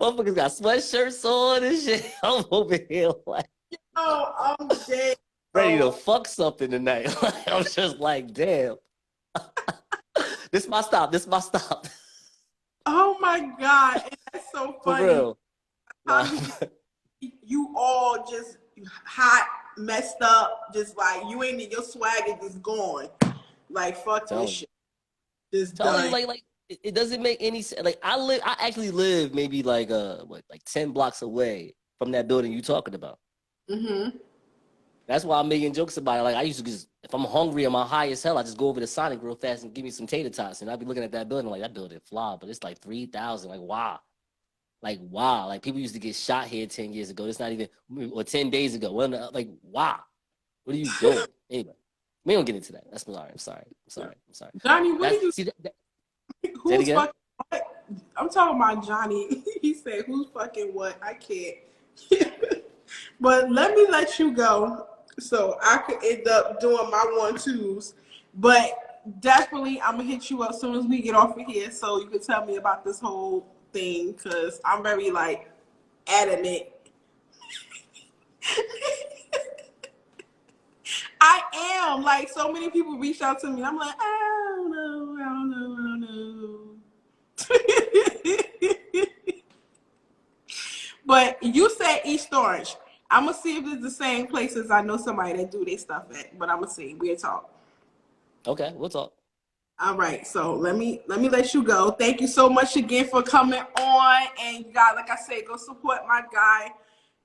Motherfuckers got sweatshirts on and shit. I'm over here like, oh, I'm dead. Ready to fuck something tonight. I'm just like, damn. This my stop. This my stop. Oh my God. And that's so funny. For real. Nah. You all just hot, messed up, just like you ain't, your swag is just gone. Like, fuck this shit. Just done. You, like it doesn't make any sense. Like I actually live maybe like 10 blocks away from that building you talking about. Mm-hmm. That's why I'm making jokes about it. Like I used to just, if I'm hungry, I'm high as hell, I just go over to Sonic real fast and give me some tater tots. And I'd be looking at that building like, that building fly, but it's like 3,000. Like, wow. Like people used to get shot here 10 years ago. It's not even, or 10 days ago. Like, wow. What are you doing? Anyway, we don't get into that. That's I'm sorry. Johnny, what are you? See, Who's fucking what? I'm talking about Johnny. He said, who's fucking what? I can't. But let me let you go so I could end up doing my 1-2s. But definitely, I'm going to hit you up as soon as we get off of here so you can tell me about this whole thing because I'm very, like, adamant. I am. Like, so many people reach out to me. I'm like, I don't know. But you said East Orange. I'm going to see if it's the same places I know somebody that do their stuff at. But I'm going to see. We'll talk. Okay, we'll talk. All right. So let me let you go. Thank you so much again for coming on. And you guys, like I said, go support my guy.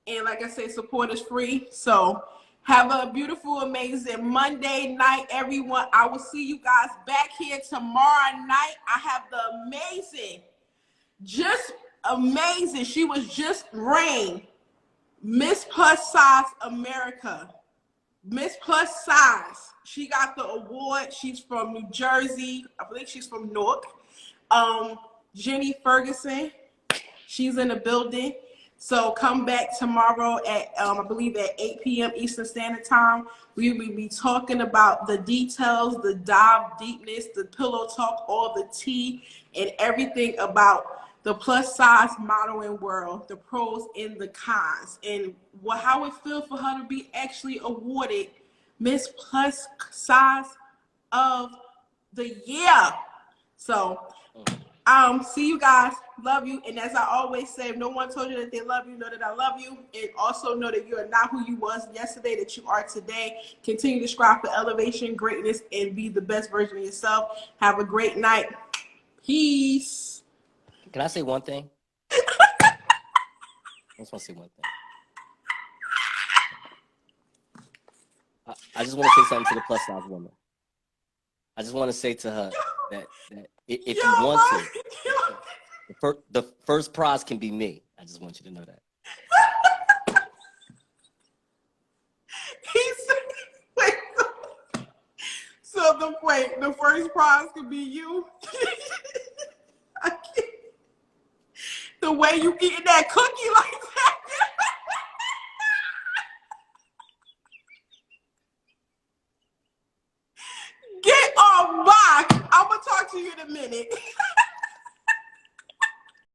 And like I said, support is free. So have a beautiful, amazing Monday night, everyone. I will see you guys back here tomorrow night. I have the amazing, just amazing. She was just reigned Miss Plus Size America. Miss Plus Size. She got the award. She's from New Jersey. I believe she's from Newark. Jenny Ferguson. She's in the building. So come back tomorrow at, I believe at 8 p.m. Eastern Standard Time. We will be talking about the details, the dive deepness, the pillow talk, all the tea, and everything about the plus size modeling world, the pros and the cons, and how it feels for her to be actually awarded Miss Plus Size of the Year. So, see you guys. Love you. And as I always say, if no one told you that they love you, know that I love you. And also know that you are not who you was yesterday, that you are today. Continue to strive for elevation, greatness, and be the best version of yourself. Have a great night. Peace. Can I say one thing? I just want to say one thing. I just want to say something to the plus size woman. I just want to say to her that if you want to, the first prize can be me. I just want you to know that. He said, wait. So the first prize could be you. I can't. The way you eating that cookie like